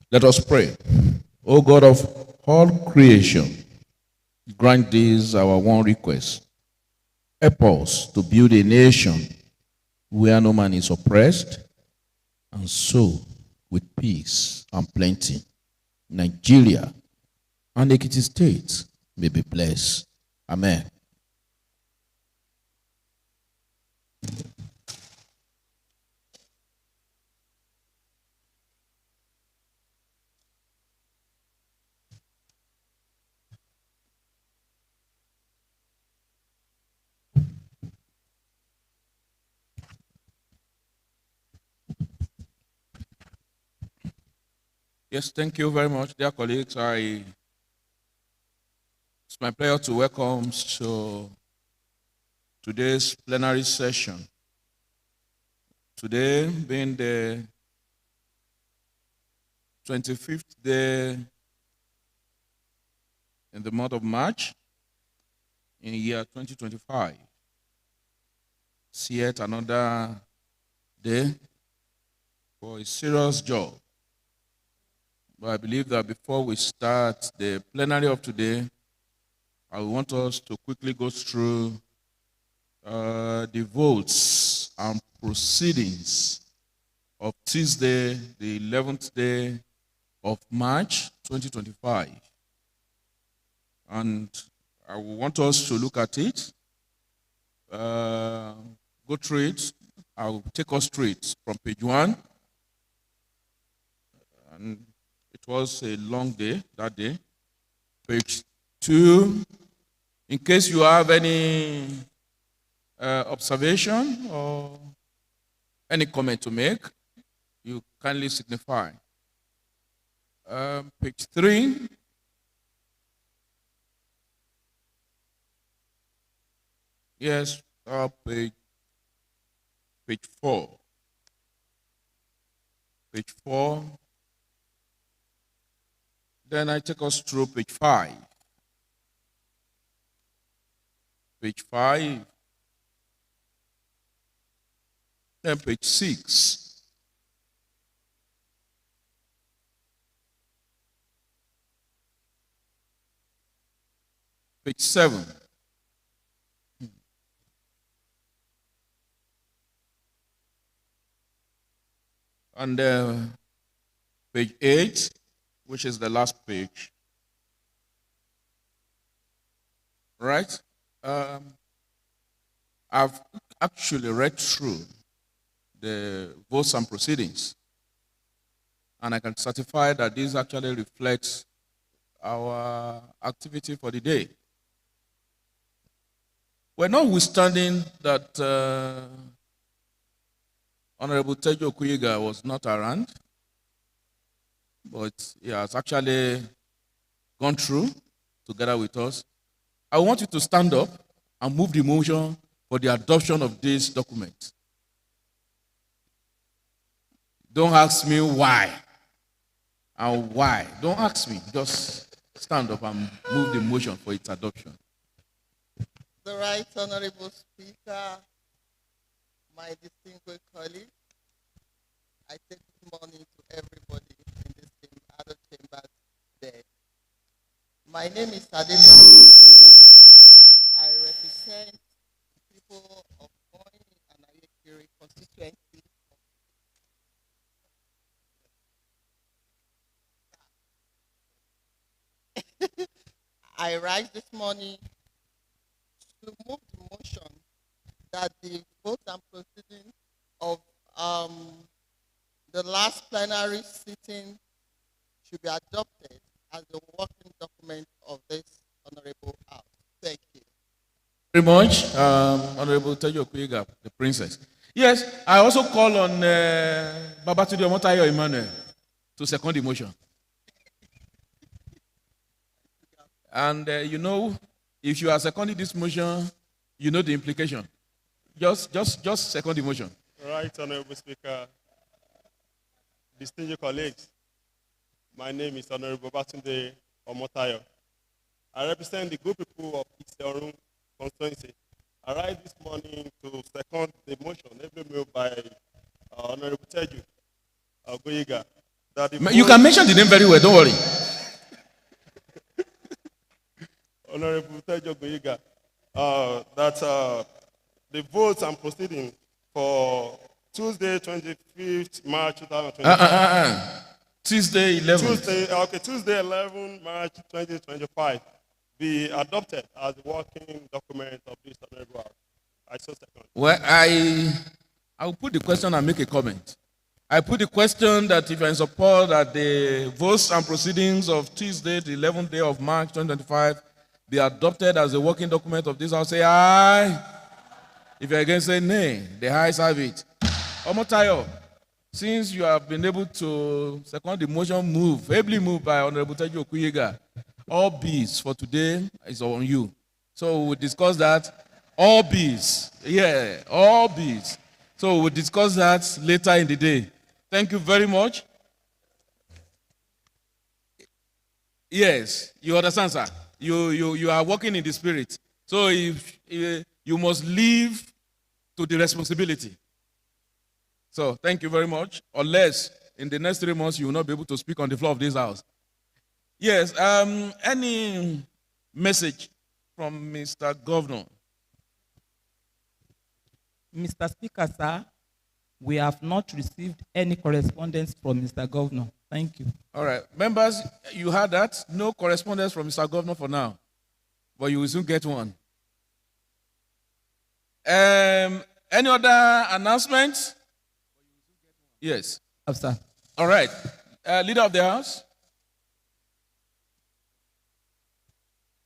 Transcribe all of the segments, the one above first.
Let us pray. O God of all creation, grant this our one request. Help us to build a nation where no man is oppressed, and so with peace and plenty, Nigeria and Ekiti State may be blessed. Amen. Yes, thank you very much, dear colleagues. It's my pleasure to welcome to today's plenary session. Today being the 25th day in the month of March in the year 2025. It's yet another day for a serious job. But I believe that before we start the plenary of today, I want us to quickly go through the votes and proceedings of Tuesday, the 11th day of March 2025. And I want us to look at it, go through it. I'll take us straight from page 1. And it was a long day that day. Page 2. In case you have any observation or any comment to make, you kindly signify. Page 3. Yes, page 4. Page 4. Then I take us through page 5. Page 5. Then page 6. Page 7. And page 8, which is the last page. Right? I've actually read through the votes and proceedings, and I can certify that this actually reflects our activity for the day. We're notwithstanding that Honorable Tejo Kuyiga was not around, but he has actually gone through together with us. I want you to stand up and move the motion for the adoption of this document. Don't ask me why and why. Don't ask me. Just stand up and move the motion for its adoption. The Right Honorable Speaker, my distinguished colleagues, I take this morning to everybody in this other chambers today. My name is Adele. I represent the people of Moy and Ayekiri constituency. I rise this morning to move the motion that the vote and proceedings of the last plenary sitting should be adopted as the working document of this honorable house. Thank you. Very much, Honorable Tejo Kuyega, the princess. Yes, I also call on Babatunde Omotayo Emmanuel to second the motion. And if you are seconding this motion, you know the implication. Just second the motion. Right, Honorable Speaker, distinguished colleagues, my name is Honorable Babatunde Omotayo. I represent the good people of Iseorun constituency. I rise this morning to second the motion moved by Honorable Teju Goyiga. You can mention the name very well, don't worry. Honorable Teju Goyiga, that the votes and proceedings for Tuesday, 25th March 2025. Tuesday 11. Tuesday 11 March 2025 be adopted as the working document of this honorable house. I so second. Well, I will put the question and make a comment. I put the question that if you are in support that the votes and proceedings of Tuesday, the 11th day of March 2025, be adopted as a working document of this house, say aye. If you are against, say nay. The ayes have it. Omotayo, since you have been able to second the motion ably moved by Honorable Teju Okuyega, all B's for today is on you. So we'll discuss that. All B's. Yeah, all B's. So we'll discuss that later in the day. Thank you very much. Yes, you understand, sir. You are working in the spirit. So if you must live to the responsibility. So thank you very much. Unless in the next 3 months you will not be able to speak on the floor of this house. Yes, any message from Mr. Governor? Mr. Speaker, sir, we have not received any correspondence from Mr. Governor. Thank you. All right. Members, you heard that. No correspondence from Mr. Governor for now. But you will soon get one. Any other announcements? Yes. Sir. All right. Leader of the House.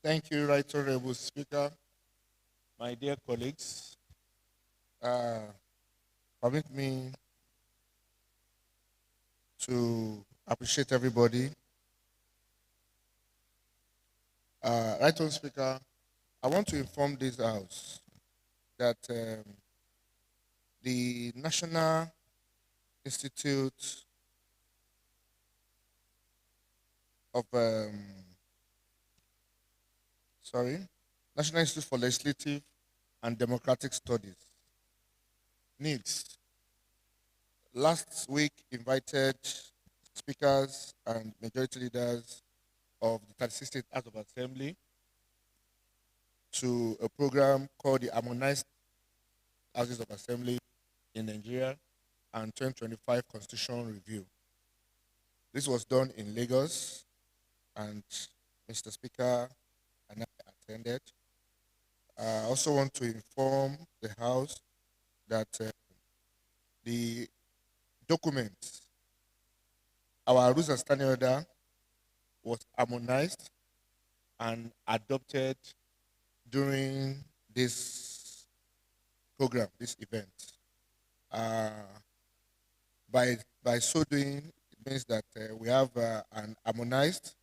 Thank you, Right Honorable Speaker. My dear colleagues, permit me to appreciate everybody. Right Honorable Speaker, I want to inform this House that the National Institute of National Institute for Legislative and Democratic Studies, NIDS, last week invited speakers and majority leaders of the 36th State House of Assembly to a program called the Harmonized Houses of Assembly in Nigeria and 2025 Constitutional Review. This was done in Lagos, and Mr. Speaker and I attended. I also want to inform the House that the document, our rules and standing order, was harmonized and adopted during this program, this event. By so doing, it means that we have an harmonized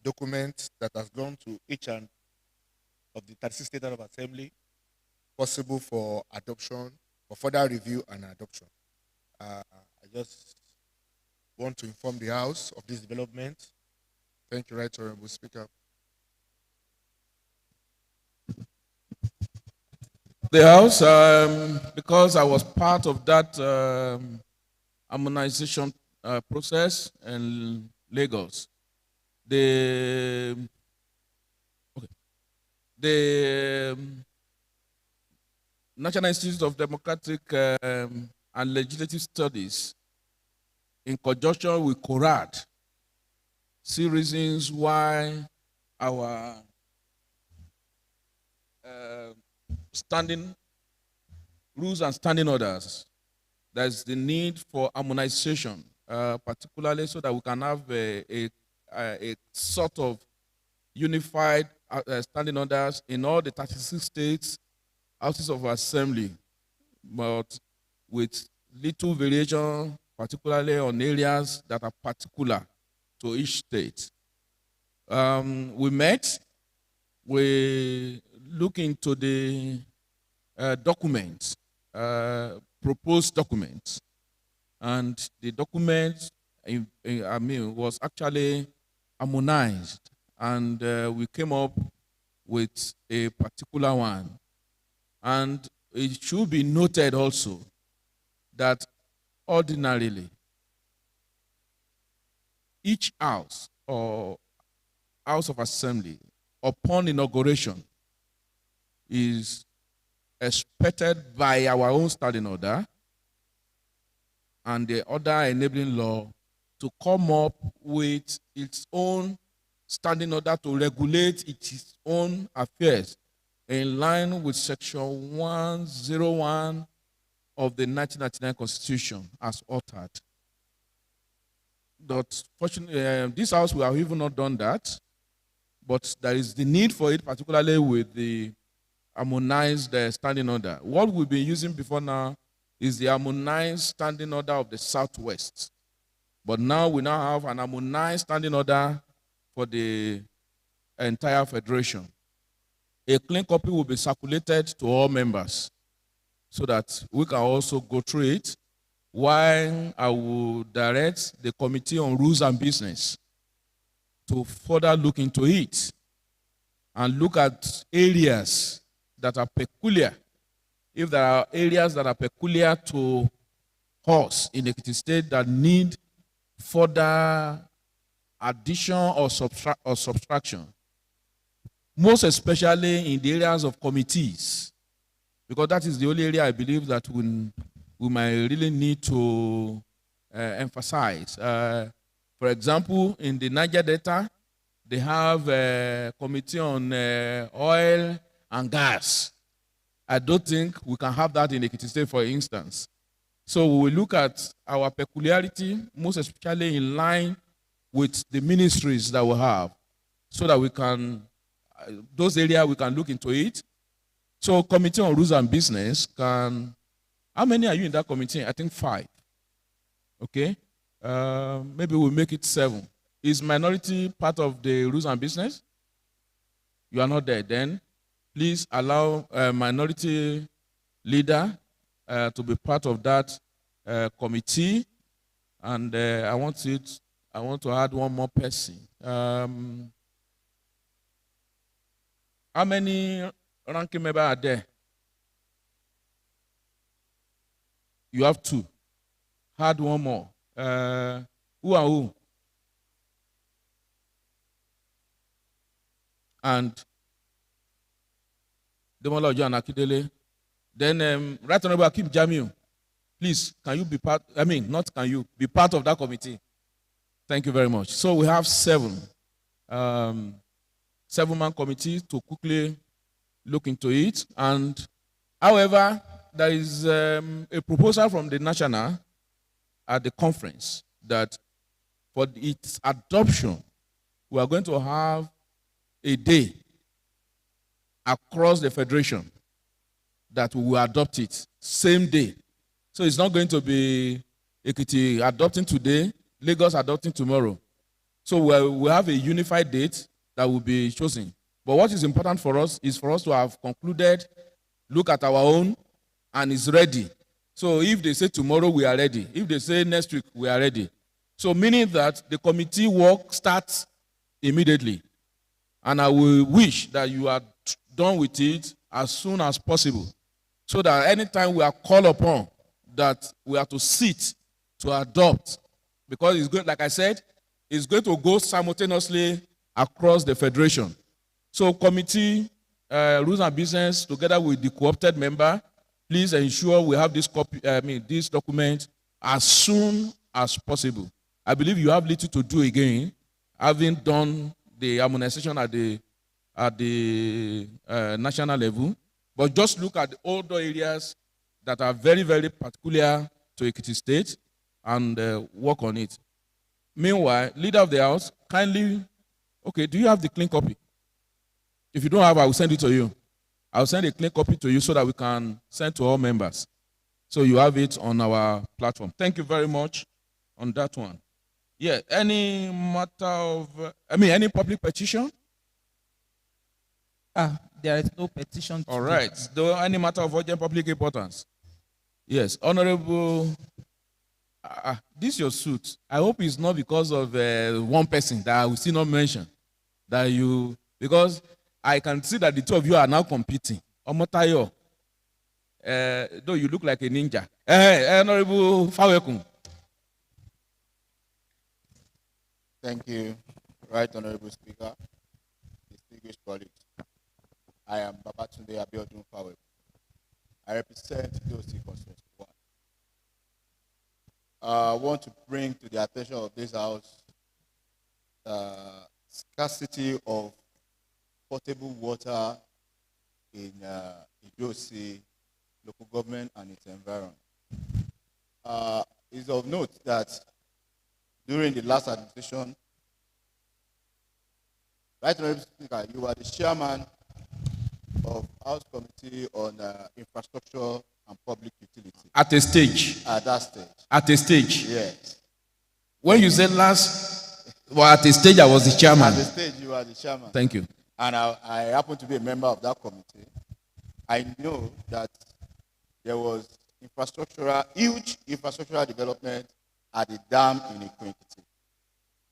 document that has gone to each and of the 36 State House of Assembly, possible for adoption, for further review and adoption. I just want to inform the House of this development Thank you, Right Honorable Speaker. The House, because I was part of that harmonization process in Lagos, the National Institute of Democratic and Legislative Studies, in conjunction with CORAD, see reasons why our standing rules and standing orders, there's the need for harmonization, particularly so that we can have a sort of unified standing orders in all the 36 states, houses of assembly, but with little variation, particularly on areas that are particular to each state. We met, we look into the documents, proposed documents, and the document, was actually harmonized, and we came up with a particular one. And it should be noted also that ordinarily, each house or house of assembly, upon inauguration, is expected by our own standing order and the other enabling law to come up with its own standing order to regulate its own affairs in line with Section 101 of the 1999 Constitution as altered. But fortunately, this house, we have even not done that, but there is the need for it, particularly with the harmonized standing order. What we've been using before now is the harmonized standing order of the Southwest. But now we now have an harmonized standing order for the entire federation. A clean copy will be circulated to all members so that we can also go through it, while I will direct the Committee on Rules and Business to further look into it and look at areas that are peculiar. If there are areas that are peculiar to us in Ekiti State that need further addition or subtraction, most especially in the areas of committees, because that is the only area I believe that we might really need to emphasize. For example, in the Niger Delta, they have a committee on oil and gas. I don't think we can have that in Ekiti State, for instance. So we will look at our peculiarity, most especially in line with the ministries that we have, so that we can, those areas we can look into it. So Committee on Rules and Business can, how many are you in that committee? I think 5. Okay. Maybe we'll make it 7. Is minority part of the Rules and Business? You are not there. Then please allow a minority leader to be part of that committee. And I want to add one more person. How many ranking members are there? You have 2. Add one more. Who are who? And Demola Ojo and Akidele. Then Right Honorable Akim Jamiu, please, can you be part, not can you, be part of that committee? Thank you very much. So we have 7. 7-man committee to quickly look into it. And however, there is a proposal from the national at the conference that for its adoption, we are going to have a day across the federation that we will adopt it, same day. So it's not going to be Ekiti adopting today, Lagos adopting tomorrow. So we have a unified date that will be chosen. But what is important for us is for us to have concluded, look at our own, and is ready. So if they say tomorrow, we are ready. If they say next week, we are ready. So meaning that the committee work starts immediately. And I will wish that you are done with it as soon as possible, so that anytime we are called upon, that we have to sit to adopt, because it's good, like I said, it's going to go simultaneously across the federation. So committee, rules and business, together with the co-opted member, please ensure we have this this document as soon as possible. I believe you have little to do again, having done the harmonization at the national level. But just look at the older areas that are very, very particular to Ekiti State and work on it. Meanwhile, leader of the house, kindly, okay, do you have the clean copy? If you don't have, I will send it to you. I'll send a clean copy to you so that we can send to all members. So you have it on our platform. Thank you very much on that one. Yeah, any matter of, any public petition? There is no petition. All right. Though any matter of urgent public importance? Yes, Honorable, this your suit. I hope it's not because of one person that I will still not mention. That you, because I can see that the two of you are now competing. Omotayo, though you look like a ninja. Honorable Fawekun. Thank you, Right Honorable Speaker, distinguished colleagues. I am Babatunde Abiodun Fawe. I represent DOC Constituency 1. I want to bring to the attention of this House scarcity of potable water in DOC local government and its environment. It's of note that during the last administration, Right Honorable Speaker, you were the chairman of House Committee on Infrastructure and Public Utility. At a stage. At that stage. At a stage. Yes. When you said last, well, at a stage I was the chairman. At the stage you were the chairman. Thank you. And I happen to be a member of that committee. I know that there was huge infrastructural development at the dam in Ekiti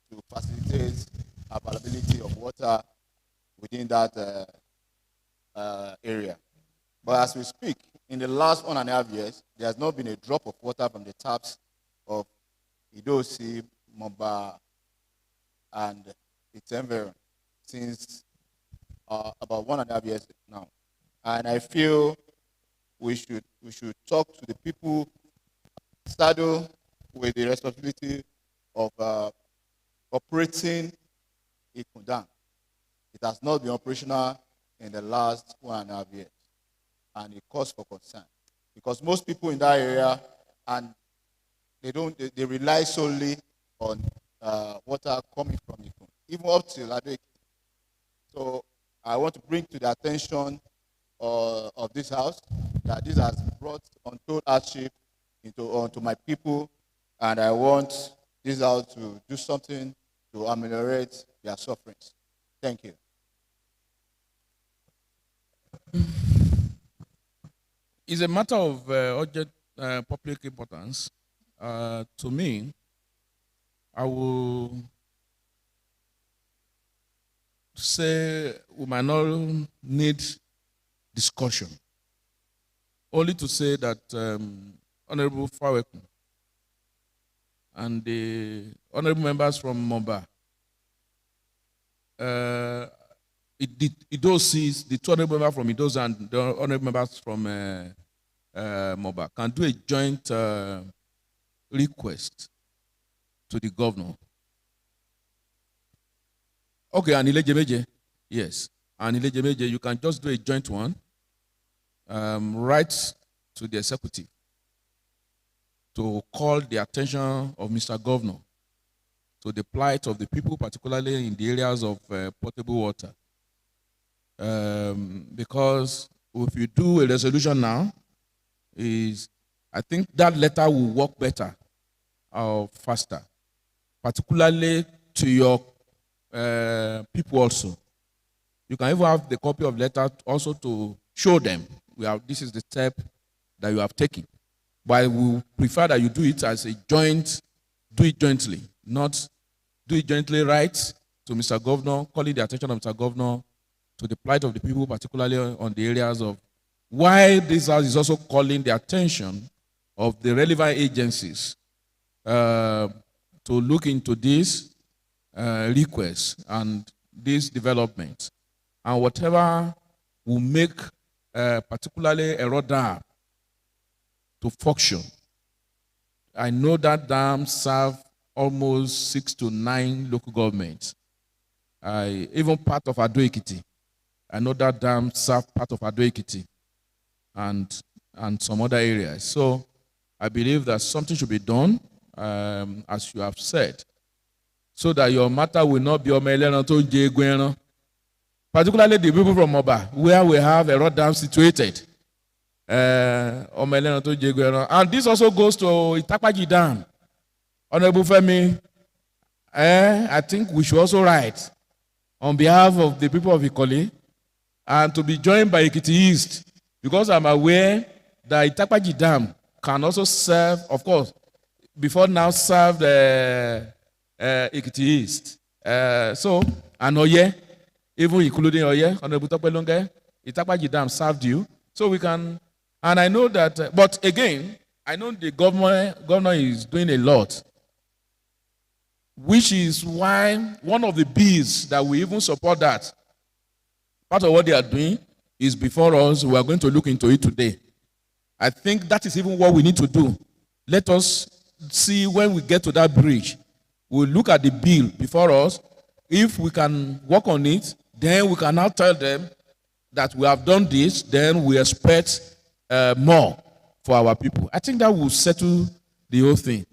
to facilitate availability of water within that area. But as we speak, in the last 1.5 years, there has not been a drop of water from the taps of Idosi, Moba, and its environment since about 1.5 years now. And I feel we should talk to the people saddled with the responsibility of operating Ikundam. It has not been operational in the last 1.5 years, and it calls for concern because most people in that area, and they rely solely on water coming from Ikun, even up to Ladek. So I want to bring to the attention of this House that this has brought untold hardship onto my people, and I want this House to do something to ameliorate their sufferings. Thank you. It's a matter of urgent public importance. To me, I will say we might not need discussion. Only to say that Honorable Fawekun and the honorable members from Moba, the two honorable members from Idosi and the honorable members from Moba can do a joint request to the governor. Okay, and Ilejemeje, yes. And Ilejemeje, you can just do a joint one, write to the executive to call the attention of Mr. Governor to the plight of the people, particularly in the areas of potable water. Because if you do a resolution now, I think that letter will work better or faster, particularly to your people also. You can even have the copy of letter also to show them this is the step that you have taken. But I will prefer that you do it as a joint, do it jointly, not do it jointly right to Mr. Governor, calling the attention of Mr. Governor to the plight of the people, particularly on the areas of why this house is also calling the attention of the relevant agencies to look into this request and this development. And whatever will make particularly a road dam to function. I know that dam serve almost 6 to 9 local governments. Even part of Ado-Ekiti. I know that dam serve part of Ado-Ekiti and some other areas. So I believe that something should be done, as you have said, so that your matter will not be particularly the people from Oba, where we have a road dam situated. And this also goes to Itakpaji Dam. Honorable Femi, I think we should also write on behalf of the people of Ikoli and to be joined by Ekiti East, because I'm aware that Itakpaji Dam can also serve, of course, before now served Ekiti East. So, and Oye, even including Oye, Honorable Topelonge, Itakpaji Dam served you. So we can, and I know that, but again, I know the governor is doing a lot, which is why one of the bills that we even support that, part of what they are doing is before us. We are going to look into it today. I think that is even what we need to do. Let us see when we get to that bridge. We'll look at the bill before us. If we can work on it, then we can now tell them that we have done this, then we expect more for our people. I think that will settle the whole thing.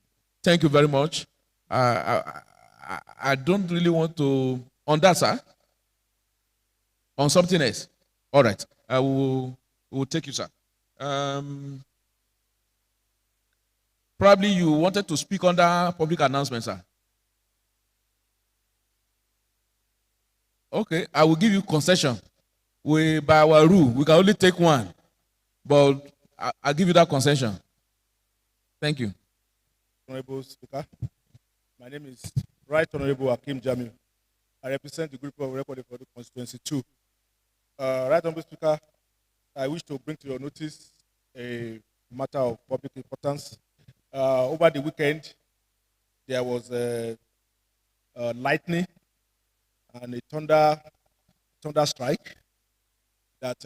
Thank you very much. I don't really want to, on that, sir, on something else. All right, I will take you, sir. Probably you wanted to speak under public announcement, sir. Okay, I will give you concession. By our rule, we can only take one, but I'll give you that concession. Thank you. Honorable Speaker, my name is Right Honorable Hakim Jamil. I represent the group of recorded for the constituency 2. Right Honorable Speaker, I wish to bring to your notice a matter of public importance. Over the weekend, there was a lightning and a thunder strike that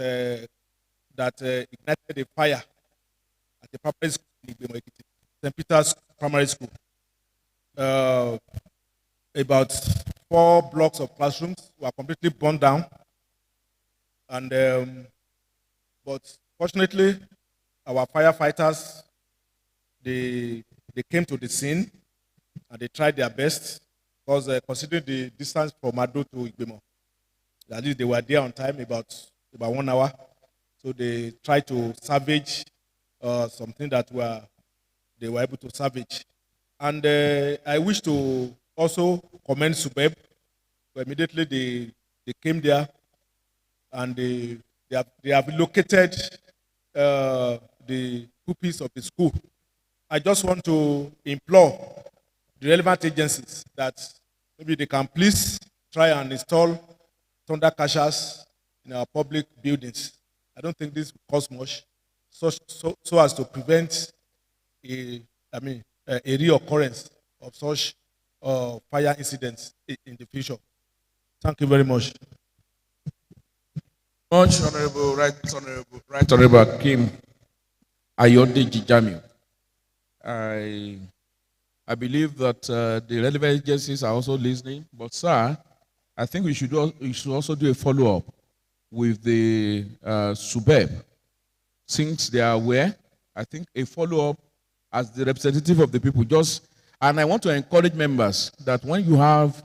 ignited a fire at the primary school in Ekiti, St. Peter's Primary School. About 4 blocks of classrooms were completely burned down, and but fortunately, our firefighters they came to the scene and they tried their best, because considering the distance from Ado to Igbimo, at least they were there on time, about 1 hour. So they tried to salvage something that they were able to salvage. And I wish to also commend Subeb. Immediately they came there and they have located the pupils of the school. I just want to implore the relevant agencies that maybe they can please try and install thunder catchers in our public buildings. I don't think this will cost much, so as to prevent a reoccurrence of such fire incidents in the future. Thank you very much. Much Honorable Right Honorable Kim Ayodeji Jamiu. I believe that the relevant agencies are also listening, but sir, I think we should also do a follow-up with the SUBEB. Since they are aware, I think a follow-up as the representative of the people. And I want to encourage members that when you have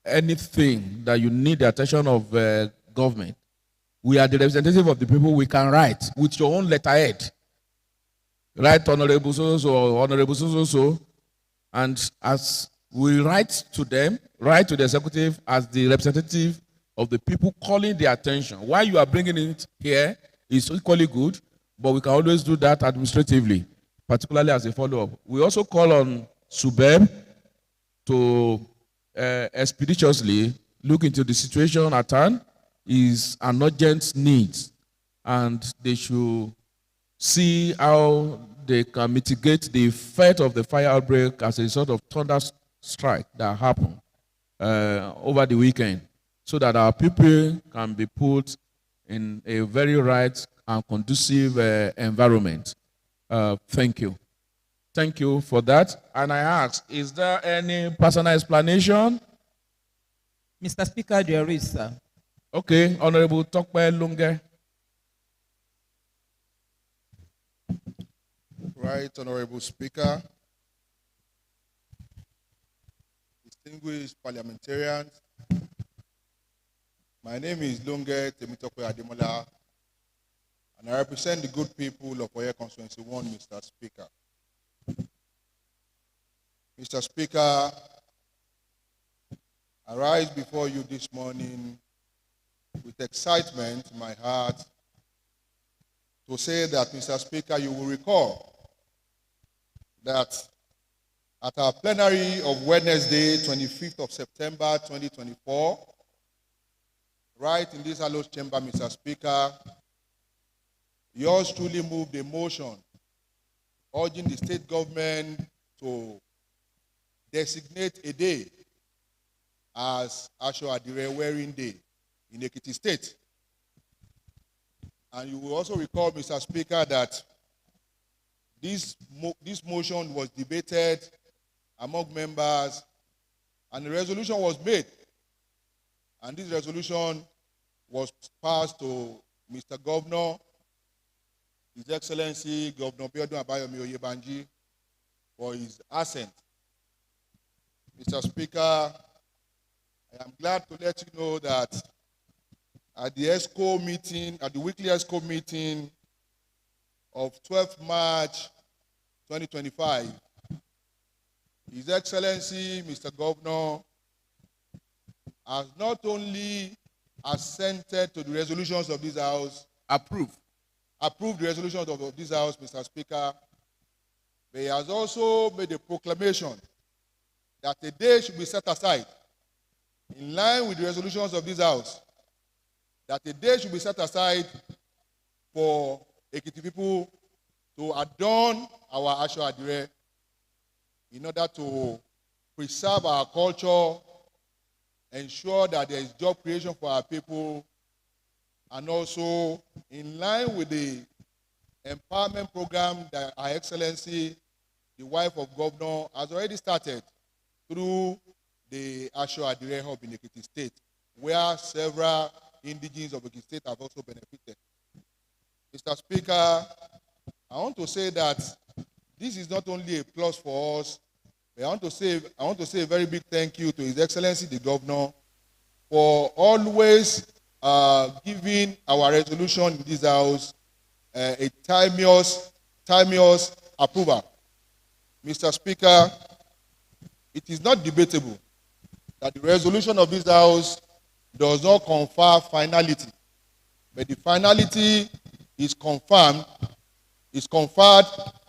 anything that you need the attention of government, we are the representative of the people. We can write with your own letterhead. Right, Honorable so or Honorable so, and as we write to them, write to the executive as the representative of the people, calling their attention. Why you are bringing it here is equally good, but we can always do that administratively, particularly as a follow-up. We also call on SUBEB to expeditiously look into the situation at hand. Is an urgent need, and they should see how they can mitigate the effect of the fire outbreak as a result of thunder strike that happened over the weekend, so that our people can be put in a very right and conducive environment. Thank you. Thank you for that. And I ask, is there any personal explanation? Mr. Speaker, there is, sir. Okay, Honorable Tokpe Lunge. Right, Honorable Speaker, distinguished parliamentarians, my name is Lunge Temitope Ademola, and I represent the good people of Oye Constituency 1, Mr. Speaker. Mr. Speaker, I rise before you this morning with excitement in my heart to say that, Mr. Speaker, you will recall that at our plenary of Wednesday, 25th of September, 2024, right in this hallowed chamber, Mr. Speaker, yours truly moved a motion urging the state government to designate a day as Asho Adire Wearing Day in Ekiti State. And you will also recall, Mr. Speaker, that this motion was debated among members, and a resolution was made. And this resolution was passed to Mr. Governor, His Excellency Governor Biodun Abayomi Oyebanji, for his assent. Mr. Speaker, I am glad to let you know that at the ESCO meeting, at the weekly ESCO meeting of 12th March 2025, His Excellency, Mr. Governor, has not only assented to the resolutions of this House, approved the resolutions of this House, Mr. Speaker, but he has also made a proclamation that a day should be set aside in line with the resolutions of this House, that a day should be set aside for Ekiti people to adorn our Asho Adire in order to preserve our culture, ensure that there is job creation for our people, and also in line with the empowerment program that Her Excellency, the wife of Governor, has already started through the Asho Adire Hub in Ekiti State, where several indigenes of Ekiti State have also benefited. Mr. Speaker, I want to say that this is not only a plus for us, but I want to say a very big thank you to His Excellency the Governor for always giving our resolution in this House a timeous approval. Mr. Speaker, it is not debatable that the resolution of this House does not confer finality, but the finality is conferred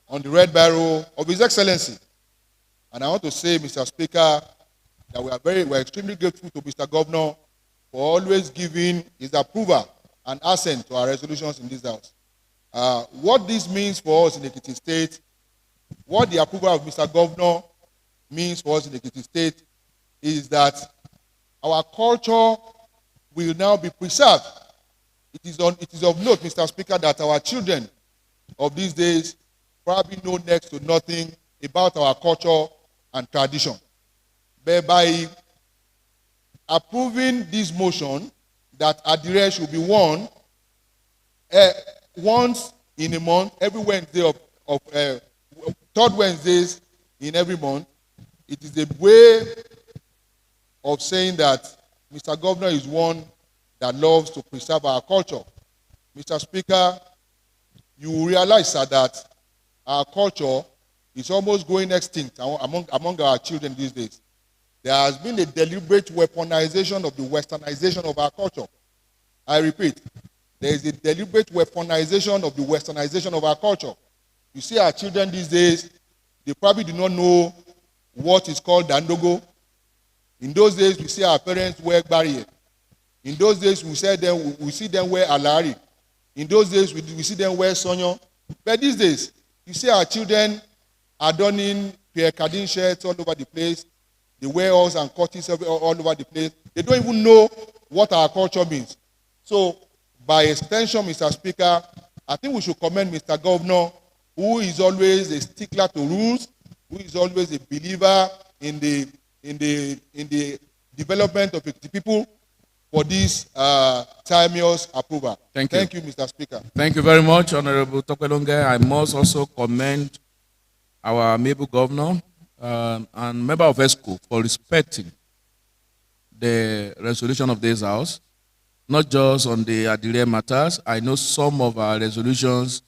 on the red barrel of His Excellency. And I want to say, Mr. Speaker, that we are extremely grateful to Mr. Governor for always giving his approval and assent to our resolutions in this House. What this means for us in Ekiti State, what the approval of Mr. Governor means for us in Ekiti State, is that our culture will now be preserved. It is of note, Mr. Speaker, that our children of these days probably know next to nothing about our culture and tradition. But by approving this motion that Adire should be worn once in a month, every Wednesday of third Wednesdays in every month, it is a way of saying that Mr. Governor is one that loves to preserve our culture. Mr. Speaker, you will realize, sir, that our culture is almost going extinct among our children these days. There has been a deliberate weaponization of the westernization of our culture. I repeat, there is a deliberate weaponization of the westernization of our culture. You see our children these days, they probably do not know what is called dandogo. In those days, we see our parents wear barrier. In those days, we see them wear alari. In those days, we see them wear sonyo. But these days, you see our children adorning Pierre Cardin shirts all over the place. They wear us and cuties all over the place. They don't even know what our culture means. So, by extension, Mr. Speaker, I think we should commend Mr. Governor, who is always a stickler to rules, who is always a believer in the development of the people, for this timeous approval. Thank you. Thank you, Mr. Speaker. Thank you very much, Honorable Tokwelonge. I must also commend our amiable governor and member of ESCO for respecting the resolution of this house, not just on the Adire matters. I know some of our resolutions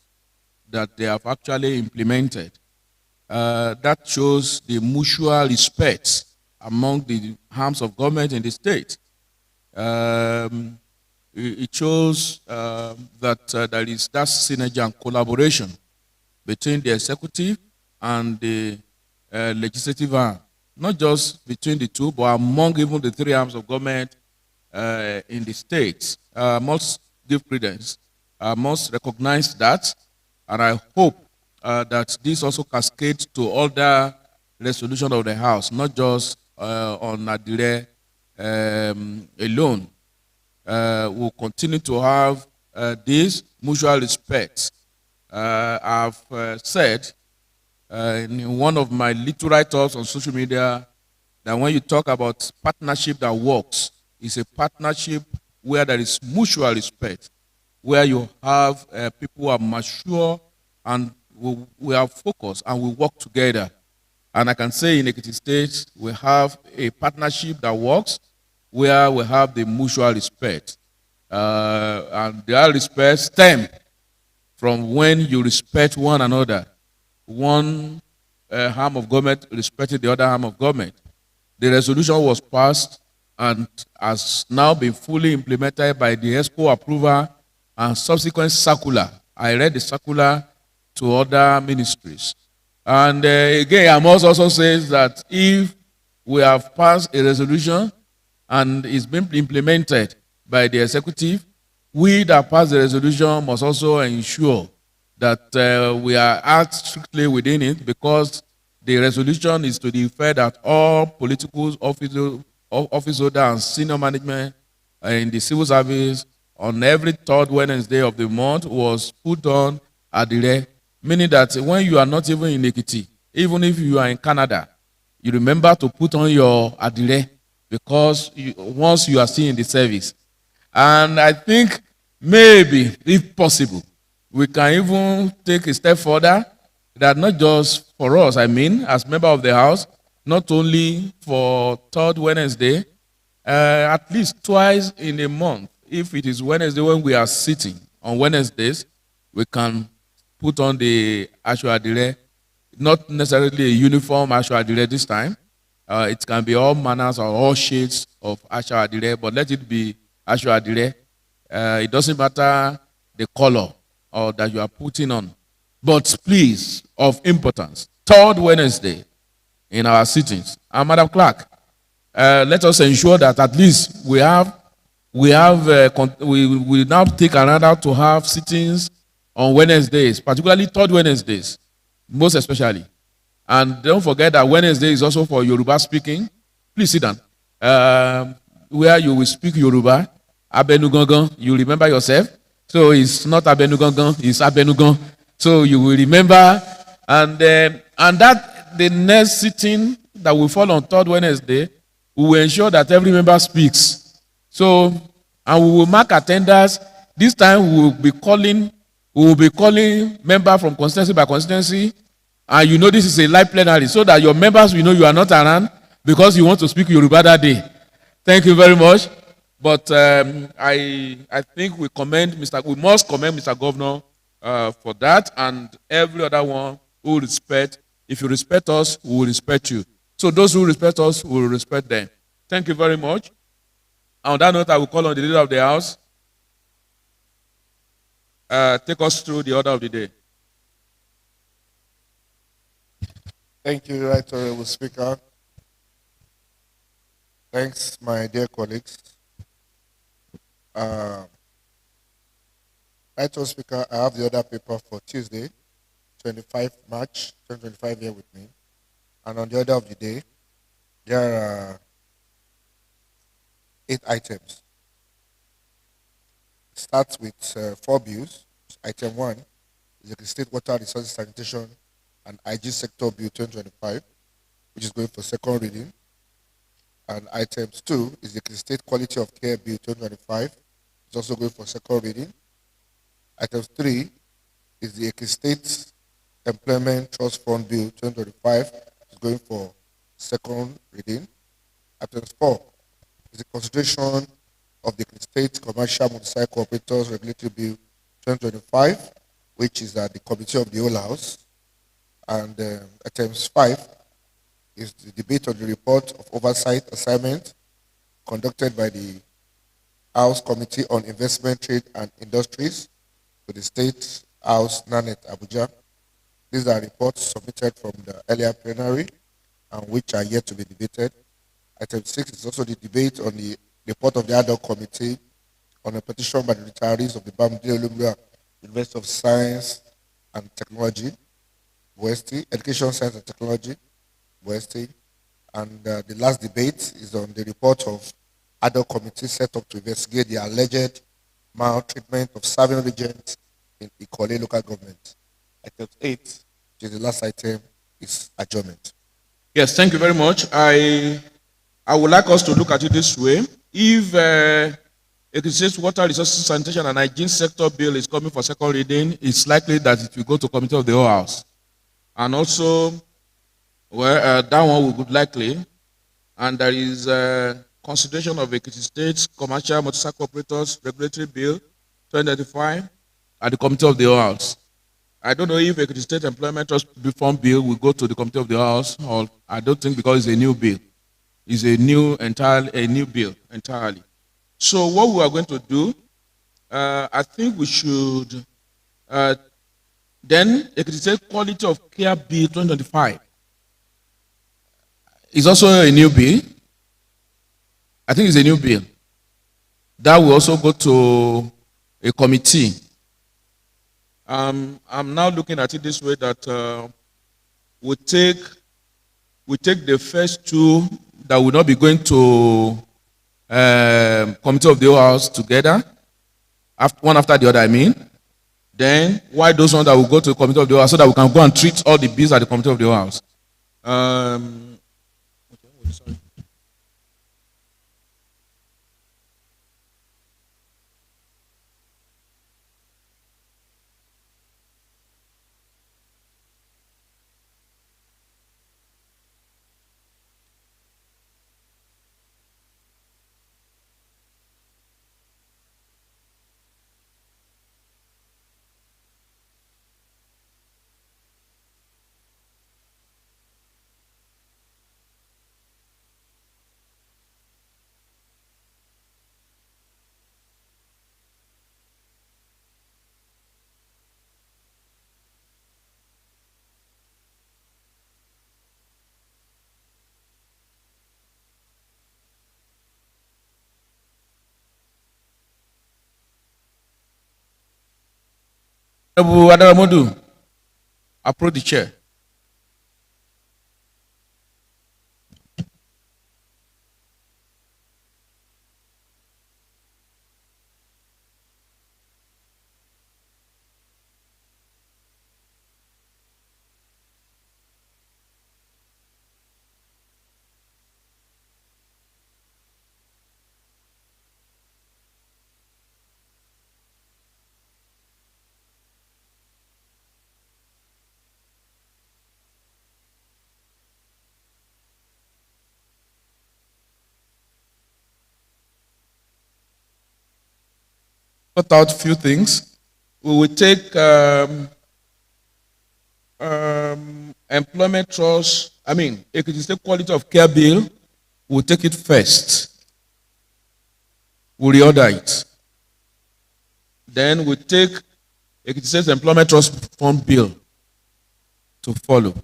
that they have actually implemented. That shows the mutual respect among the arms of government in the state. It shows that there is that synergy and collaboration between the executive and the legislative arm, not just between the two, but among even the three arms of government in the states. Must give credence, must recognize that, and I hope that this also cascades to other resolution of the House, not just on Adire alone. We'll continue to have this mutual respect. I've said in one of my little write-ups on social media that when you talk about partnership that works, it's a partnership where there is mutual respect, where you have people who are mature and we are focused and we work together. And I can say in Ekiti State, we have a partnership that works, where we have the mutual respect. And that respect stems from when you respect one another. One arm of government respecting the other arm of government. The resolution was passed and has now been fully implemented by the ESCO approval and subsequent circular. I read the circular to other ministries. And again, I must also say that if we have passed a resolution and it's been implemented by the executive, we that pass the resolution must also ensure that we are act strictly within it, because the resolution is to the effect that all political office holder and senior management in the civil service on every third Wednesday of the month was put on Adire, meaning that when you are not even in Ekiti, even if you are in Canada, you remember to put on your Adire, because once you are still in the service. And I think maybe, if possible, we can even take a step further, that not just for us, I mean, as member of the House, not only for third Wednesday, at least twice in a month, if it is Wednesday when we are sitting on Wednesdays, we can put on the actual Adire, not necessarily a uniform actual Adire this time. It can be all manners or all shades of actual Adire, but let it be actual Adire. It doesn't matter the color or that you are putting on. But please, of importance, third Wednesday in our sittings, and Madam Clerk, let us ensure that at least we now take another to have sittings on Wednesdays, particularly third Wednesdays, most especially. And don't forget that Wednesday is also for Yoruba speaking. Please sit down. Where you will speak Yoruba, Abenugangan, you remember yourself. So it's not Abenugangan, it's Abenugan. So you will remember. And that the next sitting that will fall on third Wednesday, we will ensure that every member speaks. So, and we will mark attendance. This time we will be calling member from constituency by constituency. And you know this is a live plenary, so that your members will know you are not around because you want to speak Yoruba that day. Thank you very much. But I think we must commend Mr. Governor for that, and every other one who respect. If you respect us, we will respect you. So those who respect us, we will respect them. Thank you very much. On that note, I will call on the leader of the House. Take us through the order of the day. Thank you, Right Honorable Speaker. Thanks, my dear colleagues. Right, Speaker, I have the other paper for Tuesday, 25 March 2025 here with me. And on the order of the day, there are 8 items. It starts with 4 bills. Item 1 is the State Water Resources Sanitation and IG Sector Bill 2025, which is going for second reading. And items 2 is the State Quality of Care Bill 2025, it's also going for second reading. Item 3 is the State Employment Trust Fund Bill 2025, is going for second reading. Item 4 is the consideration of the State Commercial Motorcycle Operators Regulatory Bill 2025, which is at the Committee of the Whole House. And items 5 is the debate on the report of oversight assignment conducted by the House Committee on Investment, Trade and Industries to the State House, NANET, Abuja. These are reports submitted from the earlier plenary and which are yet to be debated. Item 6 is also the debate on the report of the ad hoc committee on a petition by the retirees of the Bamidele University of Science and Technology, WST, Education, Science and Technology, WST. And the last debate is on the report of ad hoc committee set up to investigate the alleged maltreatment of serving regents in Ikole local government. Item 8, which is the last item, is adjournment. Yes, thank you very much. I would like us to look at it this way. If a State Water Resources Sanitation and Hygiene Sector Bill is coming for second reading, it's likely that it will go to Committee of the Whole House. And also, well, that one would likely, and there is consideration of a State Commercial Motorcycle Operators Regulatory Bill 2025 at the Committee of the Whole House. I don't know if a State Employment Trust Reform Bill will go to the Committee of the House, or I don't think, because it's a new bill. It's a new bill entirely. So what we are going to do, I think we should then a State Quality of Care Bill 2025 is also a new bill. I think it's a new bill. That will also go to a committee. I'm now looking at it this way, that we take the first two that will not be going to Committee of the Whole House together, one after the other, I mean. Then why those ones that will go to the Committee of the Whole House, so that we can go and treat all the bills at the Committee of the Whole House. Sorry. Adaramodu, approach the chair. Put out a few things. We will take employment trust, if it is the quality of care bill, we'll take it first. We'll reorder it. Then we'll take it says employment trust fund bill to follow.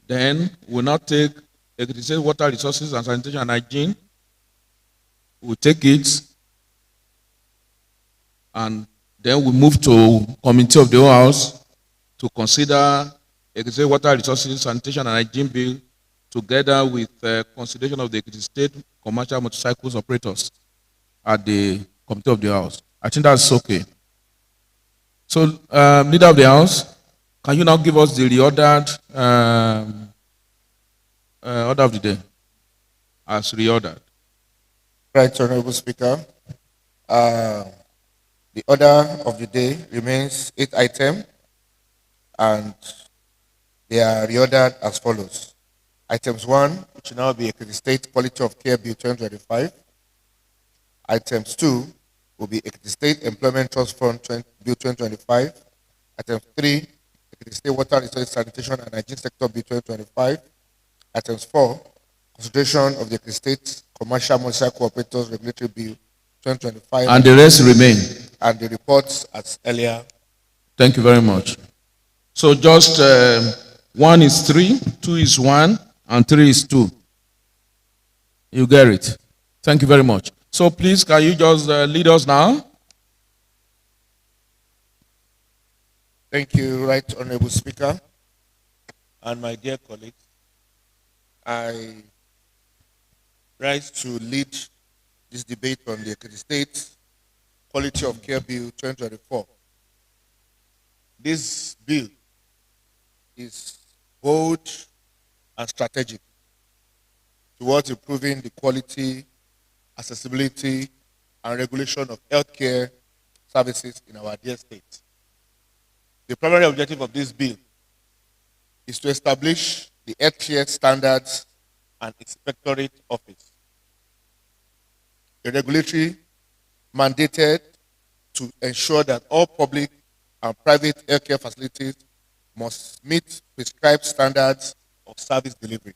Then we'll not take Ekiti State Water Resources and Sanitation and Hygiene will take it, and then we move to Committee of the whole House to consider Ekiti State Water Resources, Sanitation and Hygiene Bill together with consideration of the Ekiti State Commercial Motorcycles Operators at the Committee of the House. I think that's okay. So, Leader of the House, can you now give us the reordered order of the day as reordered? Right, Honorable Speaker. The order of the day remains 8 items, and they are reordered as follows. Items 1, which will now be Ekiti State Quality of Care Bill 2025. Items 2 will be Ekiti State Employment Trust Fund Bill 2025. Item 3, Ekiti State Water Resources Sanitation and Hygiene Sector Bill 2025. Items 4, consideration of the Ekiti State Commercial Motorcycle Operators Regulatory Bill 2025. And the rest remain. And the reports as earlier. Thank you very much. So just 1 is 3, 2 is 1, and 3 is 2. You get it. Thank you very much. So please, can you just lead us now? Thank you, Right Honorable Speaker, and my dear colleagues. I rise to lead this debate on the Ekiti State Quality of Care Bill 2024. This bill is bold and strategic towards improving the quality, accessibility, and regulation of healthcare services in our dear state. The primary objective of this bill is to establish the Healthcare Standards and Inspectorate Office, a regulatory mandated to ensure that all public and private healthcare facilities must meet prescribed standards of service delivery.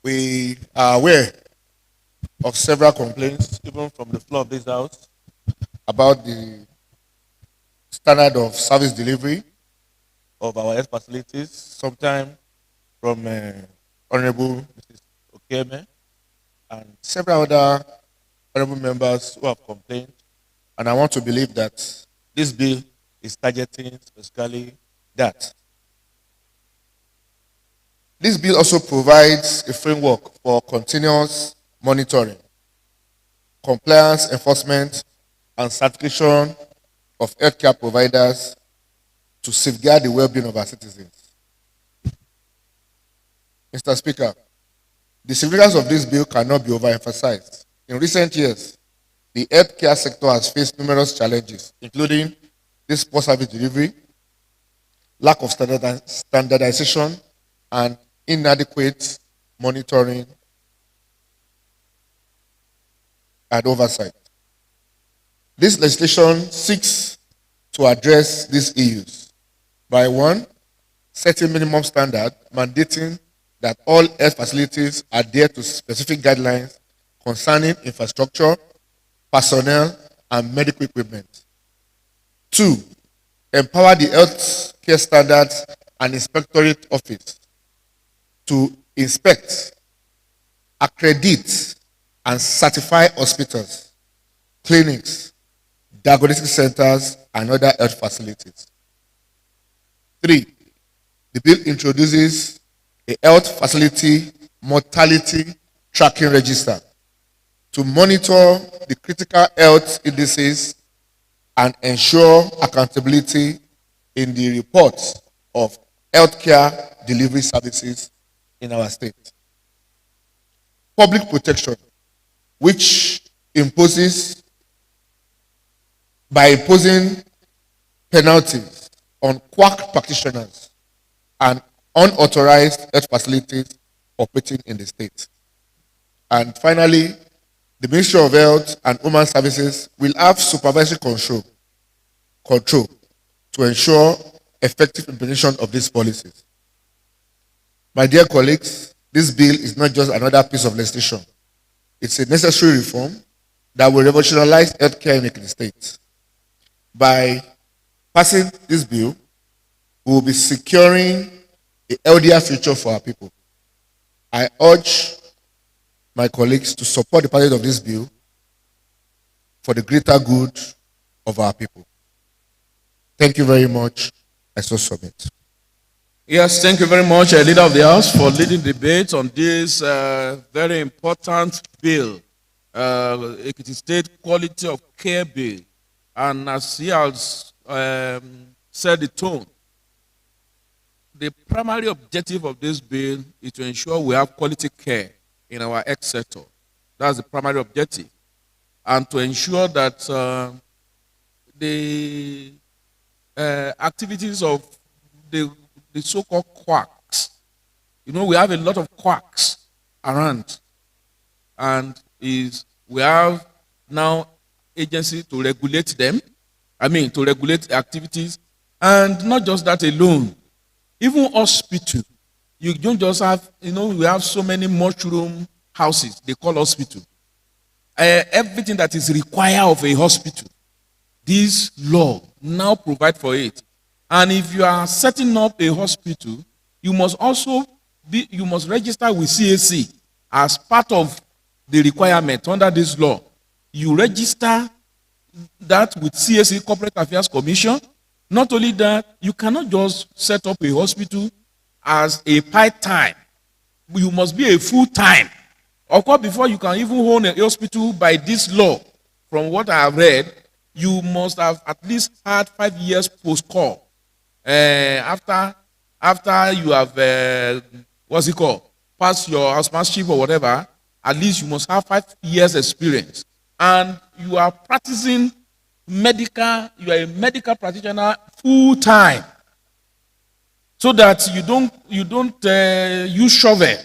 We are aware of several complaints, even from the floor of this House, about the standard of service delivery of our health facilities, sometimes from Honorable Mrs. Okeme and several other honorable members who have complained. And I want to believe that this bill is targeting specifically that. This bill also provides a framework for continuous monitoring, compliance enforcement, and certification of healthcare providers to safeguard the well-being of our citizens. Mr. Speaker, the significance of this bill cannot be overemphasized. In recent years, the healthcare sector has faced numerous challenges, including this poor service delivery, lack of standardization, and inadequate monitoring and oversight. This legislation seeks to address these issues by 1, setting minimum standard mandating that all health facilities adhere to specific guidelines concerning infrastructure, personnel, and medical equipment. 2, empower the Health Care Standards and Inspectorate Office to inspect, accredit, and certify hospitals, clinics, diagnostic centers, and other health facilities. 3, the bill introduces a health facility mortality tracking register to monitor the critical health indices and ensure accountability in the reports of healthcare delivery services in our state. Public protection, which imposes by imposing penalties on quack practitioners and unauthorized health facilities operating in the state. And finally, the Ministry of Health and Human Services will have supervisory control to ensure effective implementation of these policies. My dear colleagues, this bill is not just another piece of legislation. It's a necessary reform that will revolutionize healthcare in the state. By passing this bill, we will be securing a healthier future for our people. I urge my colleagues to support the passage of this bill for the greater good of our people. Thank you very much. I so submit. Yes, thank you very much, Leader of the House, for leading the debate on this very important bill, Ekiti State Quality of Care Bill. And as he has set the tone, the primary objective of this bill is to ensure we have quality care in our health sector. That's the primary objective. And to ensure that the activities of the so-called quacks, we have a lot of quacks around, and we have now agencies to regulate them, to regulate activities, and not just that alone. Even hospital, you don't just have, we have so many mushroom houses, they call hospital. Everything that is required of a hospital, this law now provide for it. And if you are setting up a hospital, you must also register with CAC as part of the requirement under this law. You register that with CAC, Corporate Affairs Commission. Not only that, you cannot just set up a hospital as a part-time. You must be a full-time. Of course, before you can even own a hospital by this law, from what I have read, you must have at least had 5 years post-call. After you have, passed your housemanship or whatever, at least you must have 5 years experience. And you are practicing you are a medical practitioner full-time. So that you don't use shovel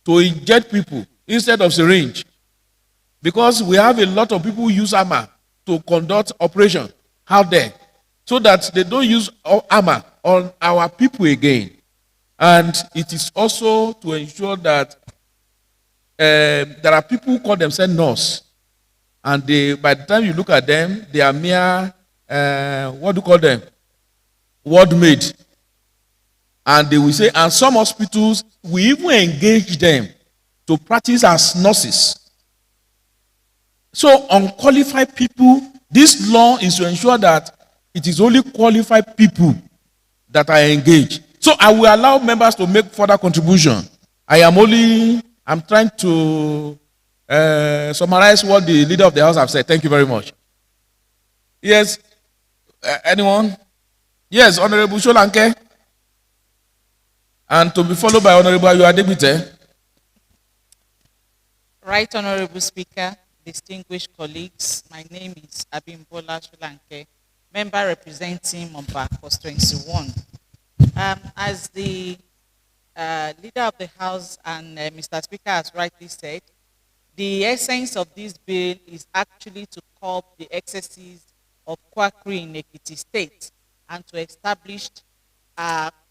to inject people instead of syringe. Because we have a lot of people who use hammer to conduct operation out there, so that they don't use hammer on our people again. And it is also to ensure that there are people who call themselves nurse, and by the time you look at them, they are mere, what do you call them? Ward maid. And they will say, and some hospitals, we even engage them to practice as nurses. So unqualified people, this law is to ensure that it is only qualified people that are engaged. So I will allow members to make further contribution. I'm trying to summarize what the leader of the house have said. Thank you very much. Yes, anyone? Yes, Honorable Sholanke. And to be followed by Honorable Ayuadebite. Right, Honorable Speaker, distinguished colleagues, my name is Abimbola Sholanke, member representing Momba Constituency 1. As the leader of the House and Mr. Speaker has rightly said, the essence of this bill is actually to curb the excesses of quackery in Ekiti State and to establish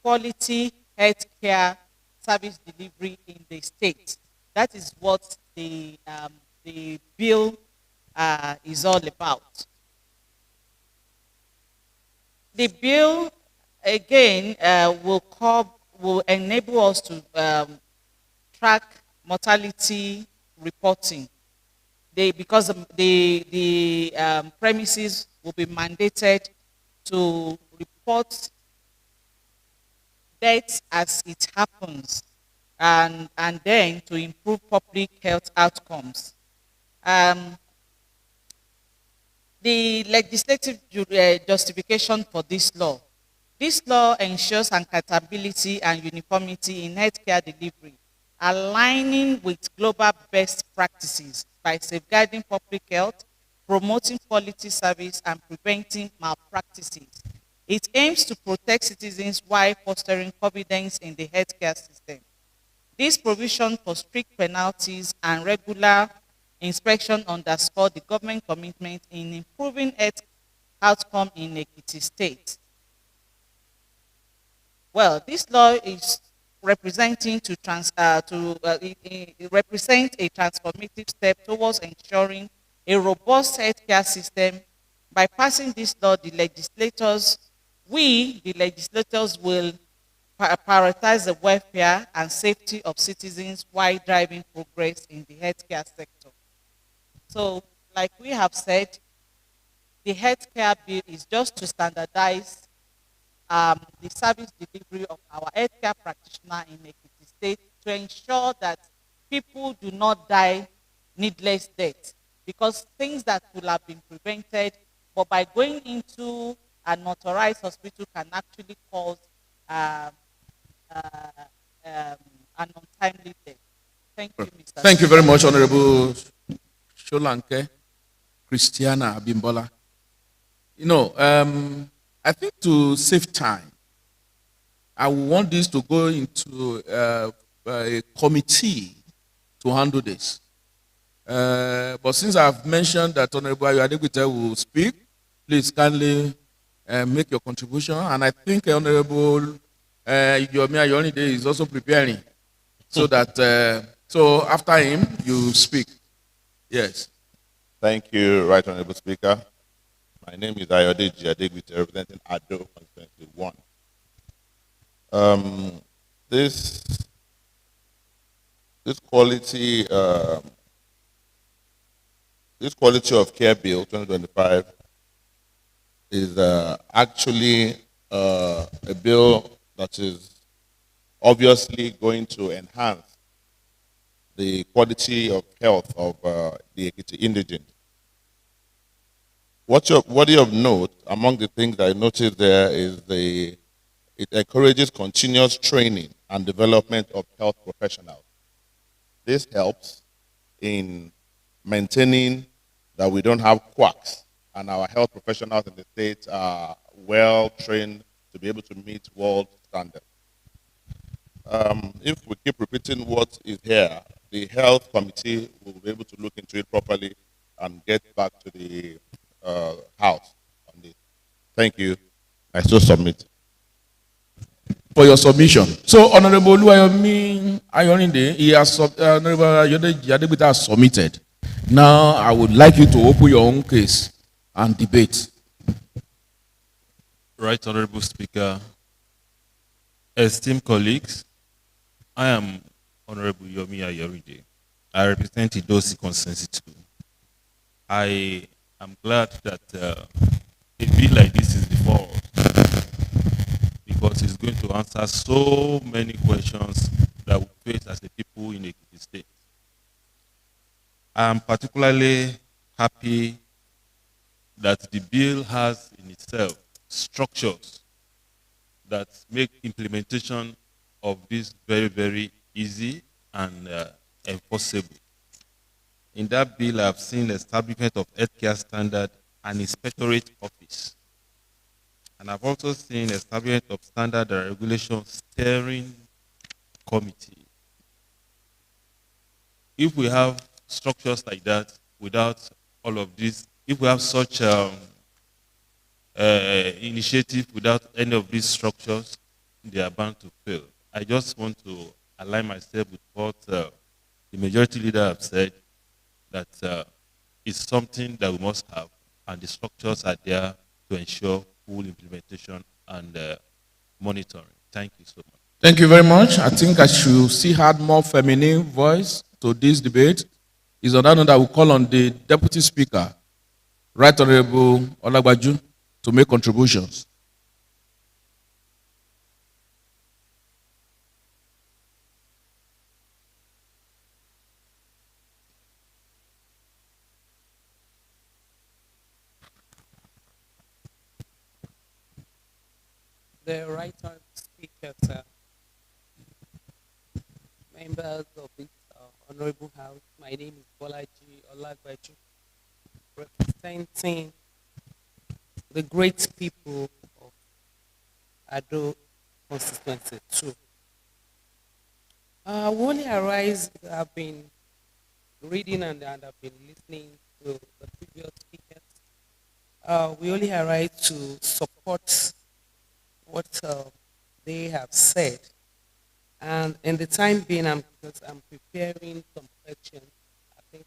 quality healthcare service delivery in the state. That is what the bill is all about. The bill, again, will enable us to track mortality reporting. Because the premises will be mandated to report deaths as it happens, and then to improve public health outcomes. The legislative justification for this law. This law ensures accountability and uniformity in healthcare delivery, aligning with global best practices by safeguarding public health, promoting quality service, and preventing malpractices. It aims to protect citizens while fostering confidence in the healthcare system. This provision for strict penalties and regular inspection underscore the government commitment in improving health outcome in Ekiti State. Well, this law is representing it represents a transformative step towards ensuring a robust healthcare system. By passing this law, the legislators will prioritize the welfare and safety of citizens while driving progress in the healthcare sector. So, like we have said, the healthcare bill is just to standardize the service delivery of our healthcare practitioner in Ekiti State to ensure that people do not die needless death, because things that could have been prevented, but by going into an authorized hospital can actually cause um, uh, um, an untimely death. Thank you, Mr. Thank you Speaker. very much, Honorable Sholanke Christiana Abimbola. You know, I think to save time, I want this to go into a committee to handle this. But since I've mentioned that Honorable Adequite will speak, please kindly make your contribution. And I think Honorable Yomi Ayonide is also preparing so that, so after him, you speak. Yes. Thank you, Right Honorable Speaker. My name is Ayodeji Adegbite, representing Ado Constituency 1. This quality of care bill 2025 is actually a bill that is obviously going to enhance the quality of health of the Ekiti indigent. Worthy of note, among the things I noticed there is it encourages continuous training and development of health professionals. This helps in maintaining that we don't have quacks and our health professionals in the state are well trained to be able to meet world standards. If we keep repeating what is here, the health committee will be able to look into it properly and get back to the House on this. Thank you. I still submit. For your submission. So, Honorable Oluwayomi Ayonide, Honorable Adegbite has submitted. Now, I would like you to open your own case and debate. Right Honorable Speaker, esteemed colleagues, I am Honorable Yomi Ayoride. I represent Idosi Constituency 2. I am glad that a bill like this is before us, because it's going to answer so many questions that we face as the people in the state. I am particularly happy that the bill has in itself structures that make implementation of this very, very easy and enforceable. In that bill, I've seen establishment of healthcare standard and inspectorate office. And I've also seen establishment of standard and regulation steering committee. If we have structures like that without all of this, if we have such initiative without any of these structures, they are bound to fail. I just want to align myself with what the majority leader have said, that it's something that we must have, and the structures are there to ensure full implementation and monitoring. Thank you so much. Thank you very much. I think I should see add more feminine voice to this debate. Is on that note, I will call on the Deputy Speaker, Right Honorable Olagbaju, to make contributions. The right honorable speaker, sir, members of this honorable house, my name is Bolaji Olagbaju, representing the great people of Ado Constituency 2. We only arise, I've been reading and I've been listening to the previous speakers. We only arise to support what they have said. And in the time being, because I'm preparing some questions, I think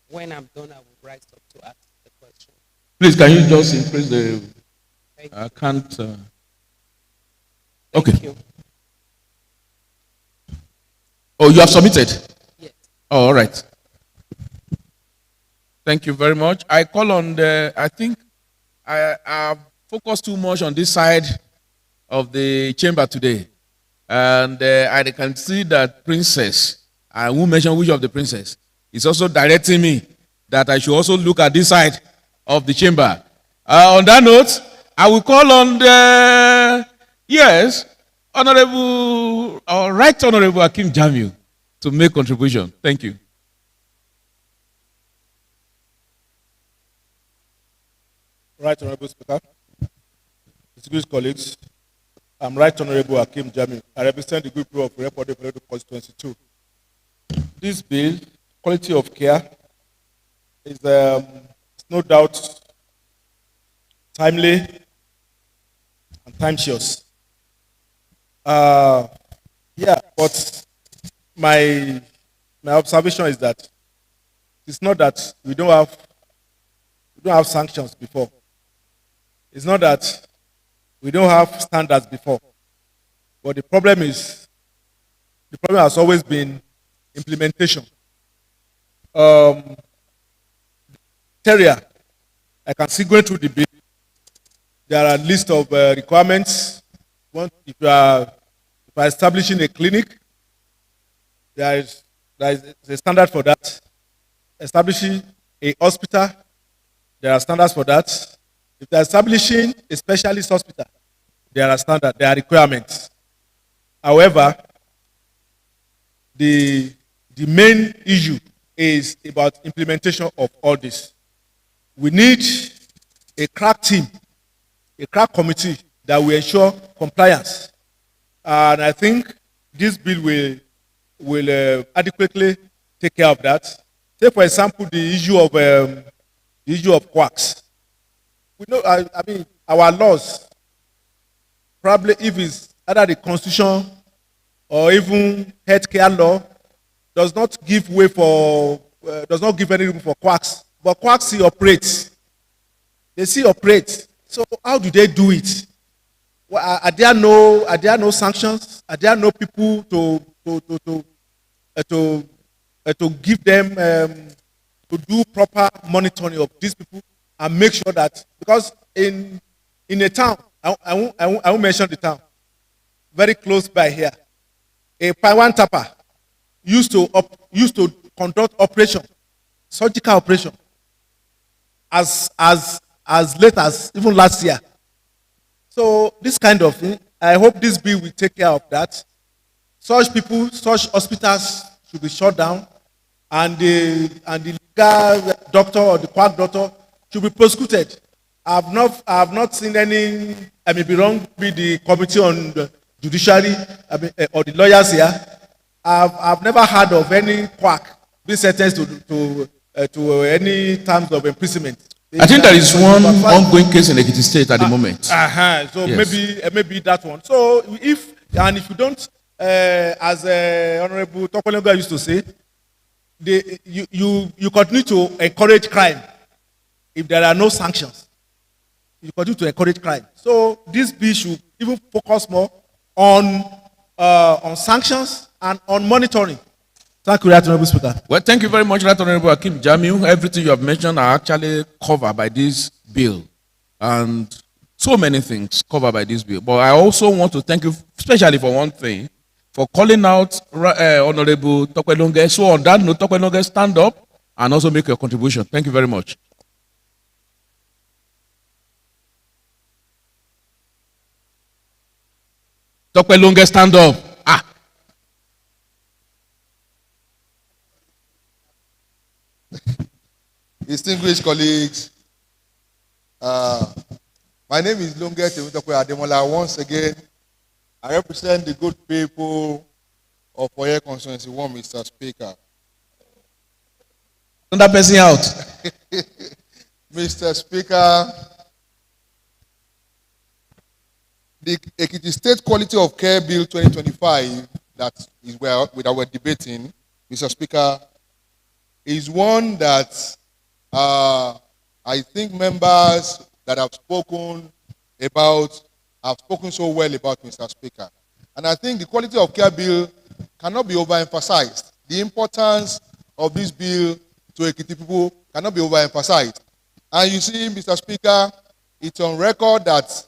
when I'm done, I will rise up to ask the question. Please, can you just increase the... I can't... Thank okay. you. Oh, you have submitted? Yes. Oh, all right. Thank you very much. I call on I think I've focused too much on this side of the chamber today. And I can see that Princess, I won't mention which of the princess, is also directing me that I should also look at this side of the chamber. On that note, I will call on Honorable, or Right Honorable Akim Jamiu to make contribution. Thank you. Right Honorable Speaker, distinguished colleagues, I'm Right Honorable Akim Jami. I represent the group of Report Development Constituency 2. This bill, quality of care, is no doubt timely and time-sures. But my observation is that it's not that we don't have sanctions before. It's not that we don't have standards before. But the problem has always been implementation. Area, I can see going through the bill. There are a list of requirements. If you are establishing a clinic, there is a standard for that. Establishing a hospital, there are standards for that. If they are establishing a specialist hospital, there are requirements. However, the main issue is about implementation of all this. We need a crack team, a crack committee that will ensure compliance. And I think this bill will adequately take care of that. Take, for example, the issue of quacks. We know, I mean, our laws, probably if it's either the Constitution or even healthcare law, does not give any room for quacks. But quacks still operate. They still operate. So how do they do it? Well, are there no sanctions? Are there no people to give them to do proper monitoring of these people and make sure that, because in a town, I won't mention the town, very close by here, a Paiwan tapper used to conduct operation, surgical operation, as late as even last year. So this kind of thing, I hope this bill will take care of that. Such people, such hospitals should be shut down, and the legal doctor or the quack doctor should be prosecuted. I have not seen any. I may be wrong with the committee on the judiciary, or the lawyers here. I've never heard of any quack being sentenced to any terms of imprisonment. I think there is one ongoing case in Ekiti State at the moment. So yes. maybe that one. So if you don't, as Honorable Tokwelenga used to say, you continue to encourage crime if there are no sanctions. You continue to encourage crime. So this bill should even focus more on sanctions and on monitoring. Thank you, Right Honorable Speaker. Well, thank you very much, Right Honorable Akim Jamiu. Everything you have mentioned are actually covered by this bill, and so many things covered by this bill. But I also want to thank you, especially for one thing, for calling out Honorable Tokwelonge. So on that note, Tokwelonge, stand up and also make your contribution. Thank you very much. Tokwelonge, stand up. Distinguished colleagues, my name is Longe Temitope Ademola. Once again, I represent the good people of Oye Constituency 1, Mr. Speaker. Send that person out. Mr. Speaker, the Ekiti State Quality of Care Bill 2025 that we're debating, Mr. Speaker, is one that I think members that have spoken so well about, Mr. Speaker. And I think the quality of care bill cannot be overemphasized. The importance of this bill to Ekiti people cannot be overemphasized. And you see, Mr. Speaker, it's on record that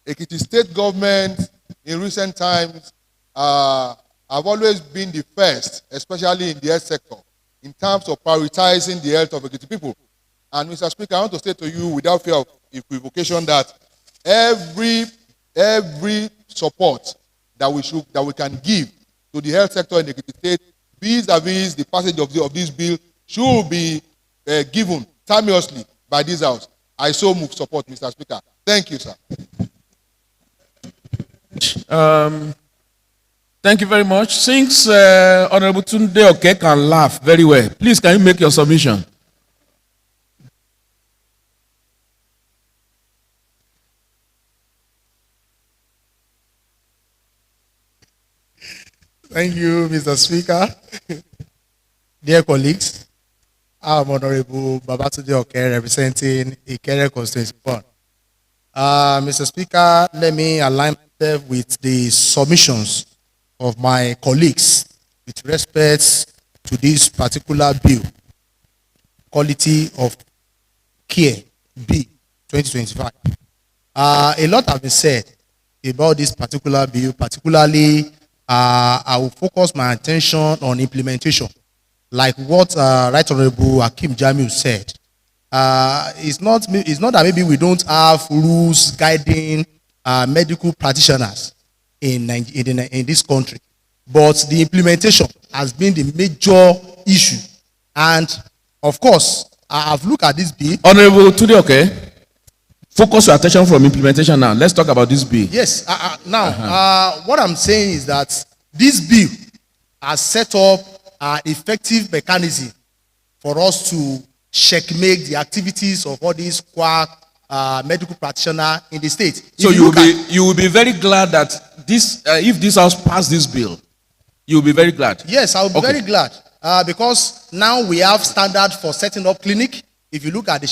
Ekiti state government in recent times have always been the first, especially in the health sector, in terms of prioritizing the health of Ekiti people. And Mr. Speaker, I want to say to you without fear of equivocation that every support that we can give to the health sector in Ekiti State, vis-a-vis the passage of this bill, should be given timeously by this House. I so move support, Mr. Speaker. Thank you, sir. Thank you very much. Since Honorable Tunde Oke can laugh very well, please can you make your submission? Thank you, Mr. Speaker. Dear colleagues, I'm Honorable Babatunde Oke representing Ikere Constituency 1. Mr. Speaker, let me align myself with the submissions of my colleagues with respect to this particular bill, Quality of Care Bill 2025. A lot has been said about this particular bill, particularly I will focus my attention on implementation, like what Right Honorable Hakeem Jamiu said. It's not that maybe we don't have rules guiding medical practitioners in this country, but the implementation has been the major issue. And of course, I've looked at this bill. Honorable Tunde Oke, focus your attention from implementation now. Let's talk about this bill. Yes. What I'm saying is that this bill has set up an effective mechanism for us to checkmate the activities of all these quack medical practitioners in the state. So you will be very glad that this, if this House passed this bill, you will be very glad. Yes, I will be very glad because now we have standard for setting up clinic. If you look at the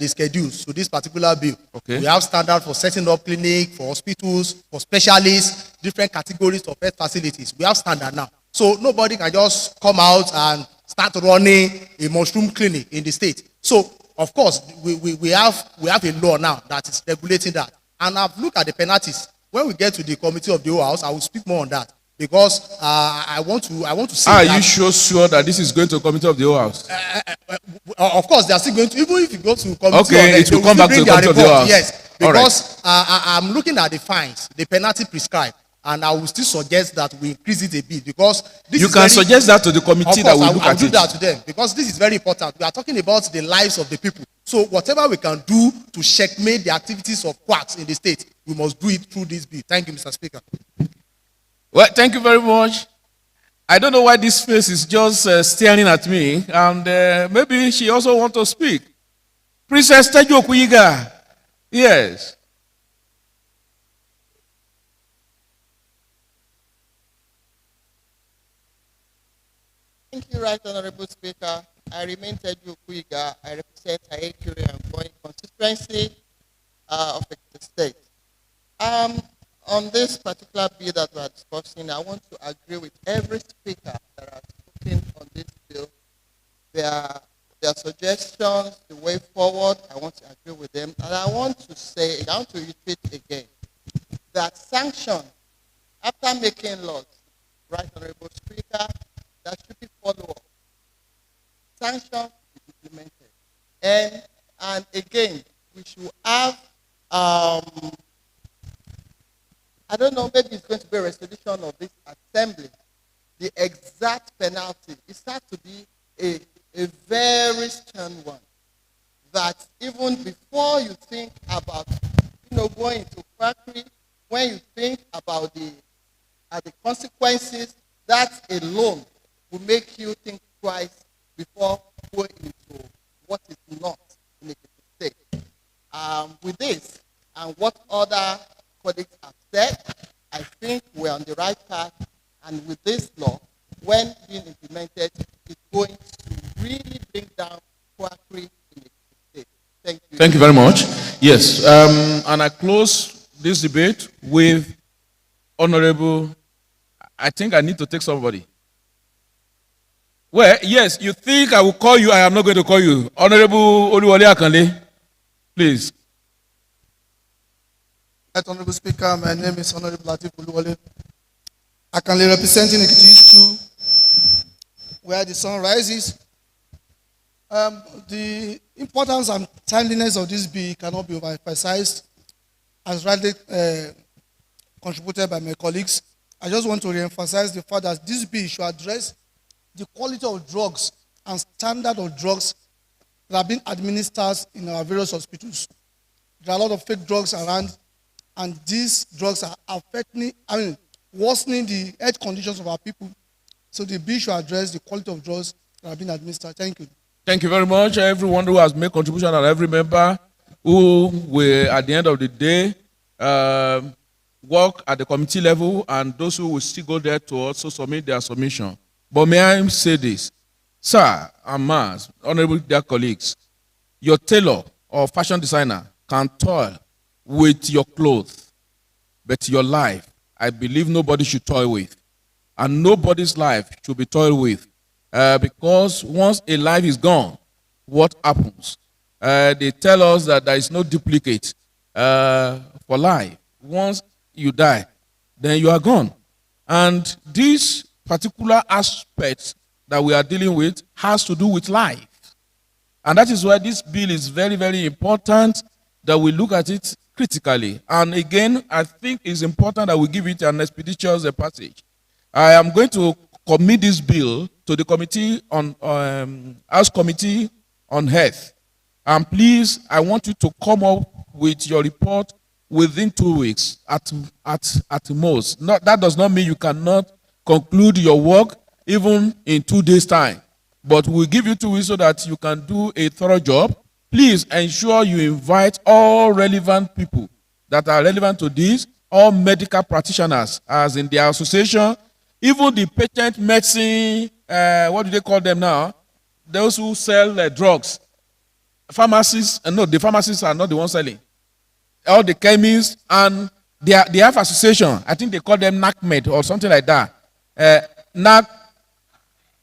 schedules to this particular bill, we have standard for setting up clinic, for hospitals, for specialists, different categories of health facilities. We have standard now. So nobody can just come out and start running a mushroom clinic in the state. So, of course, we have a law now that is regulating that. And I've looked at the penalties. When we get to the committee of the whole House, I will speak more on that. Because I want to say Are you sure that this is going to the committee of the whole House? Of course, they are still going to, even if you go to committee, it will come back to the committee of the House. Yes, because I'm looking at the fines, the penalty prescribed, and I will still suggest that we increase it a bit because this you can suggest that to the committee that will look at it. I'll do that to them because this is very important. We are talking about the lives of the people. So whatever we can do to checkmate the activities of quacks in the state, we must do it through this bill. Thank you, Mr. Speaker. Well, thank you very much. I don't know why this face is just staring at me, and maybe she also wants to speak. Princess Teju Okuyiga. Yes. Thank you, Right Honorable Speaker. I remain Teju Okuyiga. I represent Ayekiri and Going constituency of the state. On this particular bill that we are discussing, I want to agree with every speaker that has spoken on this bill. Their suggestions, the way forward, I want to agree with them. And I want to repeat again, that sanction, after making laws, Right Honorable Speaker, that should be follow-up. Sanction is implemented. And again, we should have I don't know, maybe it's going to be a resolution of this assembly. The exact penalty, it has to be a very stern one. That even before you think about, going to factory, when you think about the consequences, that alone will make you think twice before going into what is not in a state. With this, and what other colleagues have said, I think we're on the right path, and with this law, when being implemented, it's going to really bring down quackery in the state. Thank you. Thank you very much. Yes, and I close this debate with Honorable, I think I need to take somebody. Well, yes, you think I will call you, I am not going to call you. Honorable Oluwole Akanle, please. Right, Honorable Speaker, my name is Honorable Latif Oluwole Akanle, representing Ekiti East 2, where the sun rises. The importance and timeliness of this bill cannot be overemphasized, as rightly contributed by my colleagues. I just want to reemphasize the fact that this bill should address the quality of drugs and standard of drugs that are being administered in our various hospitals. There are a lot of fake drugs around, and these drugs are worsening the health conditions of our people. So the bill should address the quality of drugs that are being administered. Thank you. Thank you very much, everyone who has made contribution and every member who will, at the end of the day, work at the committee level, and those who will still go there to also submit their submission. But may I say this, sir and ma'ams, honorable dear colleagues, your tailor or fashion designer can toil with your clothes, but your life, I believe nobody should toil with. And nobody's life should be toiled with. Because once a life is gone, what happens? They tell us that there is no duplicate for life. Once you die, then you are gone. And this particular aspect that we are dealing with has to do with life. And that is why this bill is very, very important that we look at it critically. And again, I think it's important that we give it an expeditious passage. I am going to commit this bill to the committee on House Committee on Health. And please, I want you to come up with your report within 2 weeks at most. That does not mean you cannot conclude your work even in 2 days' time. But we'll give you 2 weeks so that you can do a thorough job. Please ensure you invite all relevant people that are relevant to this, all medical practitioners, as in their association, even the patent medicine, what do they call them now? Those who sell drugs. Pharmacists, no, the pharmacists are not the ones selling. All the chemists, and they have association. I think they call them NACMED or something like that.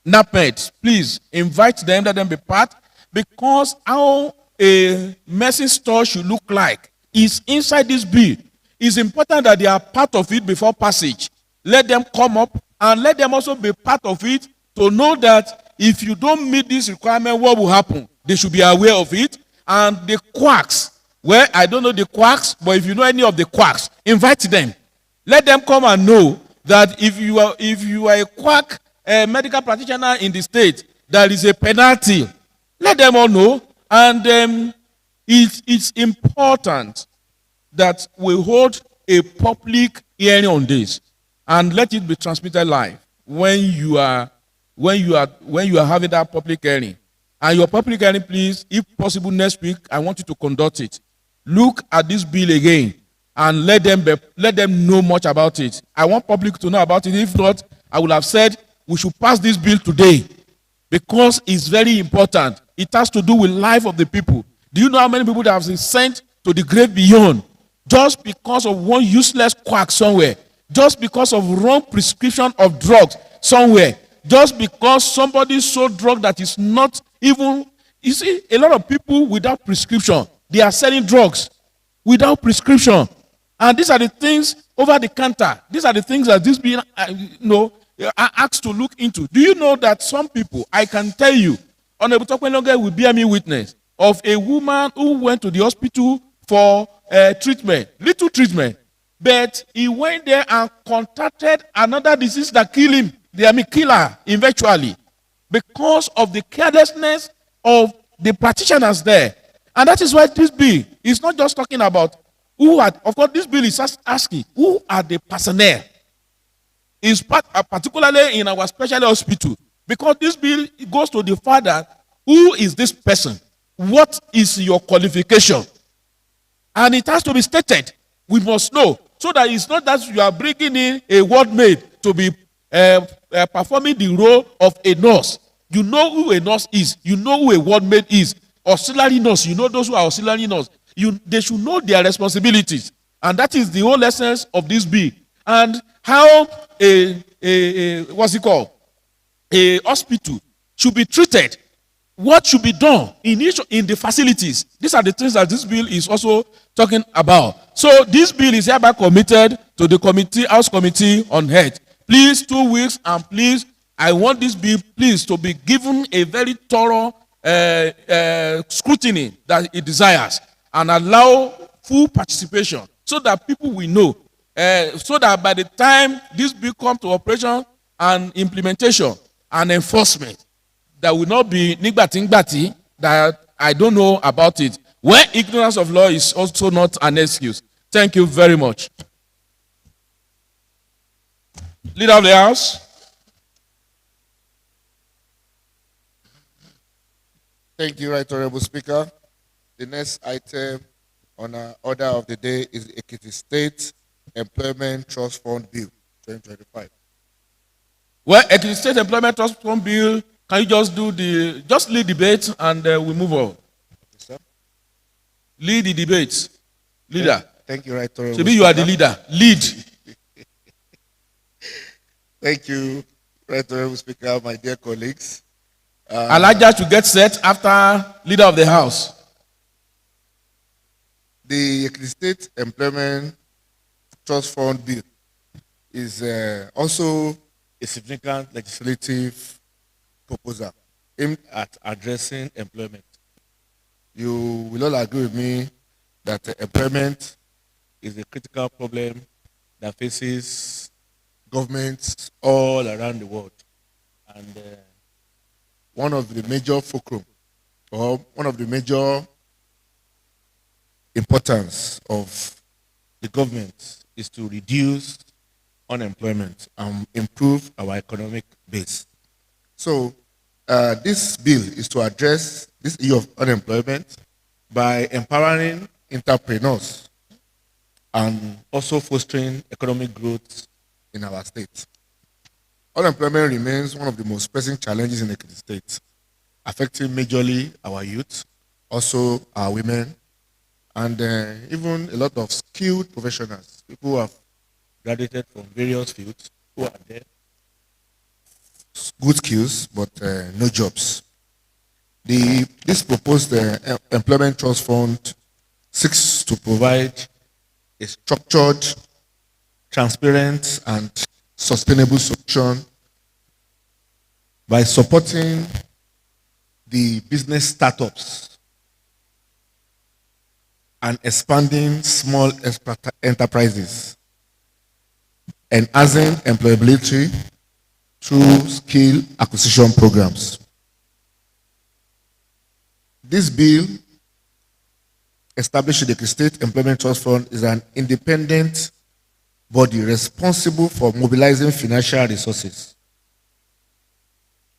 NACMED, please invite them, let them be part, because how a medicine store should look like is inside this bill. It's important that they are part of it before passage. Let them come up and let them also be part of it to know that if you don't meet this requirement, what will happen? They should be aware of it. And the quacks, well, I don't know the quacks, but if you know any of the quacks, invite them. Let them come and know that if you are a quack medical practitioner in the state, there is a penalty. Let them all know. And it's important that we hold a public hearing on this, and let it be transmitted live when you are having that public hearing. And your public hearing, please, if possible next week, I want you to conduct it. Look at this bill again and let them know much about it. I want public to know about it. If not, I would have said we should pass this bill today because it's very important. It has to do with life of the people. Do you know how many people that have been sent to the grave beyond just because of one useless quack somewhere? Just because of wrong prescription of drugs somewhere. Just because somebody sold drug that is not even... You see, a lot of people without prescription, they are selling drugs without prescription. And these are the things over the counter. These are the things that this being, are asked to look into. Do you know that some people, I can tell you, Honorable Tokwenloge will bear me witness of a woman who went to the hospital for treatment, little treatment. But he went there and contracted another disease that killed him. Kill her eventually because of the carelessness of the practitioners there. And that is why this bill is not just talking about of course, this bill is asking who are the personnel. It's particularly in our specialty hospital, because this bill goes to the father. Who is this person? What is your qualification? And it has to be stated. We must know, so that it's not that you are bringing in a ward maid to be performing the role of a nurse. You know who a nurse is. You know who a ward maid is. Auxiliary nurse. You know those who are auxiliary nurse. They should know their responsibilities. And that is the whole essence of this bill. and how what's it called? A hospital should be treated, what should be done in the facilities. These are the things that this bill is also talking about. So this bill is hereby committed to the House Committee on Health. Please, 2 weeks, and please, I want this bill, please, to be given a very thorough scrutiny that it desires, and allow full participation so that people will know, so that by the time this bill comes to operation and implementation and enforcement, there will not be nigbati that I don't know about it. Where ignorance of law is also not an excuse. Thank you very much. Leader of the House. Thank you, Right Honorable Speaker. The next item on our order of the day is the Ekiti State Employment Trust Fund Bill 2025. Well, Ekiti State Employment Trust Fund Bill, can you just lead debate and we move on? Yes, sir. Lead the debate. Leader. Thank you, Right Honorable Maybe you are the leader. Lead. Thank you, Right Honorable Speaker, my dear colleagues. I'd like just to get set after Leader of the House. The Ekiti State Employment Trust Fund Bill is also a significant legislative proposal aimed at addressing employment. You will all agree with me that employment is a critical problem that faces governments all around the world. And one of the major fulcrum, or one of the major importance of the government is to reduce unemployment and improve our economic base. So this bill is to address this issue of unemployment by empowering entrepreneurs and also fostering economic growth in our state. Unemployment remains one of the most pressing challenges in the state, affecting majorly our youth, also our women, and even a lot of skilled professionals, people who have graduated from various fields, who are there, good skills, but no jobs. This proposed employment trust fund seeks to provide a structured, transparent, and sustainable solution by supporting the business startups and expanding small enterprises, enhancing employability through skill acquisition programs. This bill established the State Employment Trust Fund is an independent body responsible for mobilizing financial resources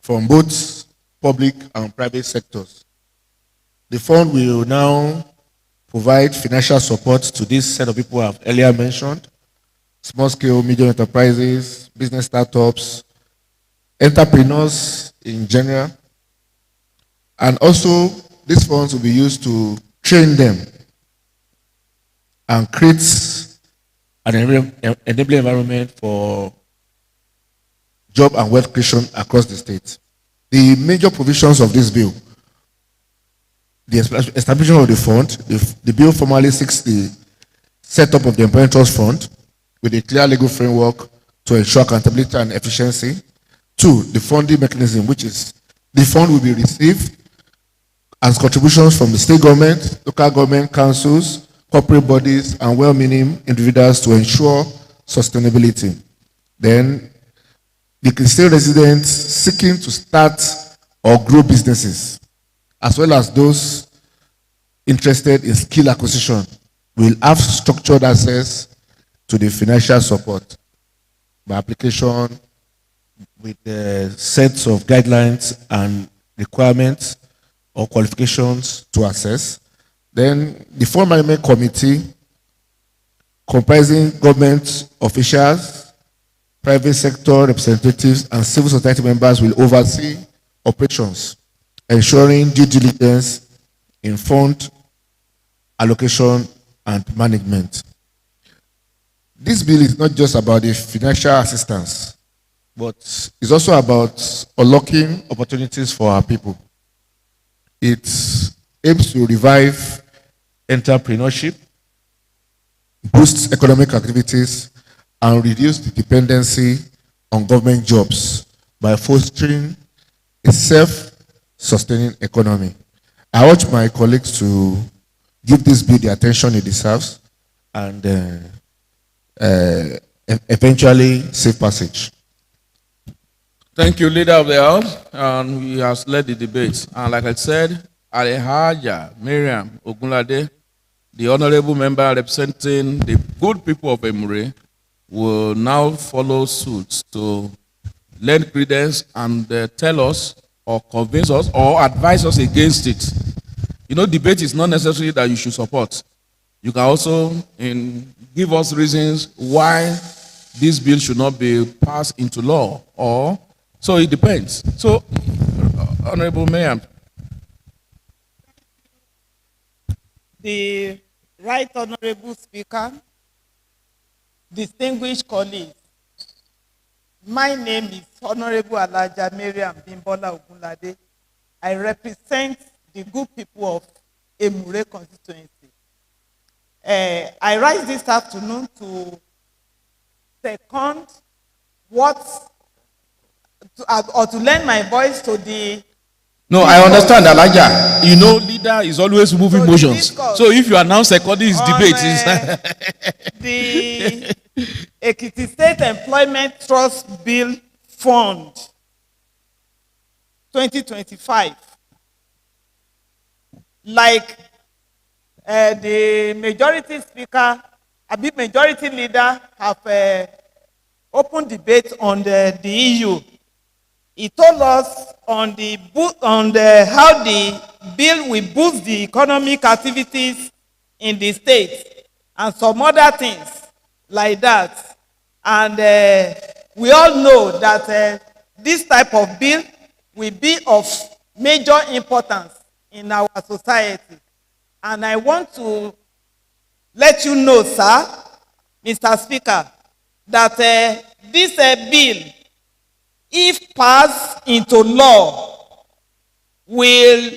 from both public and private sectors. The fund will now provide financial support to this set of people I have earlier mentioned: small scale, medium enterprises, business startups, entrepreneurs in general. And also, these funds will be used to train them and create an enabling environment for job and wealth creation across the state. The major provisions of this bill: the establishment of the fund. The bill formally seeks the setup of the Employment Trust Fund with a clear legal framework to ensure accountability and efficiency. 2, the funding mechanism, which is the fund will be received as contributions from the state government, local government, councils, corporate bodies, and well-meaning individuals to ensure sustainability. Then, the state residents seeking to start or grow businesses, as well as those interested in skill acquisition, will have structured access to the financial support by application with sets of guidelines and requirements or qualifications to access. Then the fund management committee, comprising government officials, private sector representatives, and civil society members, will oversee operations, ensuring due diligence in fund allocation and management. this bill is not just about the financial assistance, but it's also about unlocking opportunities for our people. It aims to revive entrepreneurship, boost economic activities, and reduce the dependency on government jobs by fostering a self-sustaining economy. I urge my colleagues to give this bill the attention it deserves and eventually safe passage. Thank you, Leader of the House. And he has led the debate. And like I said, Alhaja Miriam Ogunlade, the honorable member representing the good people of Emure, will now follow suit to lend credence and tell us or convince us or advise us against it. You know, debate is not necessarily that you should support. You can also give us reasons why this bill should not be passed into law, or so it depends. So, Honorable Mayor. The Right Honorable Speaker, distinguished colleagues, my name is Honorable Alhaja Miriam Bimbola Ogunlade. I represent the good people of Emure constituency. I rise this afternoon to second or to lend my voice to the. No, I understand, Alhaja. You know, leader is always moving motions. So if you announce seconding his debate, the Ekiti State Employment Trust Bill Fund 2025. Like the majority speaker, a big majority leader have open debate on the EU. He told us on how the bill will boost the economic activities in the state and some other things like that. And we all know that this type of bill will be of major importance in our society. And I want to let you know, sir, Mr. Speaker, that this bill, if passed into law, will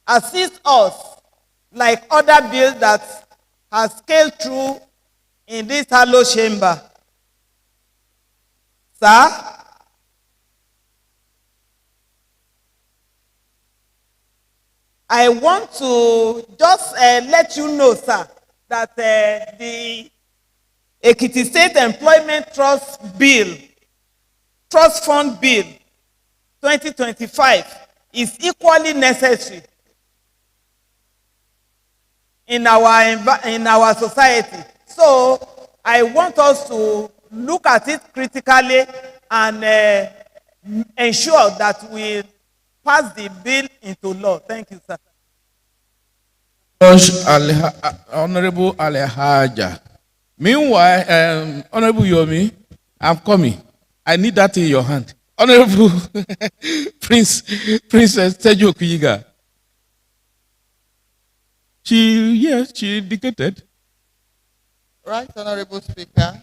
assist us like other bills that has scaled through in this hollow chamber. Sir, I want to just let you know, sir, that the Ekiti State Employment Trust Fund Bill 2025 is equally necessary in our society. So I want us to look at it critically and ensure that we pass the bill into law. Thank you, sir. Honorable Alhaja. Meanwhile, Honorable Yomi, I'm coming. I need that in your hand. Honorable Princess Tejo Kuyiga. She indicated. Right, Honorable Speaker.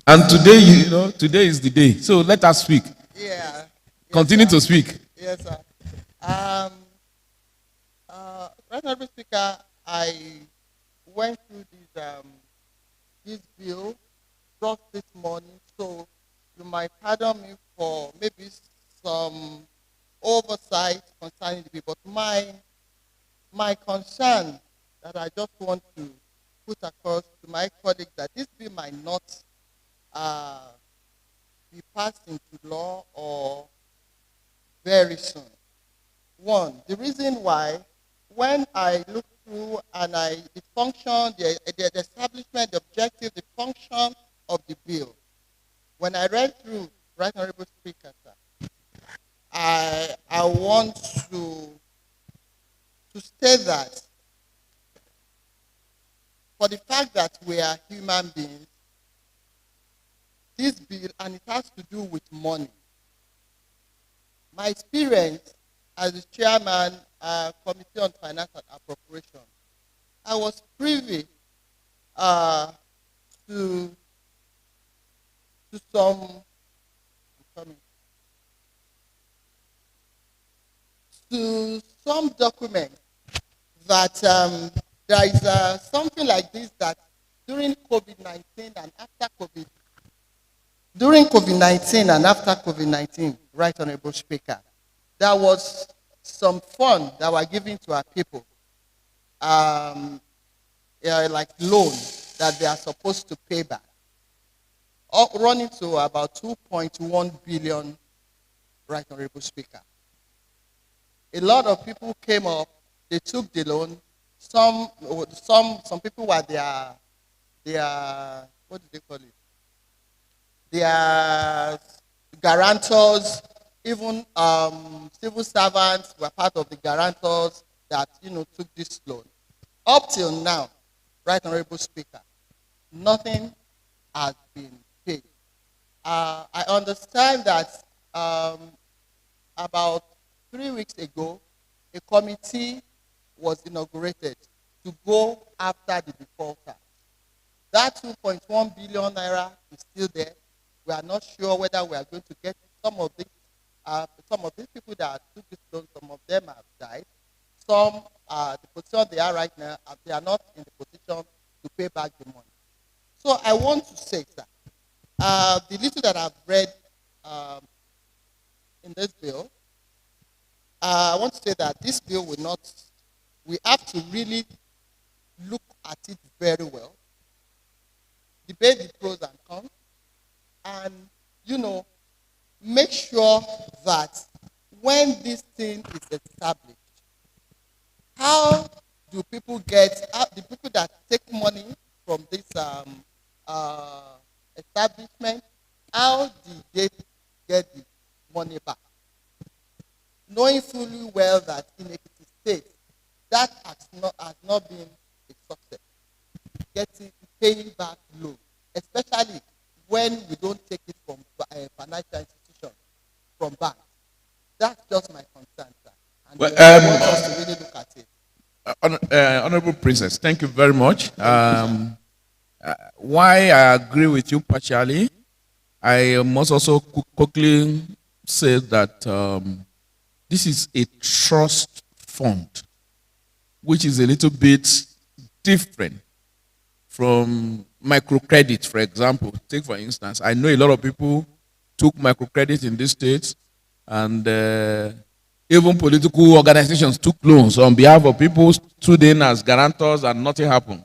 And today, today is the day. So let us speak. Yeah. Continue to speak. Yes, sir. Right, Honorable Speaker, I went through this bill just this morning, so you might pardon me for maybe some oversight concerning the bill, but my concern that I just want to put across to my colleagues that this bill might not be passed into law or very soon. One, the reason why, when I look through and the function, the establishment, the objective, the function of the bill, when I read through, Right Honorable Speaker, sir, I want to state that for the fact that we are human beings, this bill, and it has to do with money. My experience as the chairman Committee on Finance and Appropriation, I was privy to some I'm coming, to some documents that there is something like this that during COVID-19 and after COVID, during COVID-19 and after COVID-19, Right Honorable Speaker, there was some fund that were given to our people, like loan that they are supposed to pay back, running to about 2.1 billion, Right Honorable Speaker. A lot of people came up, they took the loan. Some people were their what do they call it? Their guarantors, even civil servants were part of the guarantors that took this loan. Up till now, Right Honorable Speaker, nothing has been paid. I understand that about 3 weeks ago, a committee was inaugurated to go after the defaulters. That 2.1 billion naira is still there. We are not sure whether we are going to get some of these people that took this loan. Some of them have died. Some, the position they are right now, they are not in the position to pay back the money. So I want to say, sir, the little that I've read in this bill, I want to say that this bill will not. We have to really look at it very well, debate the pros and cons, and make sure that when this thing is established, how do people the people that take money from this establishment, how do they get the money back? Knowing fully well that in Ekiti State, that has not been a success. Paying back loan, especially when we don't take it from financial institutions, from banks. That's just my concern, sir. And Well, I want us to really look at it. Honorable Princess, thank you very much. Why I agree with you partially, I must also quickly say that this is a trust fund, which is a little bit different from microcredit, for example. Take for instance, I know a lot of people took microcredit in this state, and even political organizations took loans on behalf of people stood in as guarantors and nothing happened.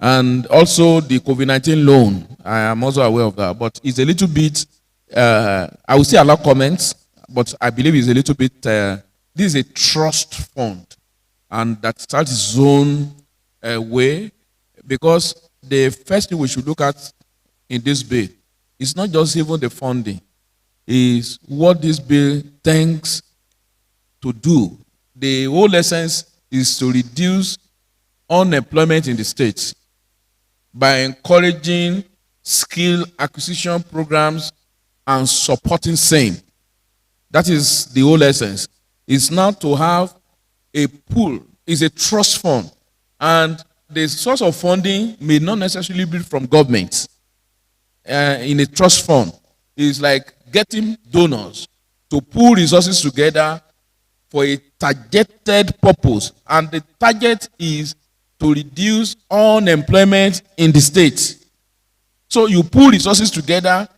And also the COVID-19 loan, I am also aware of that, but it's a little bit, I will say a lot of comments, but I believe it's a little bit, this is a trust fund, and that starts its own way, because the first thing we should look at in this bill is not just even the funding, is what this bill tends to do. The whole essence is to reduce unemployment in the state by encouraging skill acquisition programs and supporting same. That is the whole essence. It's not to have a pool, it's a trust fund. And the source of funding may not necessarily be from government. In a trust fund, it's like getting donors to pool resources together for a targeted purpose. And the target is to reduce unemployment in the state. So you pool resources together,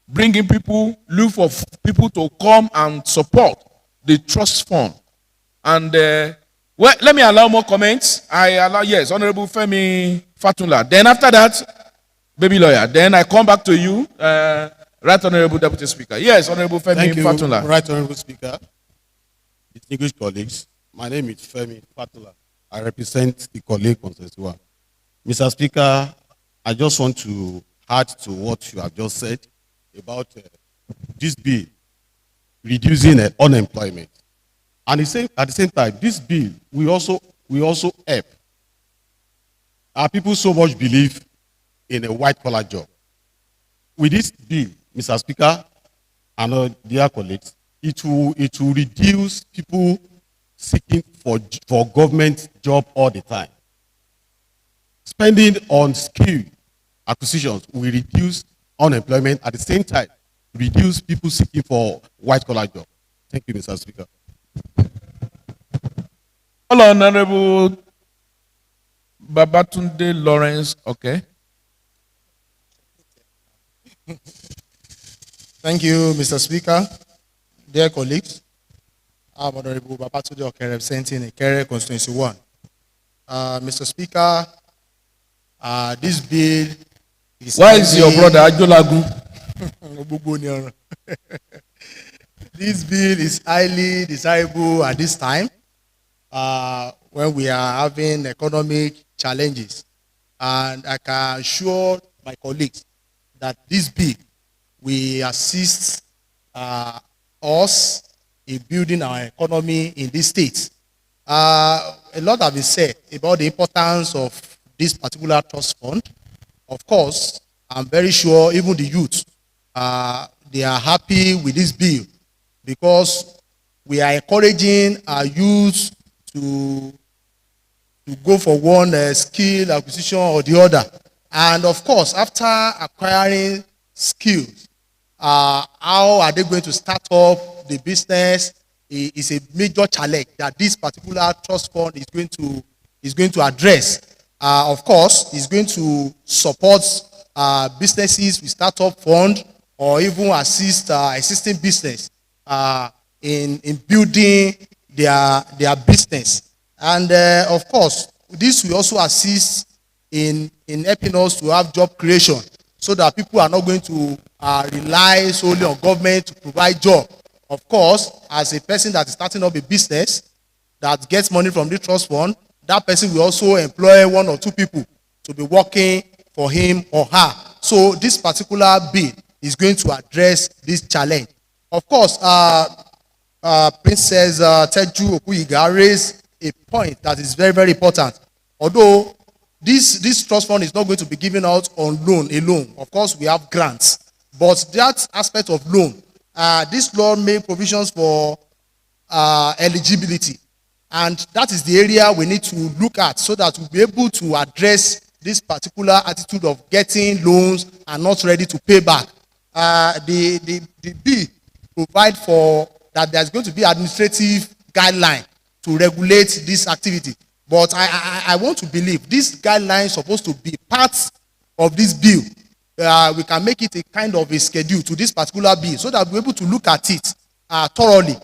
bring in people, look for people to come and support the trust fund. And well, let me allow more comments. Yes, Honorable Femi Fatula. Then after that, baby lawyer. Then I come back to you, Right Honorable Deputy Speaker. Yes, Honorable Femi Thank you, Fatula. Right Honorable Speaker. Distinguished colleagues, my name is Femi Fatula. I represent the colleague constituency 1. Mr. Speaker, I just want to add to what you have just said about this bill reducing unemployment. And at the same time, this bill will also help. Our people so much believe in a white-collar job. With this bill, Mr. Speaker, and dear colleagues, it will reduce people seeking for government job all the time. Spending on skill acquisitions will reduce unemployment, at the same time, reduce people seeking for white-collar jobs. Thank you, Mr. Speaker. Hello, Honorable Babatunde Lawrence. Okay. Thank you, Mr. Speaker. Dear colleagues, I'm Honorable Babatunde Oke representing Ikere Constituency 1. Mr. Speaker, this bill is Why is your brother Ajolagu? This bill is highly desirable at this time when we are having economic challenges. And I can assure my colleagues that this bill will assist us in building our economy in this state. A lot has been said about the importance of this particular trust fund. Of course, I'm very sure even the youth, they are happy with this bill because we are encouraging our youth to go for one skill acquisition or the other. And of course, after acquiring skills, how are they going to start up the business is a major challenge that this particular trust fund is going to address. Of course, it's going to support businesses with startup fund or even assist existing business in building their business. And of course, this will also assist in helping us to have job creation so that people are not going to rely solely on government to provide job. Of course, as a person that is starting up a business that gets money from the trust fund, that person will also employ one or two people to be working for him or her. So this particular bill is going to address this challenge. Of course, Princess Teju Okuyiga raised a point that is very, very important. Although this trust fund is not going to be given out on loan alone. Of course, we have grants. But that aspect of loan, this law made provisions for eligibility. And that is the area we need to look at so that we'll be able to address this particular attitude of getting loans and not ready to pay back. The bill provide for that there's going to be administrative guideline to regulate this activity. But I want to believe this guideline is supposed to be part of this bill. We can make it a kind of a schedule to this particular bill so that we're able to look at it thoroughly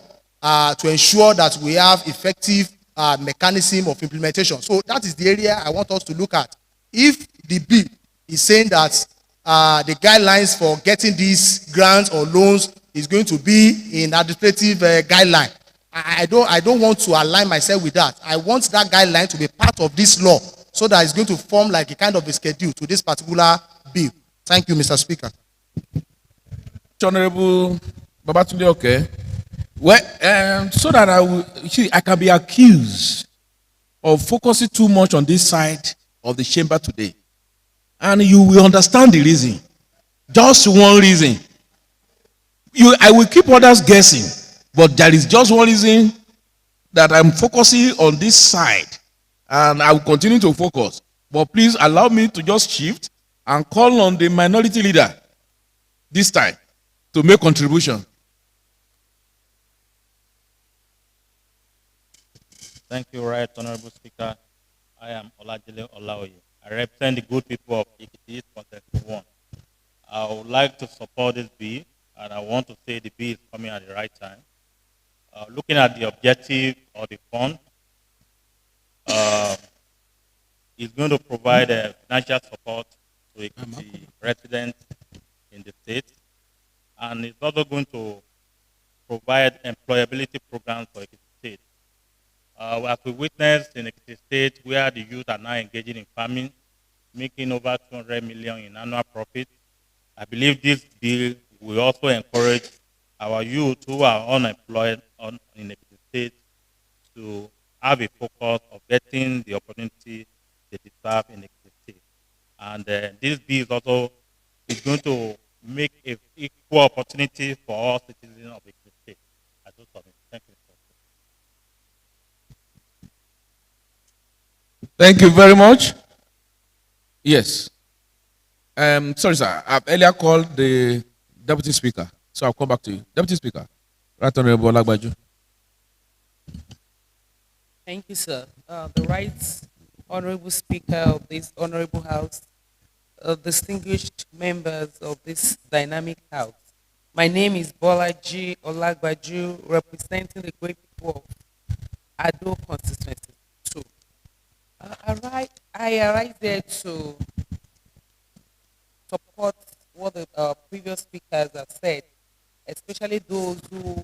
to ensure that we have effective mechanism of implementation. So that is the area I want us to look at. If the bill is saying that the guidelines for getting these grants or loans is going to be in administrative guideline, I don't want to align myself with that. I want that guideline to be part of this law so that it's going to form like a kind of a schedule to this particular bill. Thank you, Mr. Speaker. Honorable Babatunde, okay. Well, so that I can be accused of focusing too much on this side of the chamber today. And you will understand the reason. Just one reason. I will keep others guessing, but there is just one reason that I'm focusing on this side, and I will continue to focus. But please allow me to just shift and call on the minority leader this time to make contribution. Thank you, Right Honorable Speaker. I am Olajile Olaoye. I represent the good people of Ekiti Constituency 1. I would like to support this bill, and I want to say the bill is coming at the right time. Looking at the objective of the fund, it's going to provide financial support to Ekiti residents in the state, and it's also going to provide employability programs for Ekiti State. As we witnessed in Ekiti State, where the youth are now engaging in farming, making over 200 million in annual profit, I believe this bill will also encourage our youth who are unemployed in Ekiti State to have a focus of getting the opportunity they deserve in Ekiti State. And this bill also is going to make an equal opportunity for all citizens of Ekiti State. I do submit. Thank you. Thank you very much. Yes. Sorry, sir. I've earlier called the Deputy Speaker, so I'll come back to you. Deputy Speaker, Right Honorable Olagbaju. Thank you, sir. The Right Honorable Speaker of this Honorable House, distinguished members of this dynamic House. My name is Bolaji Olagbaju, representing the great people of Ado constituency 2. I arrived there to support what the previous speakers have said, especially those who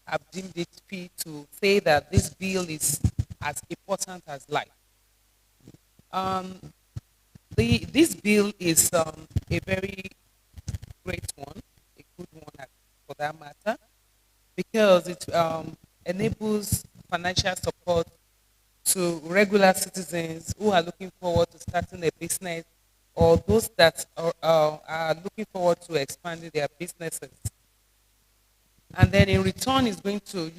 have deemed it fit to say that this bill is as important as life. Um, this bill is a very great one, a good one for that matter, because it enables financial support to regular citizens who are looking forward to starting a business or those that are looking forward to expanding their businesses. And then in return, is going to,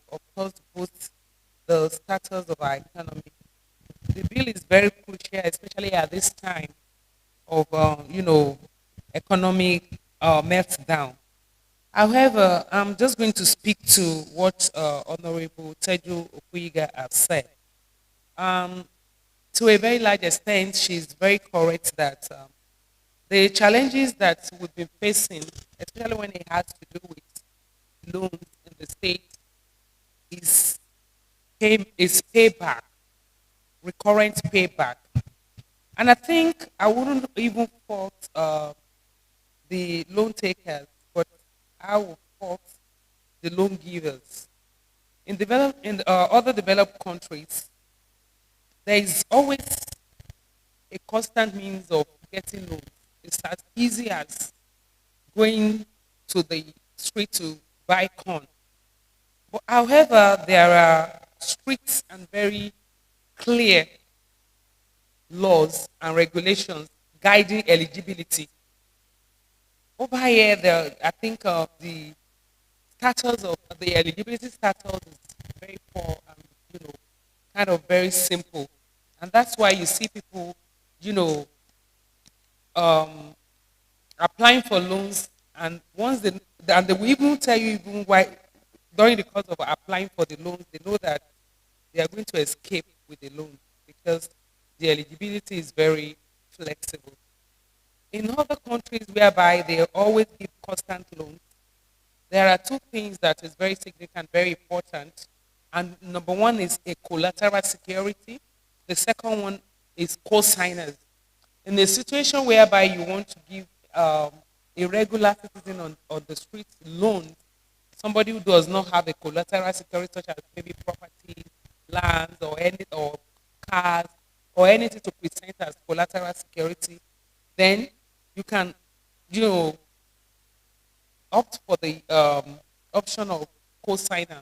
of course, boost the status of our economy. The bill is very crucial, especially at this time of, economic meltdown. However, I'm just going to speak to what Honorable Teju Okuyiga has said. To a very large extent, she's very correct that the challenges that we've been facing, especially when it has to do with loans in the state, is payback, recurrent payback. And I think I wouldn't even fault the loan takers, but I will fault the loan givers. In other developed countries, there is always a constant means of getting loans. It's as easy as going to the street to buy corn. But however, there are strict and very clear laws and regulations guiding eligibility. Over here, I think the status of the eligibility status is very poor and kind of very simple, and that's why you see people, applying for loans, and they will even tell you even why during the course of applying for the loans, they know that they are going to escape with the loan because the eligibility is very flexible. In other countries whereby they always give constant loans, there are two things that is very significant, very important. And number one is a collateral security. The second one is co-signers. In a situation whereby you want to give a regular citizen on the street loans, somebody who does not have a collateral security, such as maybe property, lands, or cars, or anything to present as collateral security, then you can, opt for the option of co-signer.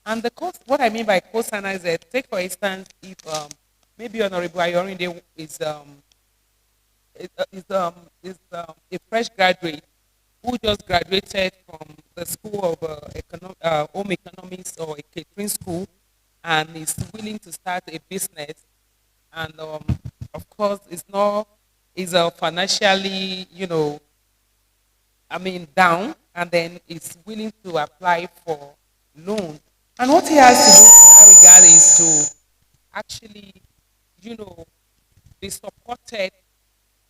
And what I mean by co-signer is that, take for instance, if maybe Honorable Ayorinde is a fresh graduate who just graduated from the school of home economics or a catering school and is willing to start a business, and of course is financially down, and then is willing to apply for loan. And what he has to do in that regard is to actually, be supported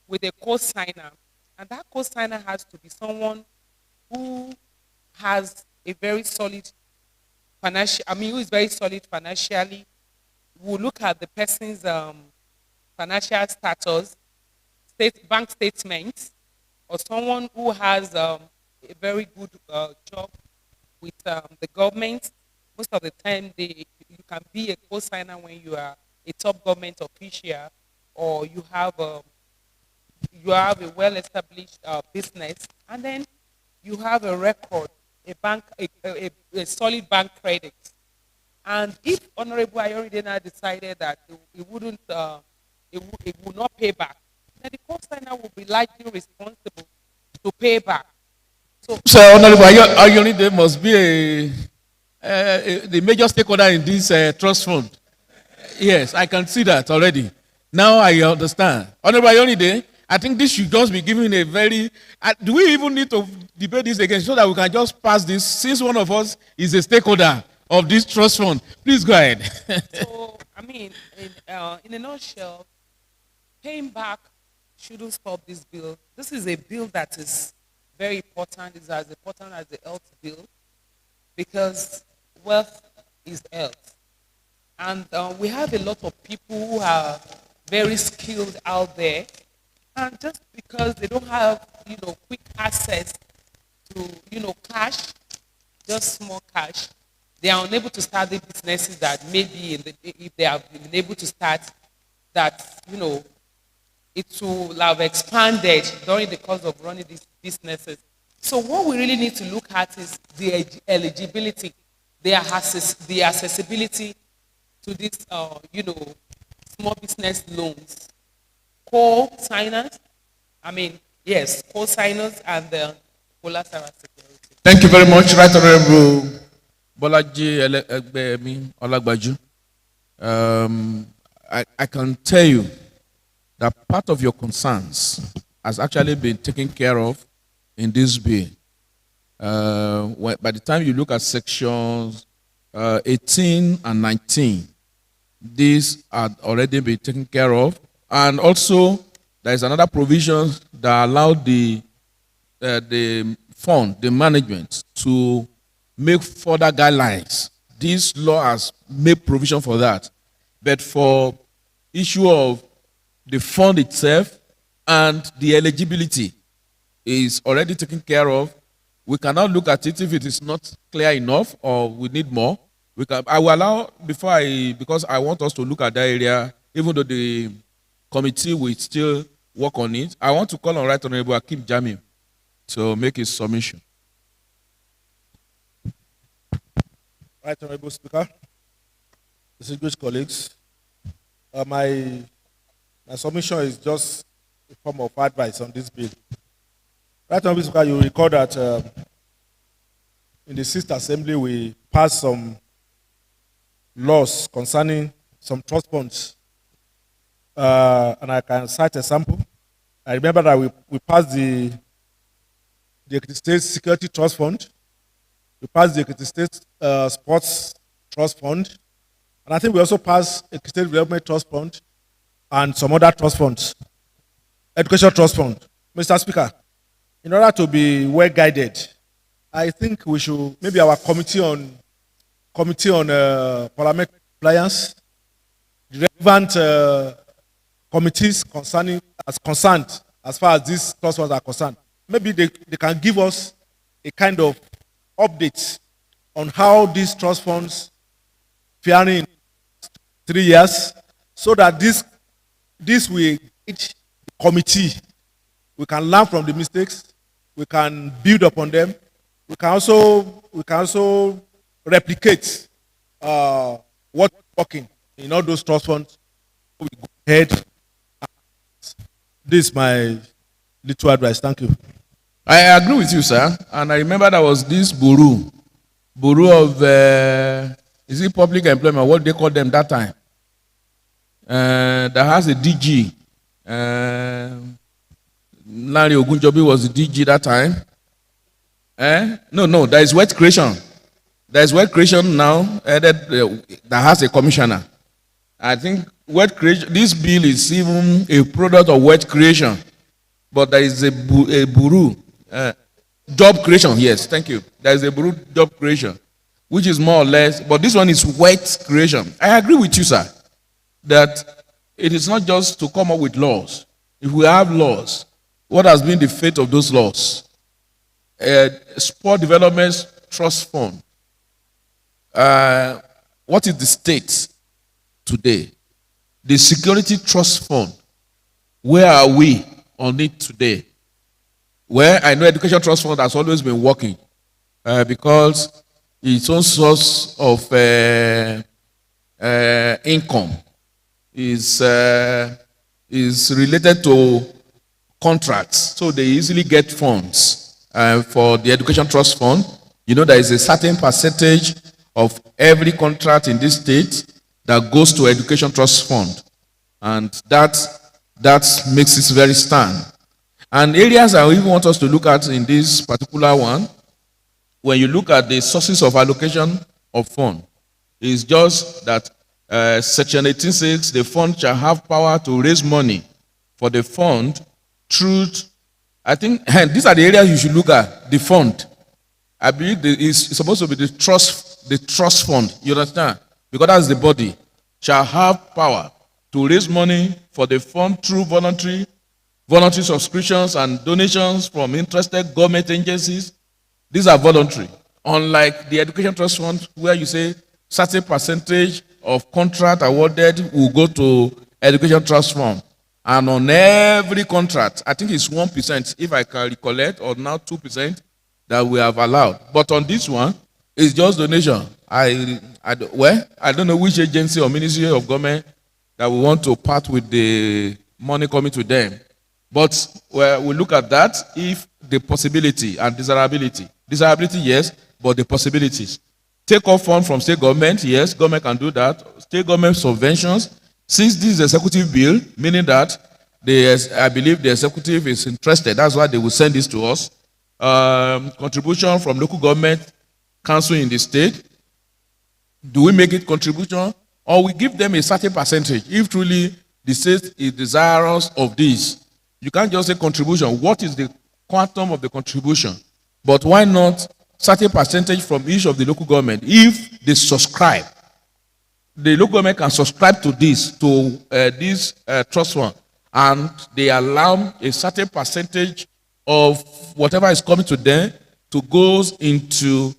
with a co-signer. And that co-signer has to be someone who has a very solid who is very solid financially. We'll look at the person's financial status, bank statements, or someone who has a very good job with the government. Most of the time, you can be a co-signer when you are a top government official, or you have a well-established business, and then you have a record, a solid bank credit. And if Honorable Ayorinde now decided that it wouldn't, it would not pay back, then the co-signer will be likely responsible to pay back. So Honorable Ayorinde must be the major stakeholder in this trust fund. Yes, I can see that already. Now I understand. Honorable Ayorinde, I think this should just be given a very. Do we even need to debate this again so that we can just pass this? Since one of us is a stakeholder of this trust fund, please go ahead. So, I mean, in a nutshell, paying back shouldn't stop this bill. This is a bill that is very important. It's as important as the health bill because wealth is health. And we have a lot of people who are very skilled out there. And just because they don't have, quick access to, cash, just small cash, they are unable to start the businesses that maybe if they have been able to start that, it will have expanded during the course of running these businesses. So what we really need to look at is the eligibility, the accessibility to these, small business loans. Co-signers, co-signers and the collateral security. Thank you very much, Right Honorable Bolaji Egbemi Olagbaju. I can tell you that part of your concerns has actually been taken care of in this bill. By the time you look at sections 18 and 19, these are already been taken care of. And also, there is another provision that allowed the fund, the management, to make further guidelines. This law has made provision for that. But for issue of the fund itself and the eligibility is already taken care of. We cannot look at it if it is not clear enough or we need more. I will allow, because I want us to look at that area, even though the committee will still work on it. I want to call on Right Honorable Akim Jamil to make his submission. Right Honorable Speaker, distinguished colleagues, my submission is just a form of advice on this bill. Right Honorable Speaker, you recall that in the Sixth Assembly we passed some laws concerning some trust funds. And I can cite a sample. I remember that we passed the State Security Trust Fund. We passed the State Sports Trust Fund. And I think we also passed a State Development Trust Fund and some other trust funds. Education Trust Fund. Mr. Speaker, in order to be well guided, I think we should, maybe our committee on parliamentary compliance, the relevant committees concerned as far as these trust funds are concerned, maybe they can give us a kind of update on how these trust funds faring in 3 years, so that this will each committee, we can learn from the mistakes, we can build upon them, we can also replicate what's working in all those trust funds. We go ahead. This is my little advice. Thank you. I agree with you, sir. And I remember there was this Bureau of, is it public employment? What they call them that time? That has a DG. Larry Ogunjobi was the DG that time. No, there is wealth creation. There is wealth creation now that has a commissioner. I think wealth creation, this bill is even a product of wealth creation. But there is a bureau, job creation, yes, thank you. There is a bureau job creation, which is more or less, but this one is wealth creation. I agree with you, sir, that it is not just to come up with laws. If we have laws, what has been the fate of those laws? Sport Development Trust Fund. What is the state today? The Security Trust Fund. Where are we on it today? Well, I know Education Trust Fund has always been working because its own source of income is related to contracts, so they easily get funds for the Education Trust Fund. You know, there is a certain percentage of every contract in this state that goes to Education Trust Fund, and that That makes it very stand. And areas I even want us to look at in this particular one, when you look at the sources of allocation of fund, is just that Section 18 the fund shall have power to raise money for the fund through, I think, and these are the areas you should look at, the fund. I believe it's supposed to be the trust fund, you understand? Because that's the body, shall have power to raise money for the fund through voluntary subscriptions and donations from interested government agencies. These are voluntary. Unlike the education trust fund, where you say certain percentage of contract awarded will go to education trust fund. And on every contract, I think it's 1%, if I can recollect, or now 2% that we have allowed. But on this one, it's just donation. I don't know which agency or ministry of government that we want to part with the money coming to them. But we look at that if the possibility and desirability. Desirability, yes, but the possibilities. Take off fund from state government, yes, government can do that. State government subventions, since this is executive bill, meaning that I believe the executive is interested, that's why they will send this to us. Contribution from local government, council in the state. Do we make it contribution? Or we give them a certain percentage if truly the state is desirous of this? You can't just say contribution. What is the quantum of the contribution? But why not certain percentage from each of the local government if they subscribe? The local government can subscribe to this trust fund, and they allow a certain percentage of whatever is coming to them to goes into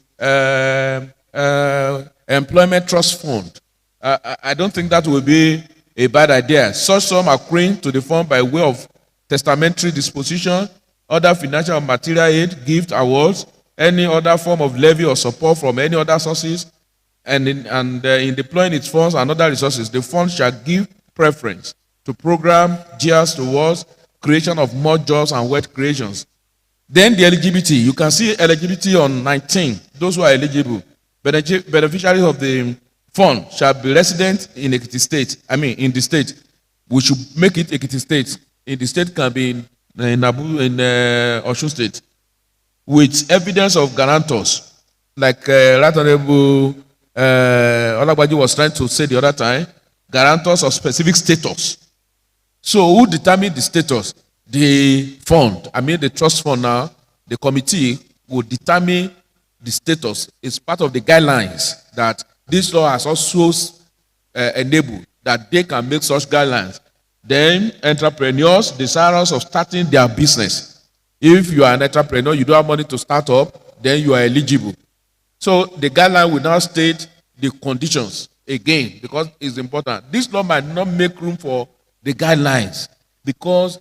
employment trust fund. I don't think that will be a bad idea. Such sum accruing to the fund by way of testamentary disposition, other financial or material aid, gift, awards, any other form of levy or support from any other sources, and in deploying its funds and other resources, the fund shall give preference to program gears towards creation of more jobs and wealth creations. Then the eligibility. You can see eligibility on 19. Those who are eligible. Beneficiaries of the fund shall be resident in Ekiti State. In the state. We should make it Ekiti State. In the state can be in Osun State. With evidence of guarantors. Like Right Honorable Olagbaji was trying to say the other time, guarantors of specific status. So who determine the status? The fund, the trust fund now, the committee will determine the status. It's part of the guidelines that this law has also enabled, that they can make such guidelines. Then entrepreneurs desirous of starting their business. If you are an entrepreneur, you don't have money to start up, then you are eligible. So the guideline will now state the conditions again, because it's important. This law might not make room for the guidelines, because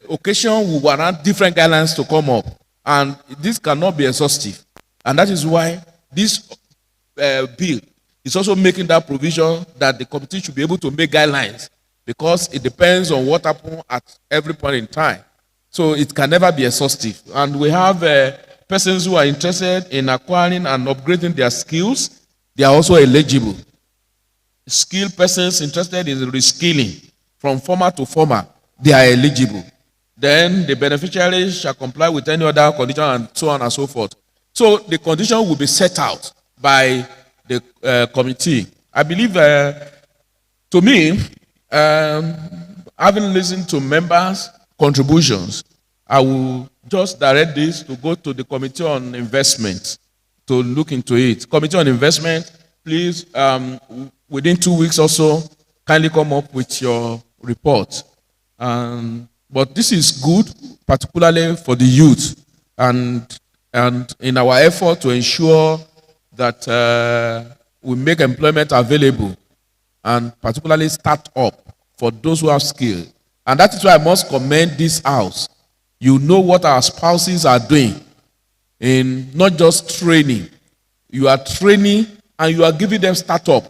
occasion will warrant different guidelines to come up, and this cannot be exhaustive. And that is why this bill is also making that provision that the committee should be able to make guidelines, because it depends on what happens at every point in time. So it can never be exhaustive. And we have persons who are interested in acquiring and upgrading their skills. They are also eligible. Skilled persons interested in reskilling from former to former, they are eligible. Then the beneficiaries shall comply with any other condition, and so on and so forth. So the condition will be set out by the committee. I believe, to me, having listened to members' contributions, I will just direct this to go to the Committee on Investment to look into it. Committee on Investment, please, within 2 weeks or so, kindly come up with your report. But this is good, particularly for the youth, and in our effort to ensure that we make employment available, and particularly start up for those who have skill. And that is why I must commend this house. You know what our spouses are doing in not just training. You are training and you are giving them startup.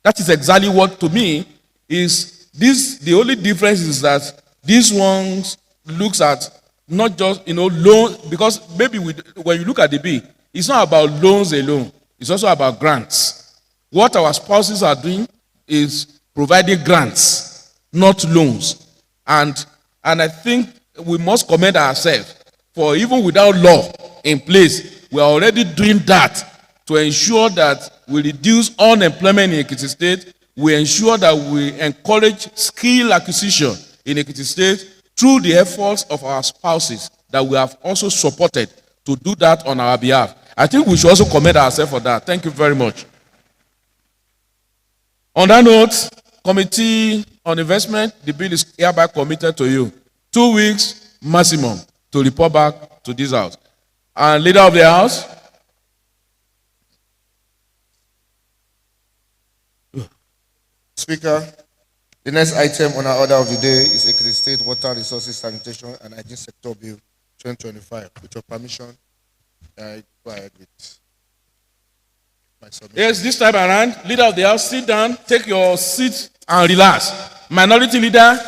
That is exactly what, to me, is this. The only difference is that these ones looks at not just loan, because maybe when you look at the bill, it's not about loans alone. It's also about grants. What our spouses are doing is providing grants. not loans. And I think we must commend ourselves for even without law in place, we are already doing that to ensure that we reduce unemployment in Ekiti State. We ensure that we encourage skill acquisition in Ekiti State through the efforts of our spouses that we have also supported to do that on our behalf. I think we should also commend ourselves for that. Thank you very much. On that note, Committee on Investment, the bill is hereby committed to you. 2 weeks maximum to report back to this house. And leader of the house. Speaker, the next item on our order of the day is Ekiti State Water Resources Sanitation and Hygiene Sector Bill 2025. With your permission, I go ahead with my submission. Yes, this time around, leader of the house, sit down, take your seat and relax. Minority leader.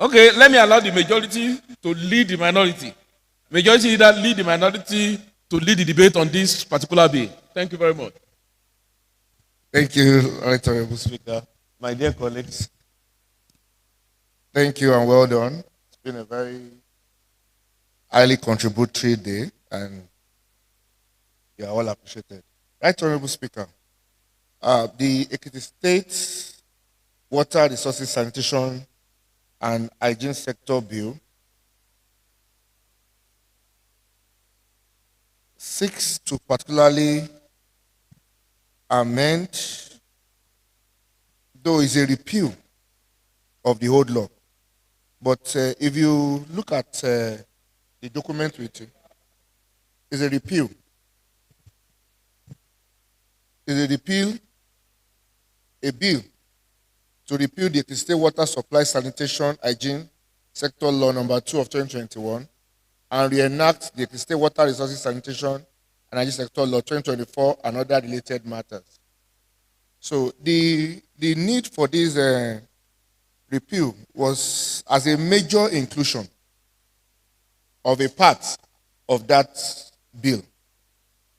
Okay, let me allow the majority to lead the minority. Majority leader lead the minority to lead the debate on this particular bill. Thank you very much. Thank you, Right Honorable Speaker. My dear colleagues, thank you and well done. It's been a very highly contributory day and you are all appreciated. Right Honorable Speaker, the Ekiti State Water Resources Sanitation and Hygiene Sector Bill seeks to particularly amend, though it's a repeal of the old law. But if you look at the document with you, it's a repeal. It's a repeal, a bill to repeal the Ekiti State Water Supply Sanitation Hygiene Sector Law number 2 of 2021 and reenact the Ekiti State Water Resources Sanitation and Hygiene Sector Law 2024 and other related matters. So the need for this repeal was as a major inclusion of a part of that bill.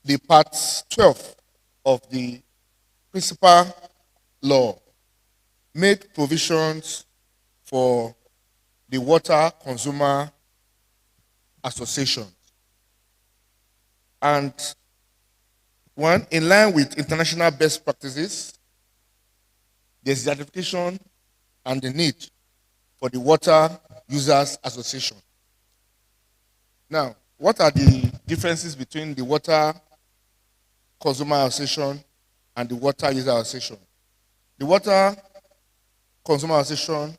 The part 12 of the principal law made provisions for the Water Consumer Association. And one, in line with international best practices, there's the identification and the need for the Water Users Association. Now, what are the differences between the Water Consumer Association and the Water User Association? The Water Consumer Association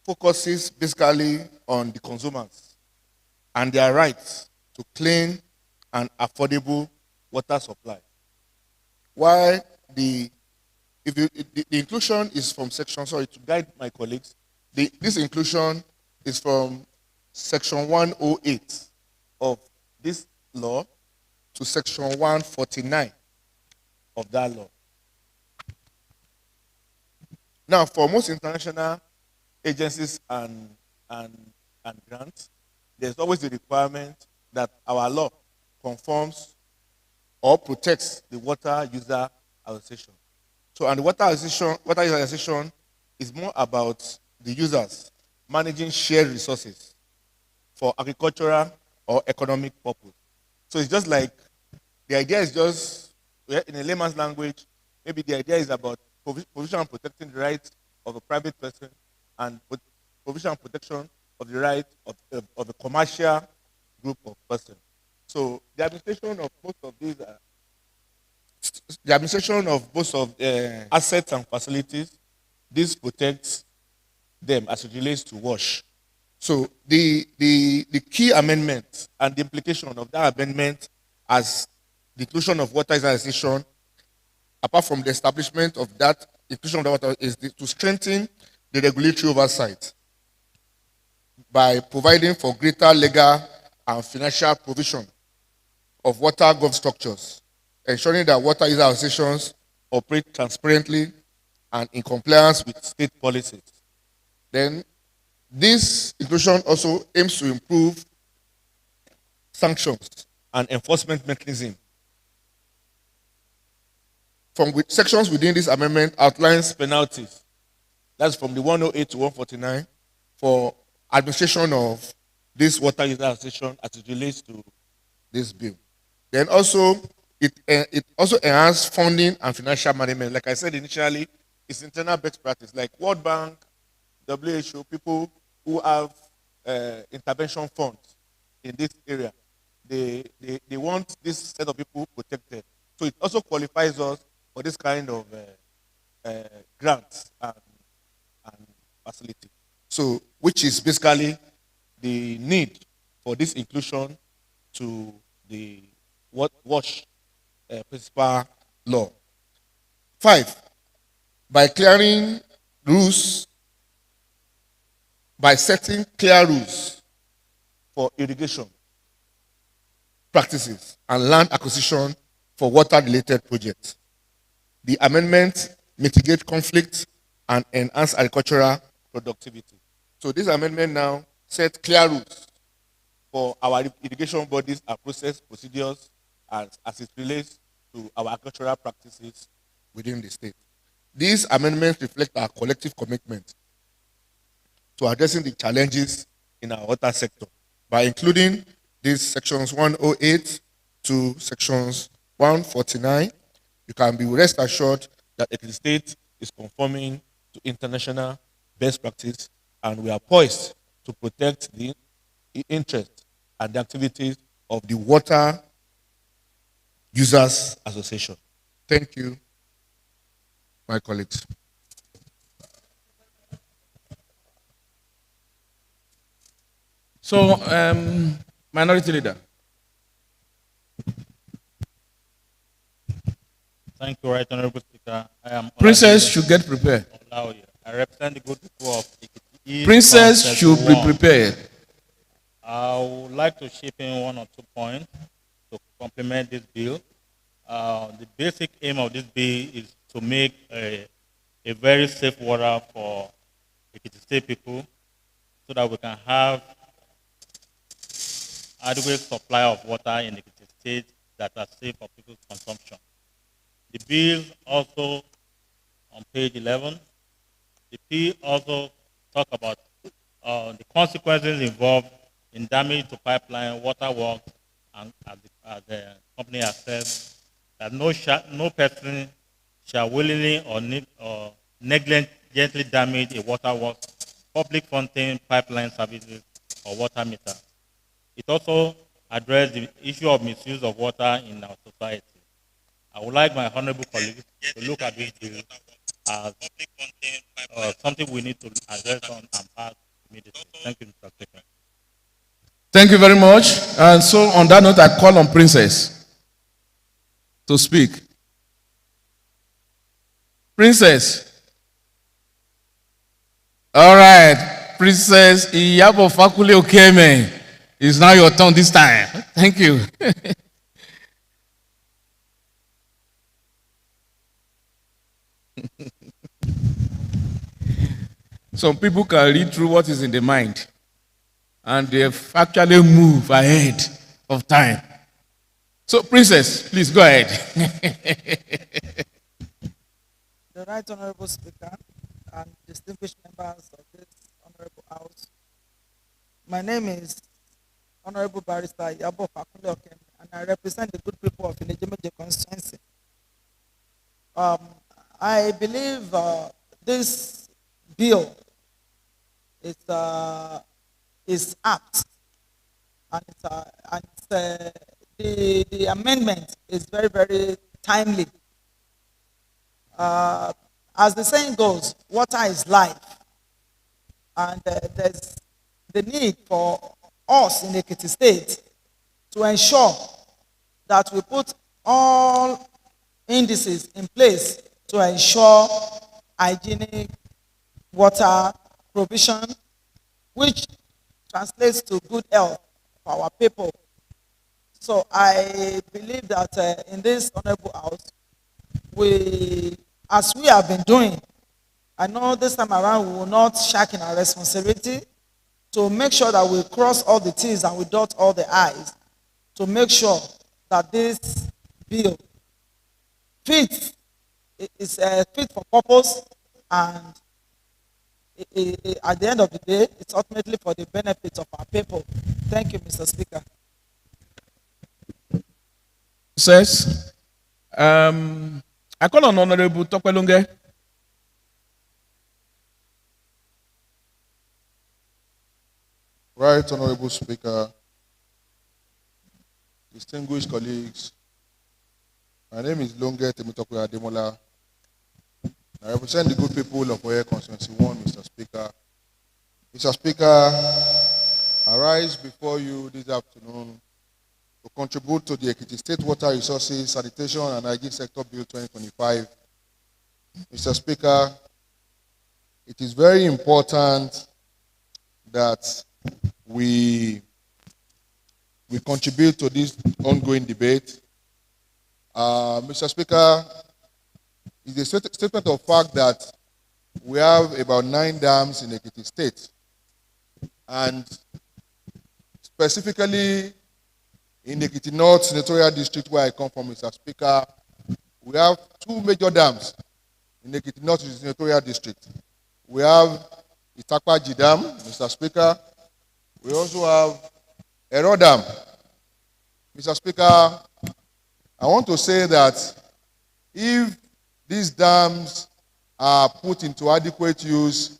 focuses basically on the consumers and their rights to clean and affordable water supply. While the inclusion is from section, sorry, to guide my colleagues, this inclusion is from section 108 of this law to section 149 of that law. Now, for most international agencies and grants, there's always the requirement that our law conforms or protects the Water User Association. So, and the Water User Association is more about the users managing shared resources for agricultural or economic purpose. So it's just like, the idea is just, in a layman's language, maybe the idea is about provision and protecting the rights of a private person and provision and protection of the right of a commercial group of persons. So the administration of most of these, assets and facilities, this protects them as it relates to wash. So the key amendment and the implication of that amendment as the inclusion of water association, apart from the establishment of that inclusion of the water, is to strengthen the regulatory oversight by providing for greater legal and financial provision of water gov structures, ensuring that water user associations operate transparently and in compliance with state policies. Then this inclusion also aims to improve sanctions and enforcement mechanism from which sections within this amendment outlines penalties. That's from the 108 to 149 for administration of this water user association as it relates to this bill. Then also, it also enhances funding and financial management. Like I said initially, it's internal best practice. Like World Bank, WHO, people who have intervention funds in this area, they want this set of people protected. So it also qualifies us for this kind of grants and facility. So, which is basically the need for this inclusion to the WASH principal law. 5, by clearing rules, by setting clear rules for irrigation practices and land acquisition for water-related projects. The amendment mitigate conflict and enhance agricultural productivity. So this amendment now sets clear rules for our irrigation bodies and procedures as it relates to our agricultural practices within the state. These amendments reflect our collective commitment to addressing the challenges in our water sector by including these sections 108 to sections 149. You can be rest assured that the state is conforming to international best practice, and we are poised to protect the interest and the activities of the Water Users Association. Thank you, my colleagues. So, Minority Leader. Thank you, Right Honorable Speaker. I am Princess should get prepared. I represent the good people of Ekiti. Princess should be prepared. I would like to chip in 1 or 2 points to complement this bill. The basic aim of this bill is to make a very safe water for Ekiti State people so that we can have adequate supply of water in Ekiti State that are safe for people's consumption. The bill also, on page 11, the bill also talk about the consequences involved in damage to pipeline, water works, and as the company has said, that no person shall willingly or negligently damage a water works, public fountain, pipeline services, or water meter. It also addressed the issue of misuse of water in our society. I would like my honorable colleagues to look at this bill as something we need to address on and pass immediately. Thank you, Mr. Speaker. Thank you very much. And so, on that note, I call on Princess to speak. Princess. All right. Princess Iyabo Fakule Okeme. It's now your turn this time. Thank you. Some people can read through what is in the mind, and they actually move ahead of time. So, Princess, please go ahead. The Right Honorable Speaker and distinguished members of this Honorable House, my name is Honorable Barrister Yabo Fakunle Okem, and I represent the good people of Ilejemeje constituency. I believe this bill is apt, and the amendment is very, very timely. As the saying goes, water is life, and there's the need for us in Ekiti State to ensure that we put all indices in place to ensure hygienic water provision, which translates to good health for our people. So I believe that in this honorable house, as we have been doing, I know this time around we will not shack in our responsibility to make sure that we cross all the T's and we dot all the I's to make sure that this bill fits is fit for purpose, and at the end of the day, it's ultimately for the benefit of our people. Thank you, Mr. Speaker. Says, I call on Honorable Tokpelunge. Right, Honorable Speaker, distinguished colleagues, my name is Longe Temitope Ademola. I represent the good people of Oye Constituency 1, Mr. Speaker. Mr. Speaker, I rise before you this afternoon to contribute to the Ekiti State Water Resources, Sanitation and Hygiene Sector Bill 2025. Mr. Speaker, it is very important that we contribute to this ongoing debate. Mr. Speaker, it's a statement of fact that we have about 9 dams in Ekiti State. And specifically in Ekiti North Senatorial District, where I come from, Mr. Speaker, we have 2 major dams in Ekiti North Senatorial District. We have Itakpaji Dam, Mr. Speaker. We also have Ero Dam. Mr. Speaker, I want to say that if these dams are put into adequate use,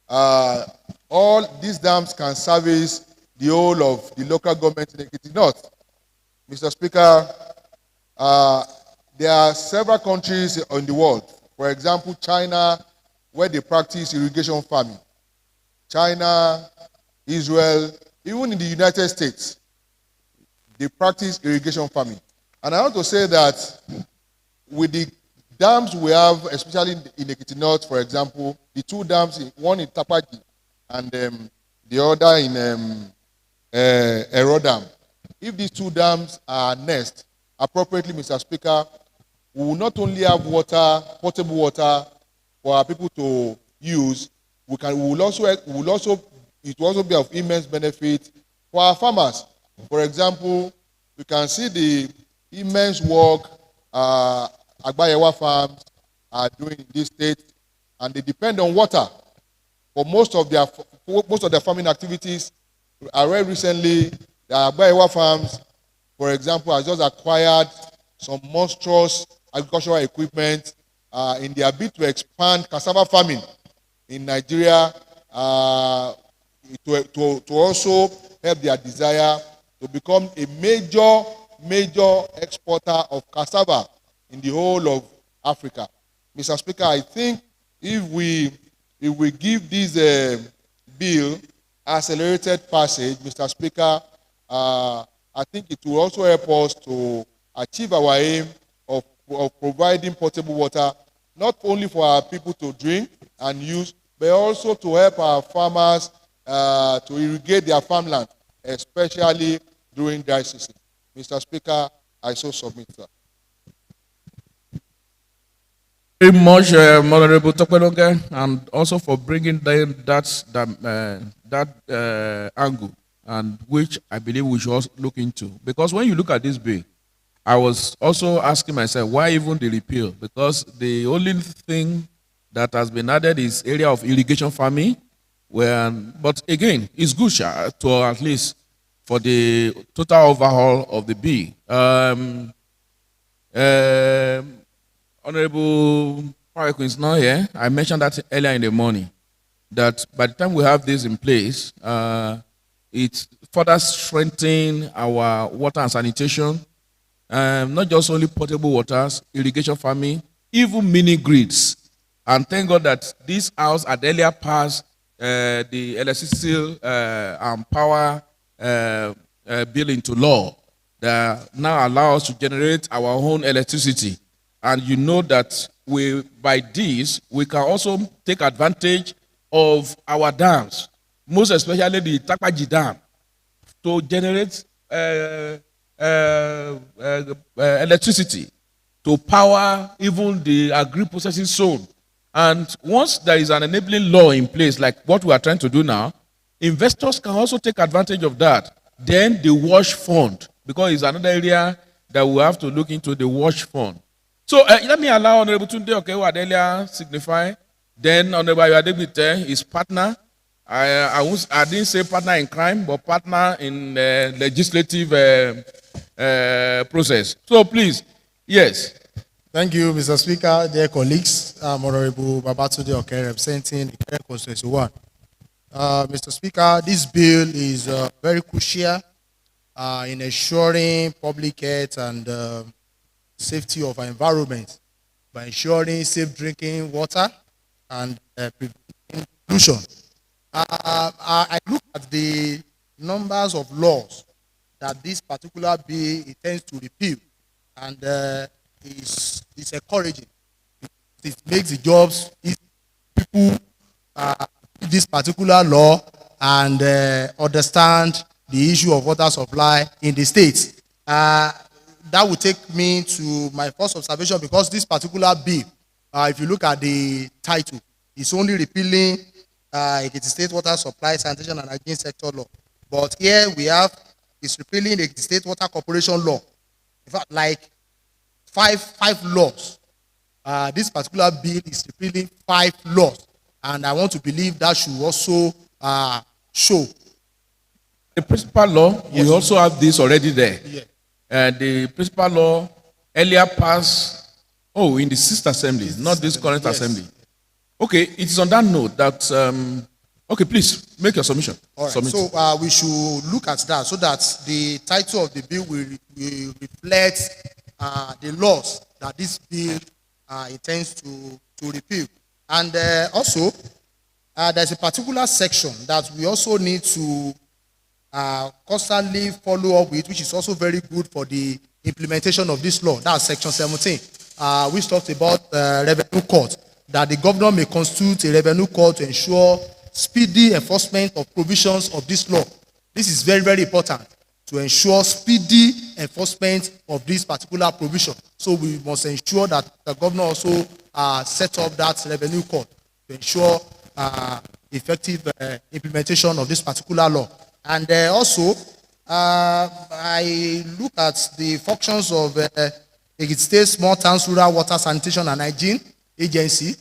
all these dams can service the whole of the local government in Ekiti North. Mr. Speaker, there are several countries in the world, for example, China, where they practice irrigation farming. China, Israel, even in the United States, they practice irrigation farming. And I want to say that with the dams we have, especially in Ekiti North, for example, the 2 dams, one in Tapaji and the other in Ero Dam. If these 2 dams are nest appropriately, Mr. Speaker, we will not only have water, potable water for our people to use, it will also be of immense benefit for our farmers. For example, we can see the immense work Agbayewa farms are doing in this state, and they depend on water for most of their farming activities. I read recently that Agbayewa farms, for example, has just acquired some monstrous agricultural equipment in their bid to expand cassava farming in Nigeria, to also help their desire to become a major exporter of cassava in the whole of Africa. Mr. Speaker, I think if we give this bill accelerated passage, Mr. Speaker, I think it will also help us to achieve our aim of providing potable water, not only for our people to drink and use, but also to help our farmers to irrigate their farmland, especially during dry season. Mr. Speaker, I so submit, sir. Very much, Honorable Tokpelunge, and also for bringing that angle, and which I believe we should also look into. Because when you look at this bill, I was also asking myself, why even the repeal? Because the only thing that has been added is area of irrigation farming. But again, it's good to at least for the total overhaul of the bill. Honorable Parekun is not here. I mentioned that earlier in the morning, that by the time we have this in place, it further strengthens our water and sanitation, not just only potable waters, irrigation farming, even mini grids. And thank God that this house had earlier passed the electricity and power bill into law that now allow us to generate our own electricity. And you know that by this, we can also take advantage of our dams, most especially the Takpaji Dam, to generate electricity to power even the agri-processing zone. And once there is an enabling law in place, like what we are trying to do now, investors can also take advantage of that. Then the wash fund, because it's another area that we have to look into, the wash fund. So let me allow Honorable Tunde Okewa signify. Then Honorable Ayodele, his partner. I didn't say partner in crime, but partner in legislative process. So please, yes. Thank you, Mr. Speaker, dear colleagues. I'm Honorable Babatunde Oke, representing Ikere Constituency 1. Mr. Speaker, this bill is very crucial in ensuring public health and safety of our environment by ensuring safe drinking water and preventing pollution. I look at the numbers of laws that this particular bill intends to repeal, and is encouraging. It makes the jobs easy. People this particular law and understand the issue of water supply in the state. That will take me to my first observation, because this particular bill, if you look at the title, it's only repealing the state water supply, sanitation and hygiene sector law. But here we have, it's repealing the state water corporation law. In fact, like five laws. This particular bill is repealing 5 laws. And I want to believe that should also show. The principal law, Yes. we also have this already there. Yeah. The principal law earlier passed, in the 6th assembly, not this current Yes. assembly. Okay, it is on that note that, okay, please make your submission. All right. Submit. So we should look at that so that the title of the bill will reflect the laws that this bill intends to repeal. And also, there's a particular section that we also need to constantly follow up with, which is also very good for the implementation of this law. That's section 17, which talks about revenue court, that the governor may constitute a revenue court to ensure speedy enforcement of provisions of this law. This is very, very important, to ensure speedy enforcement of this particular provision. So we must ensure that the governor also set up that revenue court to ensure effective implementation of this particular law. And also, I look at the functions of the State Small Towns Rural Water Sanitation and Hygiene Agency.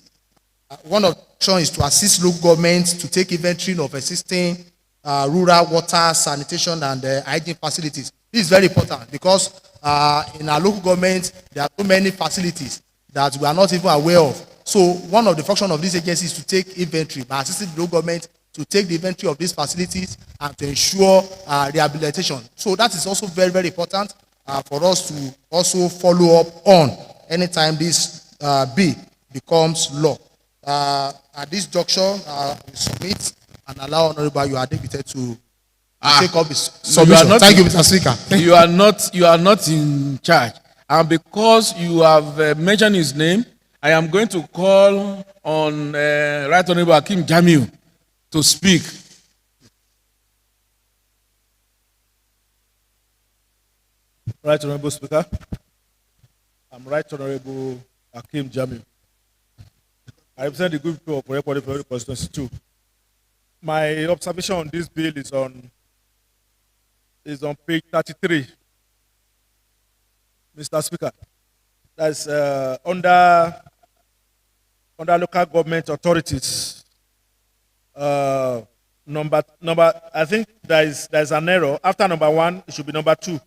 One of the functions is to assist local governments to take inventory of existing rural water sanitation and hygiene facilities. This is very important, because in our local government, there are so many facilities that we are not even aware of. So one of the functions of this agency is to take inventory, by assisting the local government to take the inventory of these facilities and to ensure rehabilitation. So that is also very, very important for us to also follow up on anytime this bill becomes law. At this juncture, we submit and allow Honorable Ayodele to take up his submission. Thank you, Mr. Speaker. You are not in charge. And because you have mentioned his name, I am going to call on Right Honorable Hakeem Jamiu to speak. Right Honorable Speaker, I'm Right Honorable Hakeem Jamiu. I represent the group of Plenary for the Constituency 2. My observation on this bill is on page 33. Mr. Speaker, that's under local government authorities. Number. I think there's an error. After number 1, it should be number 2,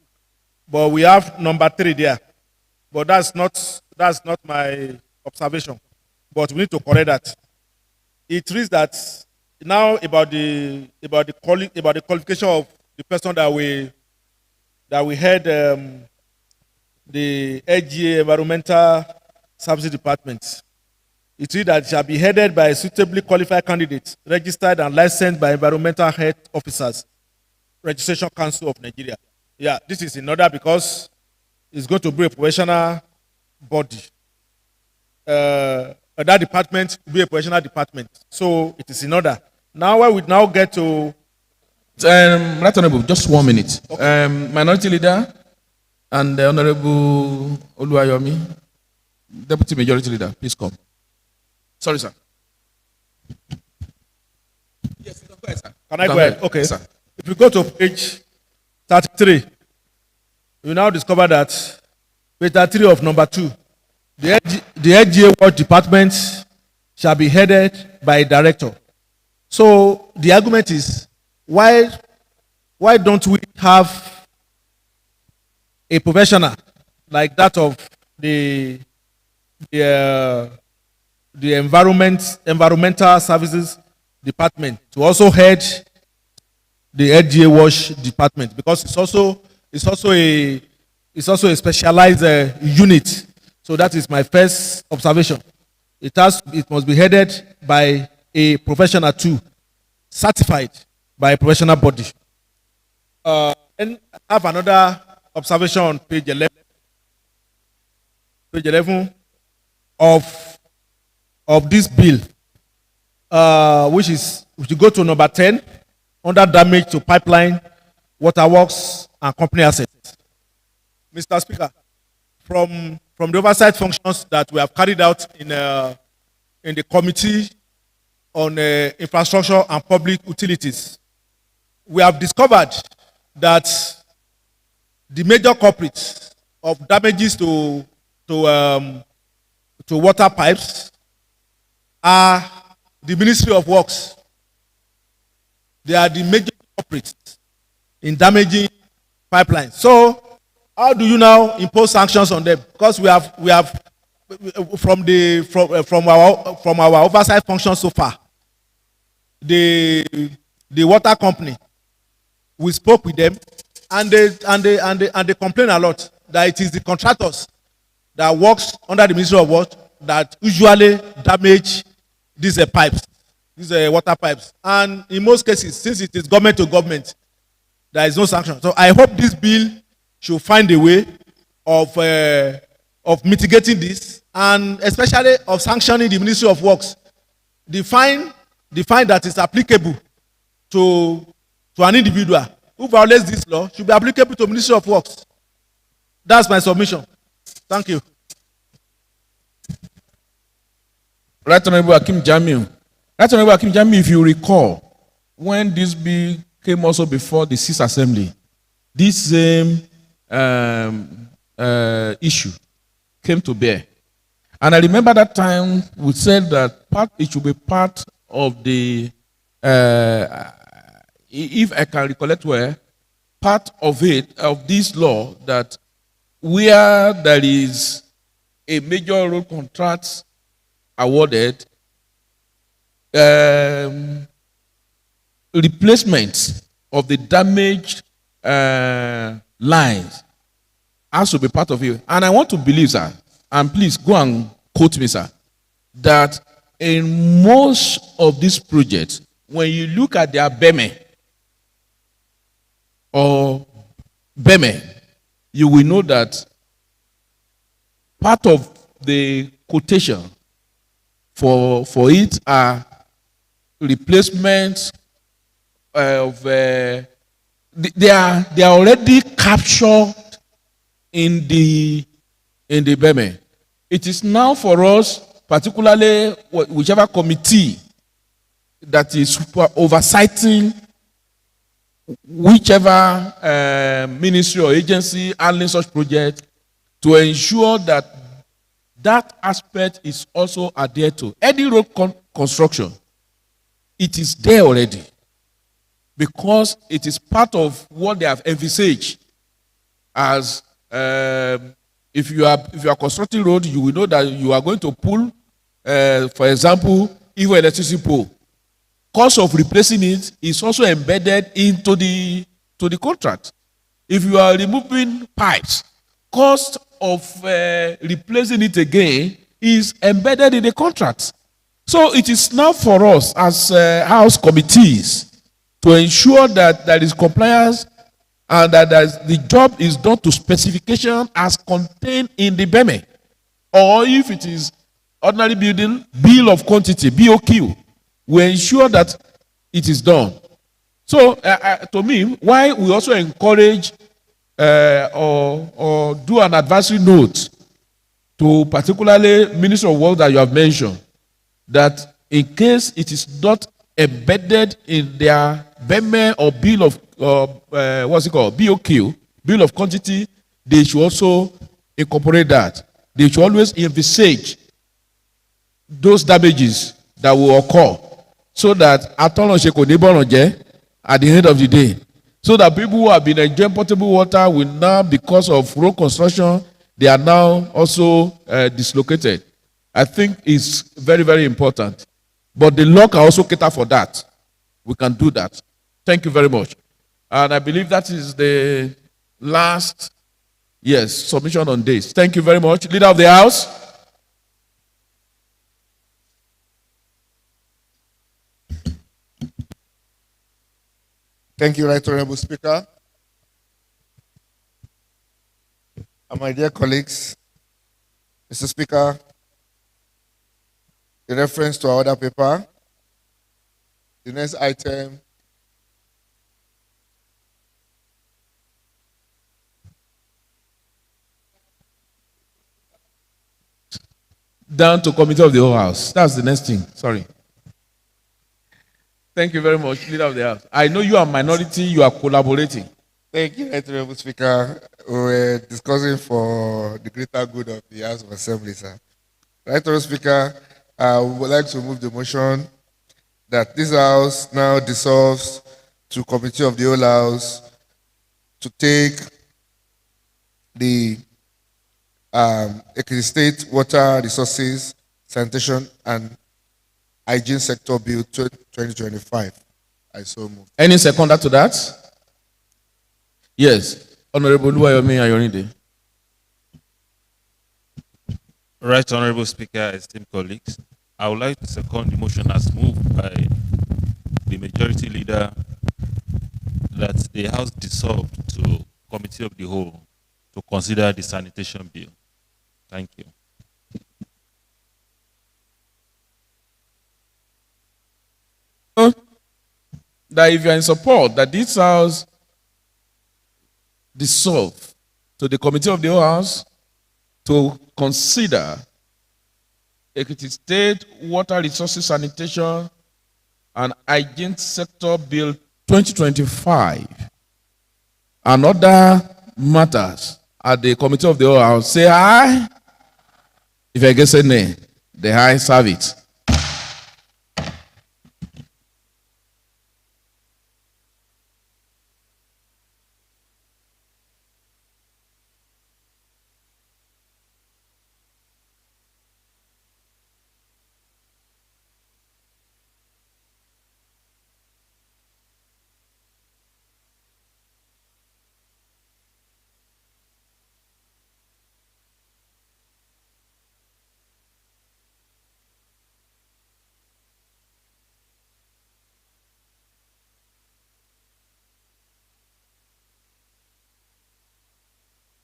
but we have number 3 there. But that's not my observation. But we need to correct that. It reads that now about the qualification of the person that we had the AGA Environmental Services Department. It reads that it shall be headed by a suitably qualified candidate, registered and licensed by Environmental Health Officers, Registration Council of Nigeria. Yeah, this is in order because it's going to be a professional body. That department will be a professional department. So it is in order. Now where we now get to... Right Honorable, just 1 minute. Okay. Minority Leader and the Honorable Oluwayomi, Deputy Majority Leader, please come. Sorry, sir. Yes, go ahead, sir. Can I go ahead? Okay. Yes, sir. If you go to page 33, you now discover that page 33 of number 2, The LGA Work Department shall be headed by a director. So the argument is, why don't we have a professional like that of the environmental services department to also head the LGA Wash department, because it's also a specialized unit. So that is my first observation. It must be headed by a professional too, certified by a professional body. And I have another observation on page 11. Page 11 of this bill, which you go to number 10, under damage to pipeline, waterworks, and company assets. Mr. Speaker, from the oversight functions that we have carried out in the Committee on Infrastructure and Public Utilities, we have discovered that the major culprits of damages to water pipes are the Ministry of Works. They are the major culprits in damaging pipelines. So, how do you now impose sanctions on them? Because we have from our oversight function so far, the water company, we spoke with them, and they complain a lot that it is the contractors that works under the Ministry of Works that usually damage these pipes, these water pipes. And in most cases, since it is government to government, there is no sanction. So I hope this bill should find a way of mitigating this, and especially of sanctioning the Ministry of Works. The fine that is applicable to an individual who violates this law should be applicable to Ministry of Works. That's my submission. Thank you. Right Honorable Akim Jamiu. Right Honorable Akim Jamiu, if you recall, when this bill came also before the Sixth Assembly, this same issue came to bear. And I remember that time we said that it should be part of the, if I can recollect well, part of this law, that where there is a major road contract awarded, replacement of the damaged lines has to be part of it. And I want to believe, sir, and please go and quote me, sir, that in most of these projects, when you look at their BEME or BEME, you will know that part of the quotation for it are replacements of they are already captured in the BEME. It is now for us, particularly whichever committee that is oversighting whichever ministry or agency handling such project, to ensure that that aspect is also adhered to. Any road construction, it is there already, because it is part of what they have envisaged as if you are constructing road, you will know that you are going to pull, for example, even electricity pole. Cost of replacing it is also embedded into the contract. If you are removing pipes, cost of replacing it again is embedded in the contract. So it is now for us as house committees to ensure that there is compliance and that the job is done to specification as contained in the BEME. Or if it is ordinary building, bill of quantity, BOQ, we ensure that it is done. So to me, why we also encourage or do an advisory note to particularly Minister of Works that you have mentioned, that in case it is not embedded in their BEME or bill of what's it called, BOQ, bill of quantity, they should also incorporate that. they should always envisage those damages that will occur so that atọ́nàṣe kò ní bọ̀ràn jẹ́ at the end of the day. So that people who have been enjoying potable water will now, because of road construction, they are now also dislocated. I think it's very, very important. But the law can also cater for that. We can do that. Thank you very much. And I believe that is the last, yes, submission on this. Thank you very much. Leader of the House. Thank you, Right Honorable Speaker. And my dear colleagues, Mr. Speaker, in reference to our other paper, the next item down to committee of the whole house. That's the next thing. Sorry. Thank you very much, Leader of the House. I know you are minority, you are collaborating. Thank you, Right Honorable Speaker. We were discussing for the greater good of the House of Assembly, sir. Right Honorable Speaker, I would like to move the motion that this House now dissolves to Committee of the Whole House to take the Ekiti State Water Resources, Sanitation and Hygiene Sector Bill 2025. I so move. Any seconder to that? Yes. Honorable Luwayomi Ayorinde. Right, Honorable Speaker, esteemed colleagues, I would like to second the motion as moved by the majority leader that the House dissolved to Committee of the Whole to consider the sanitation bill. Thank you. That if you are in support, that this House dissolve to the Committee of the Whole House to consider Ekiti State Water Resources Sanitation and Hygiene Sector Bill 2025 and other matters at the Committee of the Whole House, say aye. If I get say nay, the aye serve it.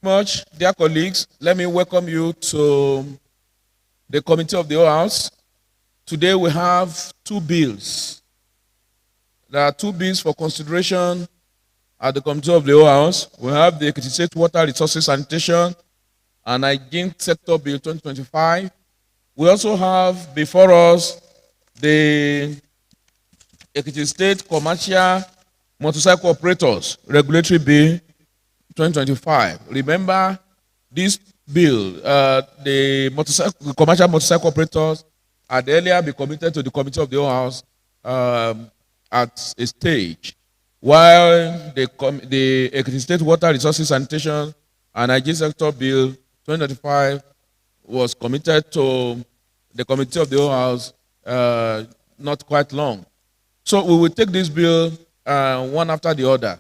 Much, dear colleagues, let me welcome you to the Committee of the Whole House. Today we have two bills. There are two bills for consideration at the Committee of the Whole House. We have the Ekiti State Water Resources Sanitation and Hygiene Sector Bill 2025. We also have before us the Ekiti State Commercial Motorcycle Operators Regulatory Bill 2025. Remember, this bill, the commercial motorcycle operators had earlier been committed to the Committee of the Whole House at a stage, while the Ekiti State Water Resources Sanitation and Hygiene Sector Bill 2025 was committed to the Committee of the Whole House not quite long. So we will take this bill one after the other.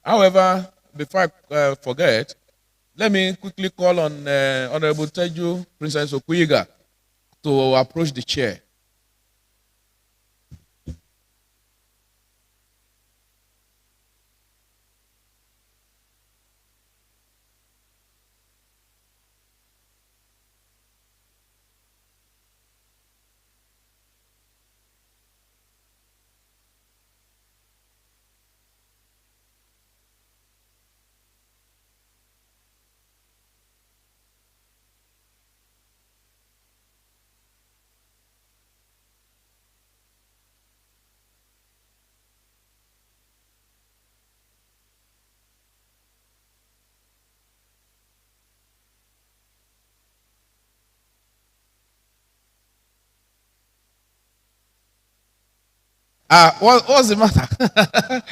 However, before I forget, let me quickly call on Honorable Teju, Princess Okuyiga, to approach the chair. What's the matter?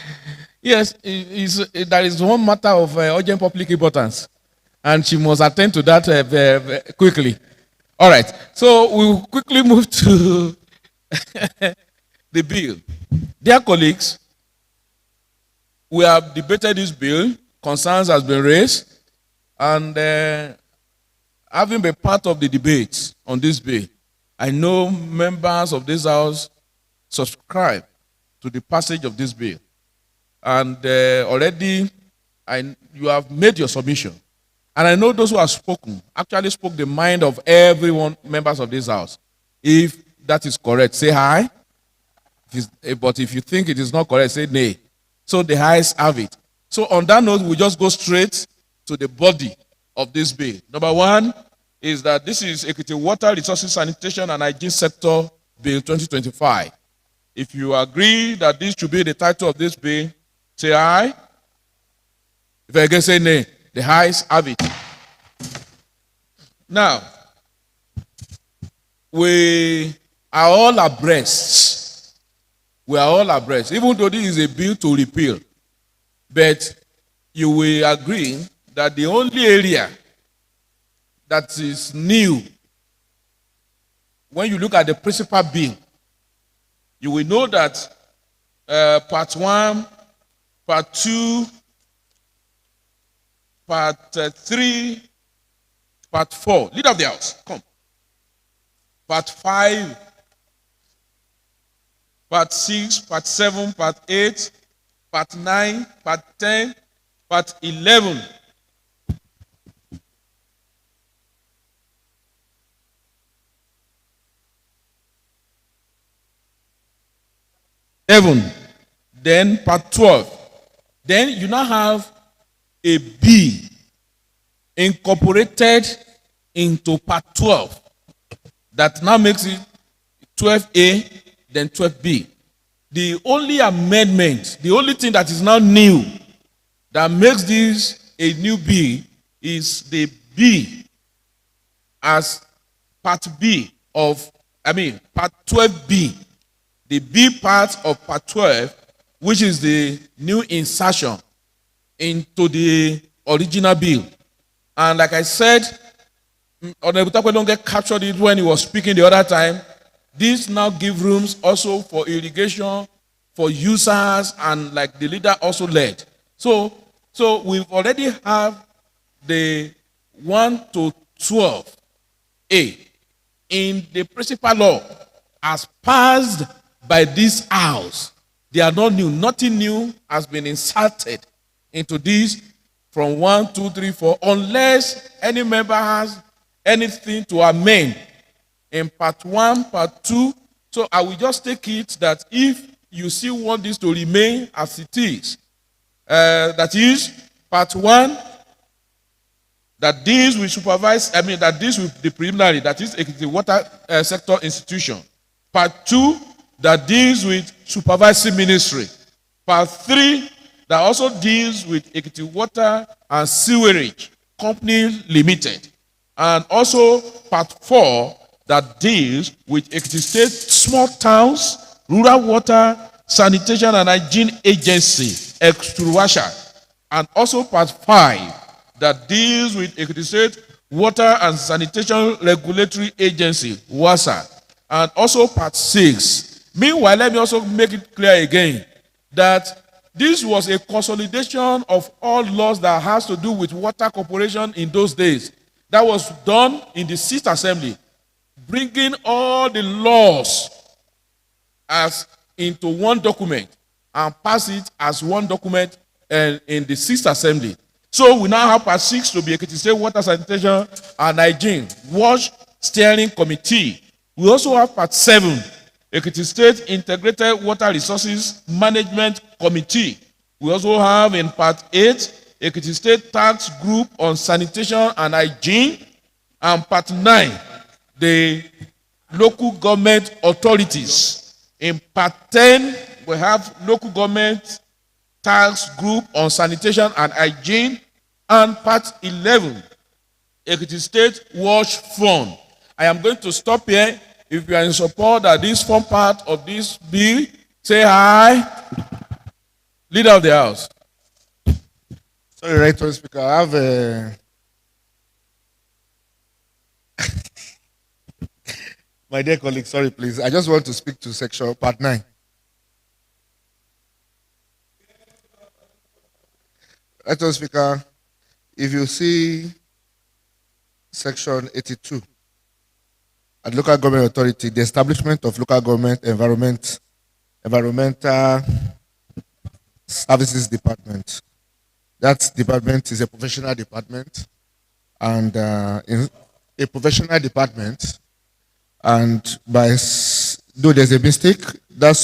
Yes, there is one matter of urgent public importance, and she must attend to that quickly. All right, so we will quickly move to the bill. Dear colleagues, we have debated this bill, concerns has been raised, and having been part of the debate on this bill, I know members of this house subscribe to the passage of this bill. And already you have made your submission. And I know those who have spoken actually spoke the mind of everyone, members of this house. If that is correct, say aye. But if you think it is not correct, say nay. So the ayes have it. So on that note, we just go straight to the body of this bill. Number one is that this is Equity Water Resources Sanitation and Hygiene Sector Bill 2025. If you agree that this should be the title of this bill, say aye. If I can say nay, the ayes have it. Now, we are all abreast. We are all abreast, even though this is a bill to repeal. But you will agree that the only area that is new, when you look at the principal bill, you will know that part 1, part 2, part 3, part 4. Leader of the house, come. Part 5, part 6, part 7, part 8, part 9, part 10, part 11. Then part 12. Then you now have a B incorporated into part 12. That now makes it 12A, then 12B. The only amendment, the only thing that is now new that makes this a new B is the B as part B of, part 12B. The B part of part 12, which is the new insertion into the original bill. And like I said, Honorable Takwe don't get captured it when he was speaking the other time. This now give rooms also for irrigation, for users, and like the leader also led. So we've already have the 1 to 12A in the principal law as passed by this house. They are not new. Nothing new has been inserted into this from 1, 2, 3, 4, unless any member has anything to amend in part 1, part 2. So I will just take it that if you still want this to remain as it is, that is part 1, that deals with that deals with the preliminary, that is the water sector institution. Part 2, that deals with supervisory ministry. Part 3, that also deals with Ekiti Water and Sewerage Company Limited. And also part 4, that deals with Ekiti State Small Towns, Rural Water, Sanitation and Hygiene Agency, Extruwasha. And also part 5, that deals with Ekiti State Water and Sanitation Regulatory Agency, WASA. And also part 6. Meanwhile, let me also make it clear again that this was a consolidation of all laws that has to do with water corporation in those days. That was done in the 6th Assembly, bringing all the laws as into one document and pass it as one document in the 6th Assembly. So we now have part 6 to be Ekiti State Water Sanitation and Hygiene Wash Steering Committee. We also have part 7, Ekiti State Integrated Water Resources Management Committee. We also have in part 8, Ekiti State Tax Group on Sanitation and Hygiene. And part 9, the local government authorities. In part 10, we have local government tax group on sanitation and hygiene. And part 11, Ekiti State Wash Fund. I am going to stop here. If you are in support that this form part of this bill, Say hi. Leader of the house. Sorry, Right Honourable Speaker, I have my dear colleague, sorry, please. I just want to speak to section part 9. Right Honourable Speaker, if you see section 82, at local government authority, the establishment of local government environmental services department. That department is a professional department, and in a professional department, and though there's a mistake, that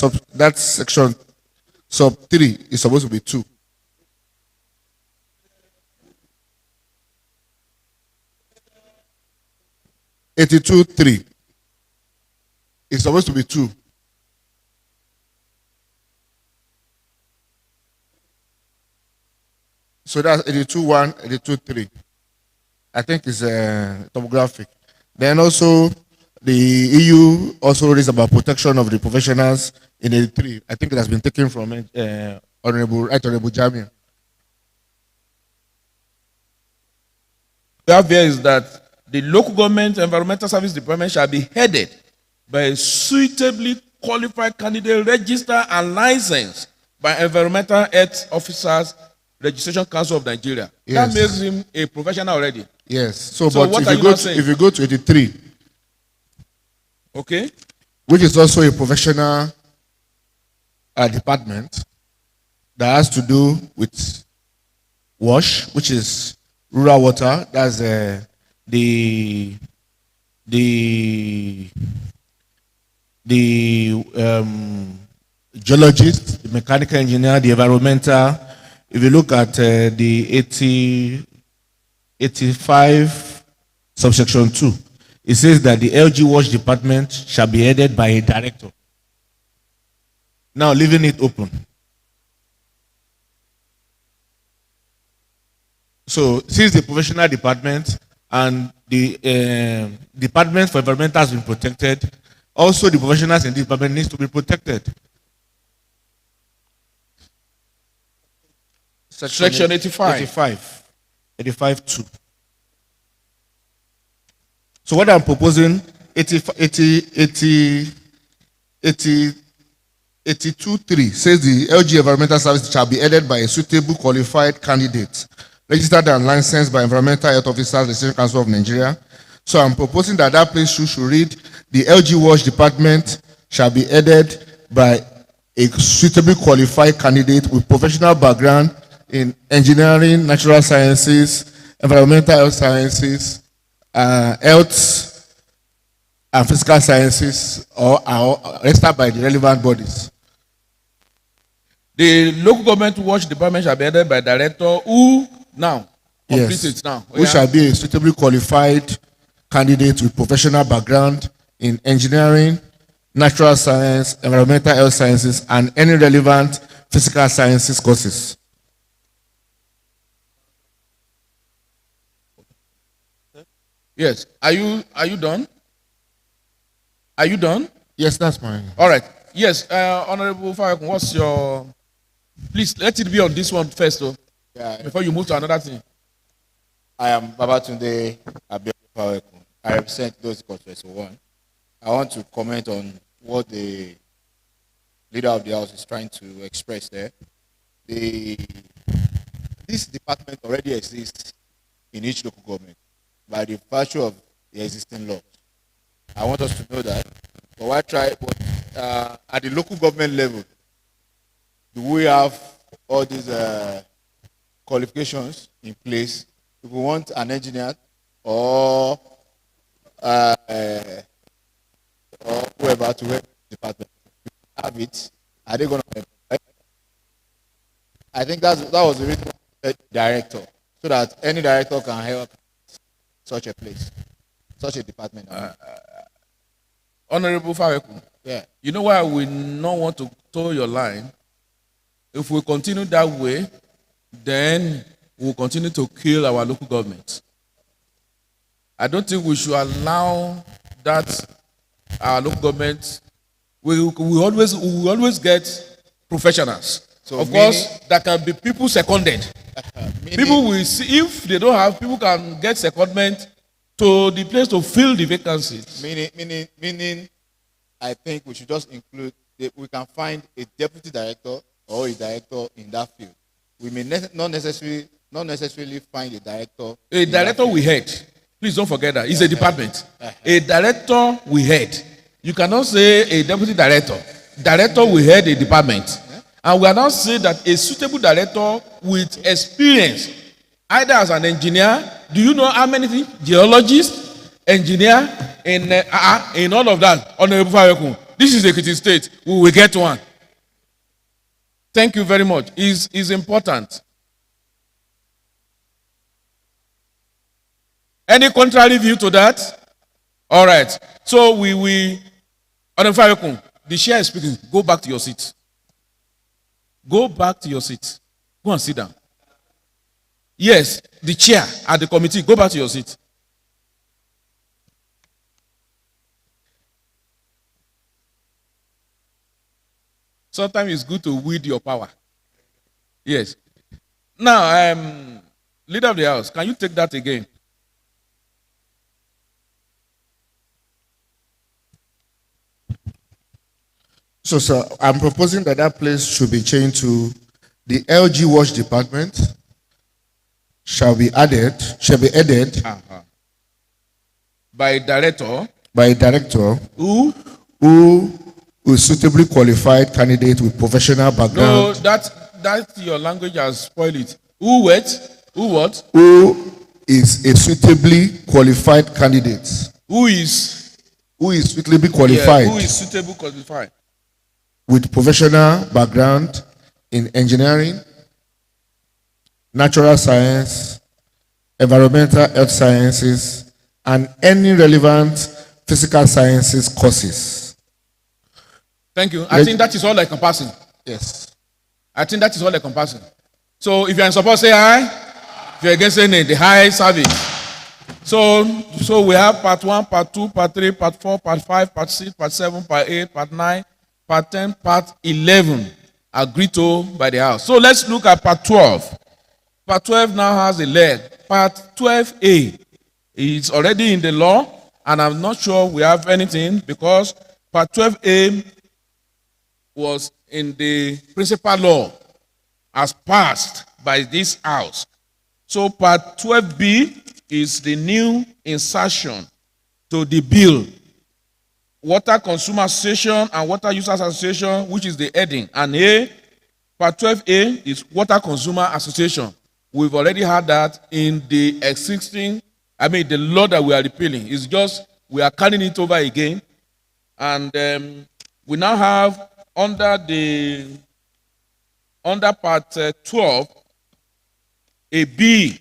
section sub 3 is supposed to be 2. (82) 3 is supposed to be 2. So that's 82 1, 82 3. I think it's topographic. Then also the EU also raised about protection of the professionals in 83. I think it has been taken from Right Honourable Jamiu. We have here is that the local government environmental service department shall be headed by a suitably qualified candidate registered and licensed by Environmental Health Officers Registration Council of Nigeria. Yes. That makes him a professional already. Yes. So So but what if are you you go not to, saying? if you go to 83, Okay. which is also a professional department that has to do with WASH, which is rural water. That's the geologist, the mechanical engineer, the environmental. If you look at the 85 subsection 2, it says that the LG WASH department shall be headed by a director. Now leaving it open. So since the professional department and the department for environmental has been protected, also the professionals in the department needs to be protected. Section 85. 85 2. So what I'm proposing, 82 3 says the LG Environmental Service shall be headed by a suitable qualified candidate, registered and licensed by Environmental Health Officers Registration Council of Nigeria. So I'm proposing that place should read, the LG WASH department shall be headed by a suitably qualified candidate with professional background in engineering, natural sciences, environmental health sciences, health and physical sciences, or registered by the relevant bodies. The local government WASH department shall be headed by director who now complete Yes, it now. who shall be a suitably qualified candidate with professional background in engineering, natural science, environmental health sciences, and any relevant physical sciences courses. Yes. Are you done? Are you done? Yes, that's mine. All right. Yes, Honorable Fayokun, what's your? Please let it be on this one first, though. Yeah. Before you move to another thing. I am Babatunde Abiodun. I represent those constituency 1. I want to comment on what the leader of the house is trying to express there. This department already exists in each local government by the virtue of the existing laws. I want us to know that. But why try? But at the local government level, do we have all these qualifications in place? If we want an engineer or whoever to work the department, have it. Are they going to? I think that was the reason why director, so that any director can help such a place, such a department. Honorable Fayokun. Yeah. You know why we not want to toe your line? If we continue that way, then we'll continue to kill our local government. I don't think we should allow that our local government, We always get professionals. So of course, there can be people seconded. People will see, if they don't have, people can get secondment to the place to fill the vacancies. Meaning, I think we should just include, we can find a deputy director or a director in that field. We may not necessarily find a director. A director we head. Please don't forget that. It's a department. A director we head. You cannot say a deputy director. Director we head a department. And we are not saying that a suitable director with experience, either as an engineer, do you know how many things? Geologist, engineer, in all of that. Honorable Fayoku, this is Ekiti State. We will get one. Thank you very much. Is important. Any contrary view to that? All right. So Honorable Fayoku, the chair is speaking. Go back to your seat. Go back to your seat. Go and sit down. Yes, the chair at the committee. Go back to your seat. Sometimes it's good to wield your power. Yes. Now, leader of the house, can you take that again? So, sir, I'm proposing that that place should be changed to the LG wash department. Shall be added. By a director. By a director. Who is suitably qualified candidate with professional background. No, that your language has spoiled it. Who what? Who is a suitably qualified candidate. Who is suitably qualified. Yeah, who is suitably qualified. With professional background in engineering, natural science, environmental health sciences, and any relevant physical sciences courses. Thank you. I think that is all encompassing. Yes. I think that is all encompassing. So if you're in support, say aye. If you're against saying the high service. So we have part 1, part 2, part 3, part 4, part 5, part 6, part 7, part 8, part 9, part 10, part 11 agreed to by the house. So let's look at part 12. Part 12 now has a leg. Part 12A is already in the law, and I'm not sure we have anything because part 12A was in the principal law as passed by this house. So part 12B is the new insertion to the bill. Water Consumer Association and Water Users Association, which is the heading. And part 12A is Water Consumer Association. We've already had that in the existing, the law that we are repealing. It's just we are carrying it over again. And we now have under part 12, a B,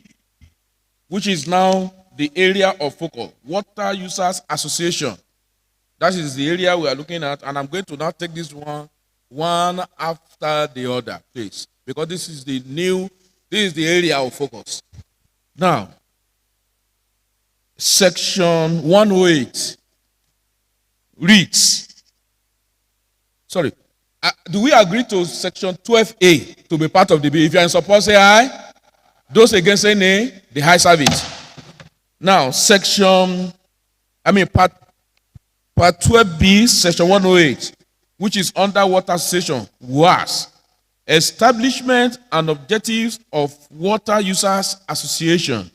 which is now the area of focus, Water Users Association. That is the area we are looking at, and I'm going to now take this one after the other, please, because this is the area of focus. Now, section 108 reads, sorry, do we agree to section 12A to be part of the bill? If you are in support, say aye. Those against say nay, the high service. Now, part 12B, section 108, which is under Water Association, was establishment and objectives of Water Users Association.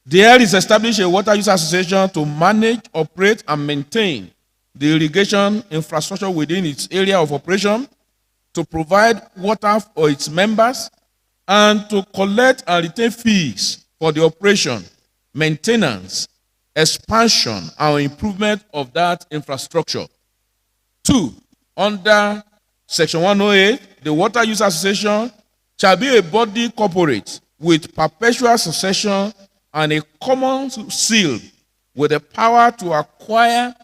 There is established a Water Users Association to manage, operate, and maintain the irrigation infrastructure within its area of operation, to provide water for its members, and to collect and retain fees for the operation, maintenance, expansion, and improvement of that infrastructure. 2, under section 108, the Water Users Association shall be a body corporate with perpetual succession and a common seal with the power to acquire,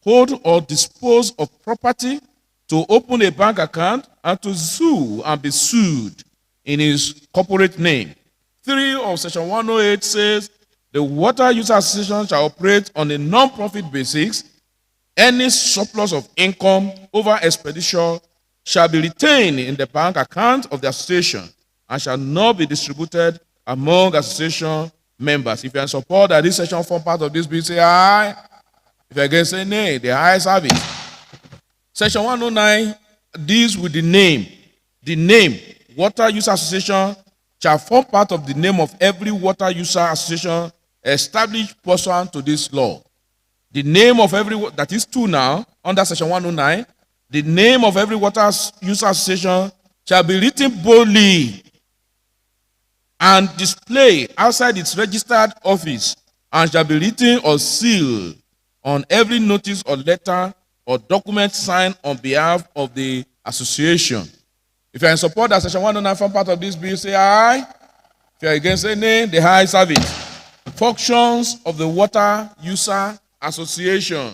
hold, or dispose of property, to open a bank account, and to sue and be sued in his corporate name. 3 of section 108 says the Water Users Association shall operate on a non-profit basis Any surplus of income over expenditure shall be retained in the bank account of the association and shall not be distributed among association members. If you are in support that this section form part of this bill, say aye. If you are against, say nay. The ayes have it. Section 109 deals with the name. The name, Water User Association, shall form part of the name of every water user association established pursuant to this law. The name of every, that is 2 now, under section 109, the name of every water user association shall be written boldly and displayed outside its registered office and shall be written or sealed on every notice or letter or document signed on behalf of the association. If you are in support that section 109 form part of this bill, say aye. If you are against, say nay. The ayes have it. Functions of the Water User Association.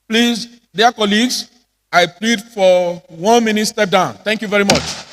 Please, dear colleagues, I plead for 1 minute step down. Thank you very much.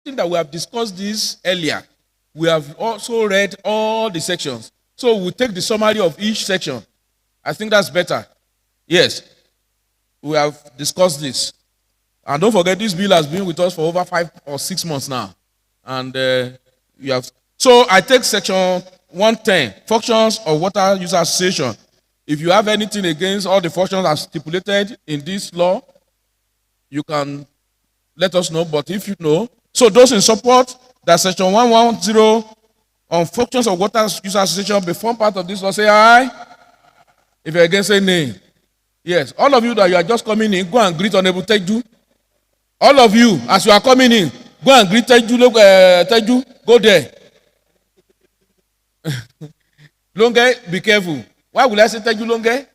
That we have discussed this earlier. We have also read all the sections. So we'll take the summary of each section. I think that's better. Yes, we have discussed this. And don't forget, this bill has been with us for over 5 or 6 months now. And you have. So I take section 110, functions of Water User Association. If you have anything against all the functions as stipulated in this law, you can let us know. But if you know, so those in support that section 110 on functions of Water User Association be form part of this law, say aye. If you're against, say nay. Yes, all of you that you are just coming in, go and greet Honorable Teju. All of you, as you are coming in, go and greet Teju. Teju, go there. Longe, be careful. Why would I say Teju Longe?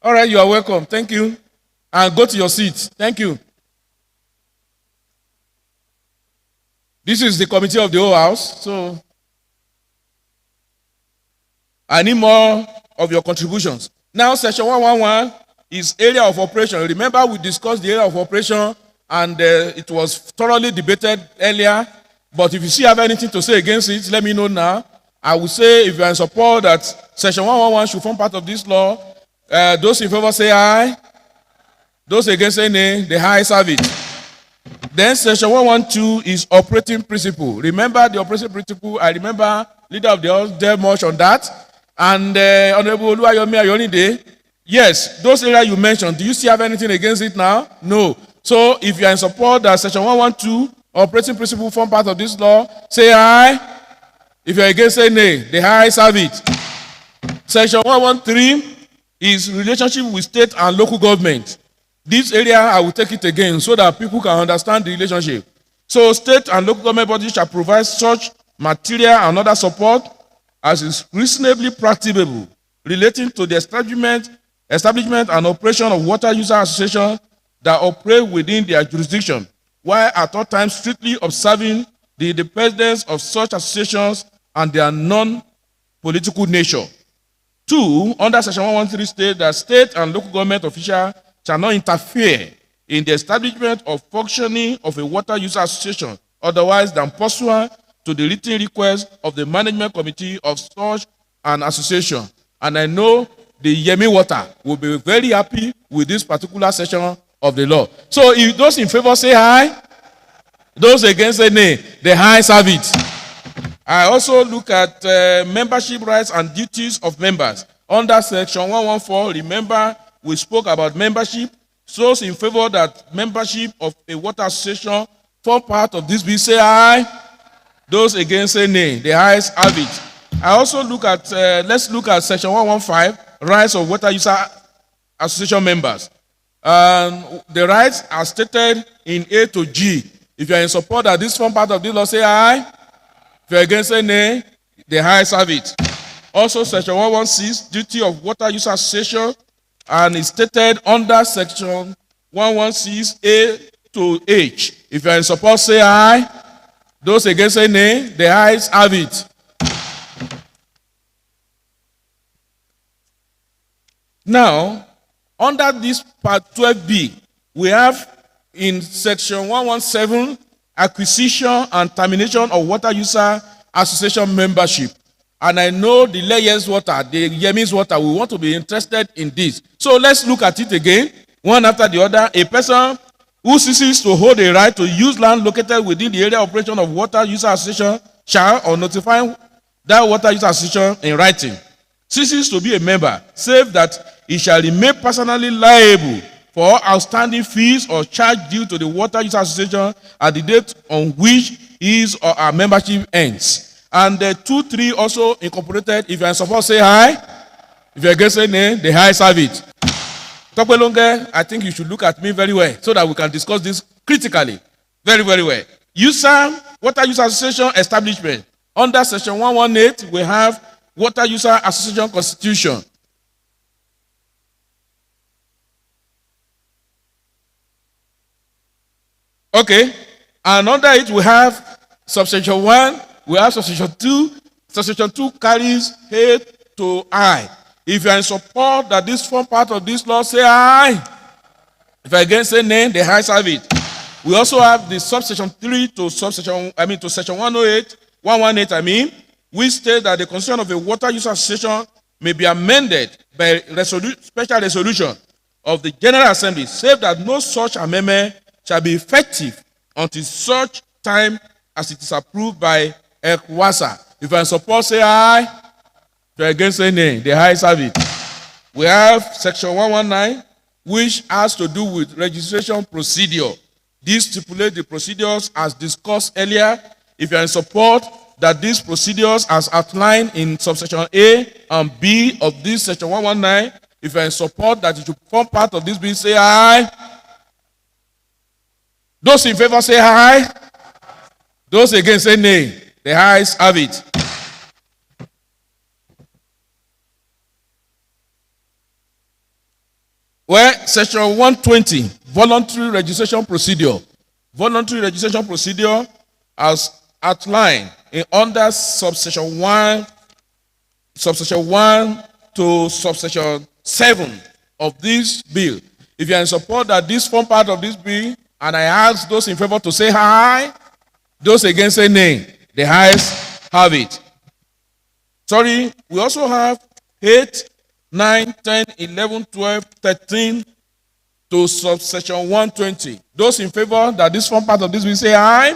All right, you are welcome. Thank you. And go to your seat. Thank you. This is the committee of the whole house, so I need more of your contributions. Now, section 111 is area of operation. Remember, we discussed the area of operation, and it was thoroughly debated earlier. But if you still have anything to say against it, let me know now. I will say, if you are in support that section 111 should form part of this law, those in favor say aye. Those against say nay. The ayes have it. Then section 112 is operating principle. Remember the operating principle. I remember leader of the house there much on that. And Honorable Oluwayomi Ayonide, yes, those areas you mentioned, do you still have anything against it now? No. So if you are in support that section 112 operating principle form part of this law, say aye. If you are against, say nay. The ayes have it. Section 113 is relationship with state and local government. This area, I will take it again so that people can understand the relationship. So state and local government bodies shall provide such material and other support as is reasonably practicable relating to the establishment and operation of water user associations that operate within their jurisdiction, while at all times strictly observing the independence of such associations and their political nature. 2, under section 113 state that state and local government officials shall not interfere in the establishment or functioning of a water user association otherwise than pursuant to the written request of the management committee of such an association. And I know the Yemi Water will be very happy with this particular section of the law. So if those in favor say aye, those against say nay, the ayes have it. I also look at membership rights and duties of members. Under section 114, remember we spoke about membership. Those in favor that membership of a water association form part of this bill say aye. Those against say nay. The ayes have it. I also look at, let's look at section 115, rights of water user association members. The rights are stated in A to G. If you are in support that this form part of the law, say aye. If you are against, say nay. The ayes have it. Also, section 116, duty of water user association, and it's stated under section 116 A to H. If you are in support, say aye. Those against, say nay. The ayes have it. Now, under this part 12B, we have in section 117, acquisition and termination of water user association membership. And I know the Layers Water, the Yemi's Water, we want to be interested in this. So let's look at it again, one after the other. A person who ceases to hold a right to use land located within the area of operation of water user association shall or notify that water user association in writing. Ceases to be a member, save that he shall remain personally liable for all outstanding fees or charge due to the water user association at the date on which his or her membership ends. And the 2-3 also incorporated. If you are in support, say aye. If you are against, say nay. The ayes have it. Dr. Longe, I think you should look at me very well so that we can discuss this critically. Very, very well. Water user association establishment. Under section 118, we have water user association constitution. Okay. And under it, we have subsection 1, we have subsection 2. Subsection 2 carries A to I. If you are in support that this form part of this law, say aye. If you are against, say nay. The ayes have it. We also have the subsection 3 to section 108, 118, which states that the constitution of a water user association may be amended by special resolution of the General Assembly, save that no such amendment shall be effective until such time as it is approved by ECWASA. If you are in support, say aye. If you are against, say nay. The ayes have it. We have section 119, which has to do with registration procedure. This stipulates the procedures as discussed earlier. If you are in support that these procedures as outlined in subsection A and B of this section 119, if you are in support that it should form part of this bill, say aye. Those in favor, say aye. Those against, say nay. The ayes have it. Well, section 120, voluntary registration procedure. Voluntary registration procedure as outlined under subsection 1 to subsection 7 of this bill. If you are in support that this form part of this bill, and I ask those in favor to say aye, those against say nay. The ayes have it. Sorry, we also have 8, 9, 10, 11, 12, 13 to subsection 120. Those in favor that this form part of this bill say aye.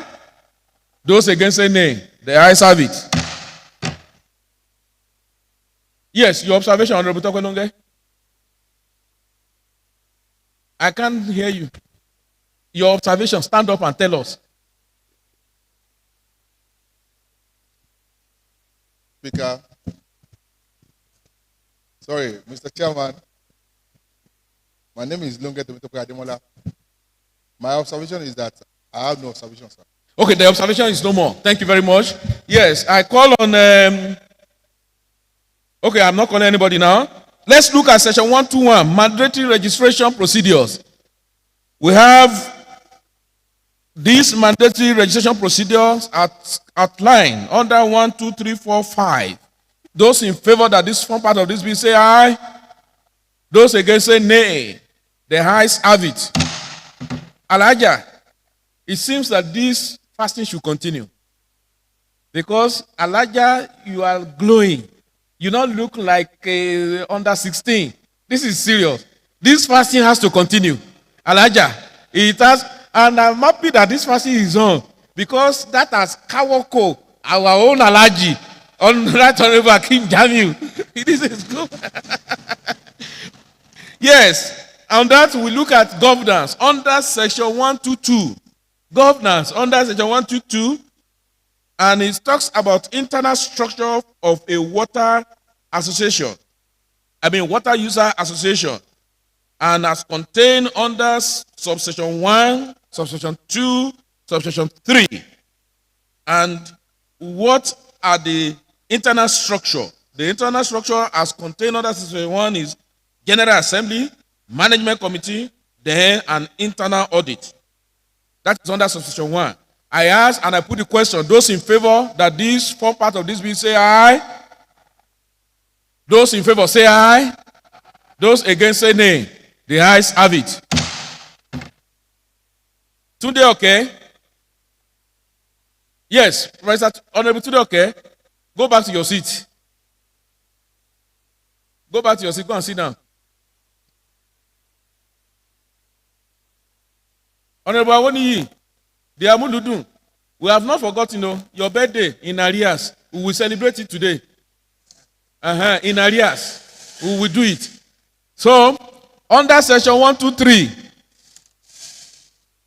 Those against say nay. The ayes have it. Yes, your observation, Honorable Tokwelonge. I can't hear you. Your observation, stand up and tell us. Speaker. Sorry, Mr. Chairman. My name is Lunge Temitope Ademola. My observation is that I have no observation, sir. Okay, the observation is no more. Thank you very much. Yes, I call on... okay, I'm not calling anybody now. Let's look at section 121, mandatory registration procedures. We have these mandatory registration procedures outlined under 1, 2, 3, 4, 5. Those in favor that this form part of this bill say aye. Those against say nay. The ayes have it. Elijah, it seems that this fasting should continue. Because Elijah, you are glowing. You don't look like under 16. This is serious. This fasting has to continue. Elijah, it has, and I'm happy that this fasting is on. Because that has Kawoko, our own allergy, on Right Honorable King Jamiu. This is good. Yes. On that, we look at governance under section 122. Governance under section 122. And it talks about internal structure of a water association. Water user association. And as contained under subsection 1, subsection 2, subsection 3. And what are the internal structure? The internal structure as contained under subsection 1 is General Assembly, Management Committee, then an internal audit. That is under subsection 1. I ask and I put the question, those in favor that this form part of this bill say aye. Those in favor say aye. Those against say nay. The ayes have it. Today, okay? Yes, Professor Honorable, today, okay? Go back to your seat. Go back to your seat. Go and sit down. Honorable Awoniyi, the Amuludun, we have not forgotten your birthday in arrears. We will celebrate it today. In arrears. We will do it. So, under section 123,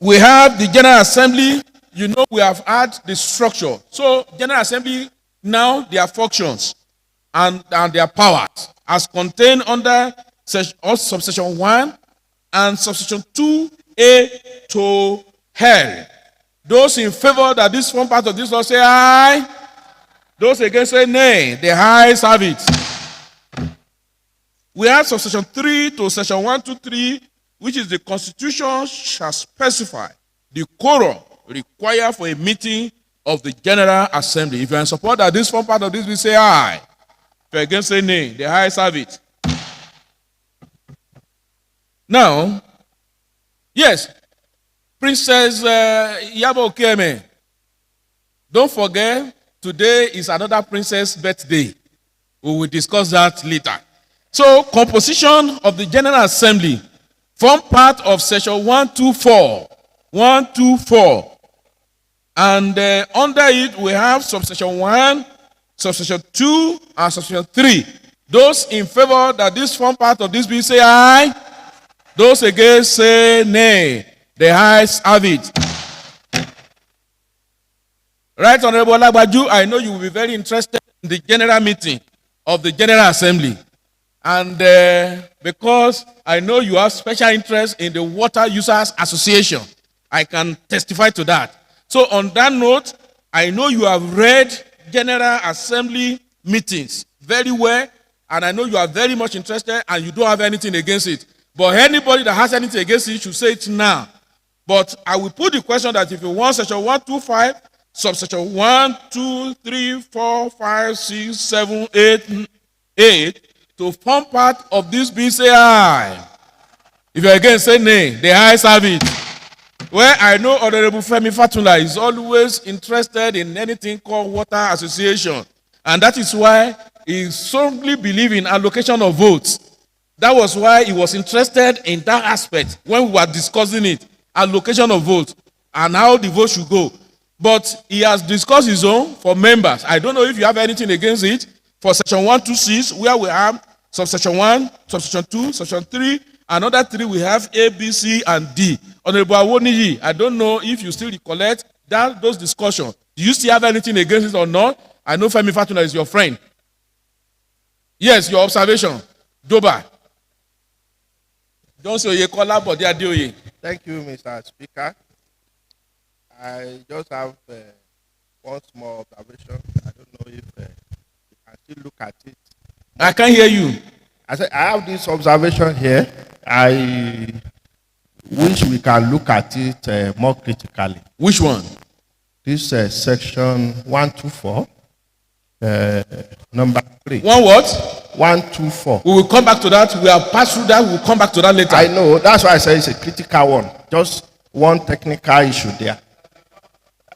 we have the General Assembly. We have had the structure. So, General Assembly, now their functions and their powers as contained under subsection 1 and subsection 2A to L. Those in favor that this form part of this law say aye. Those against say nay. The ayes have it. We have subsection 3 to section 123, which is the Constitution shall specify the quorum required for a meeting of the General Assembly. If you are in support that this form part of this, we say aye. If you are against say nay. The ayes have it. Now, yes, Princess Yabo Okeme, don't forget, today is another princess' birthday. We will discuss that later. So, composition of the General Assembly form part of section 124. 124. And under it, we have subsection 1, subsection 2, and subsection 3. Those in favor that this form part of this bill say aye. Those against say nay. The ayes have it. Right Honorable Olagbaju, I know you will be very interested in the general meeting of the General Assembly. And because I know you have special interest in the Water Users Association, I can testify to that. So on that note, I know you have read General Assembly meetings very well, and I know you are very much interested and you don't have anything against it. But anybody that has anything against it should say it now. But I will put the question that if you want section 125, subsection 1, 2, 3, 4, 5, 6, 7, 8 to form part of this bill, say aye. If you are against, say nay. The ayes have it. Well, I know Honorable Femi Fatula is always interested in anything called Water Association. And that is why he strongly believes in allocation of votes. That was why he was interested in that aspect when we were discussing it. Allocation of votes and how the vote should go. But he has discussed his own for members. I don't know if you have anything against it. For section 126, where we have subsection 1, subsection 2, subsection 3, another 3, we have A, B, C, and D. Honorable Awoniyi, I don't know if you still recollect those discussions. Do you still have anything against it or not? I know Femi Fatuna is your friend. Yes, your observation. Doba. Don't say Oyekola, but they are doing. Thank you, Mr. Speaker. I just have one small observation. I don't know if you can still look at it. I can't hear you. I said I have this observation here. I wish we can look at it more critically. Which one? This section 124. Number 3. One what? 124. We will come back to that. We have passed through that. We will come back to that later. I know. That's why I say it's a critical one. Just one technical issue there.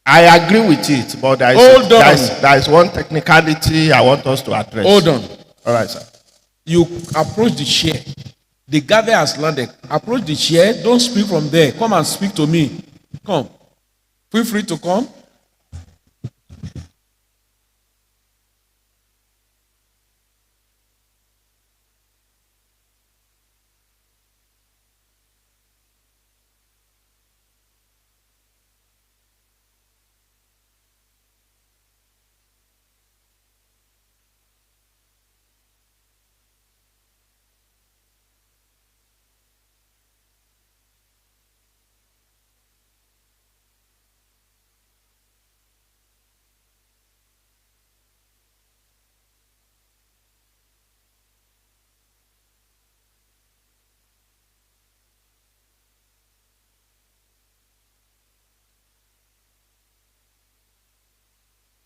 I agree with it, but there is one technicality I want us to address. Hold on. All right, sir. You approach the chair. The gavel has landed. Approach the chair. Don't speak from there. Come and speak to me. Come. Feel free to come.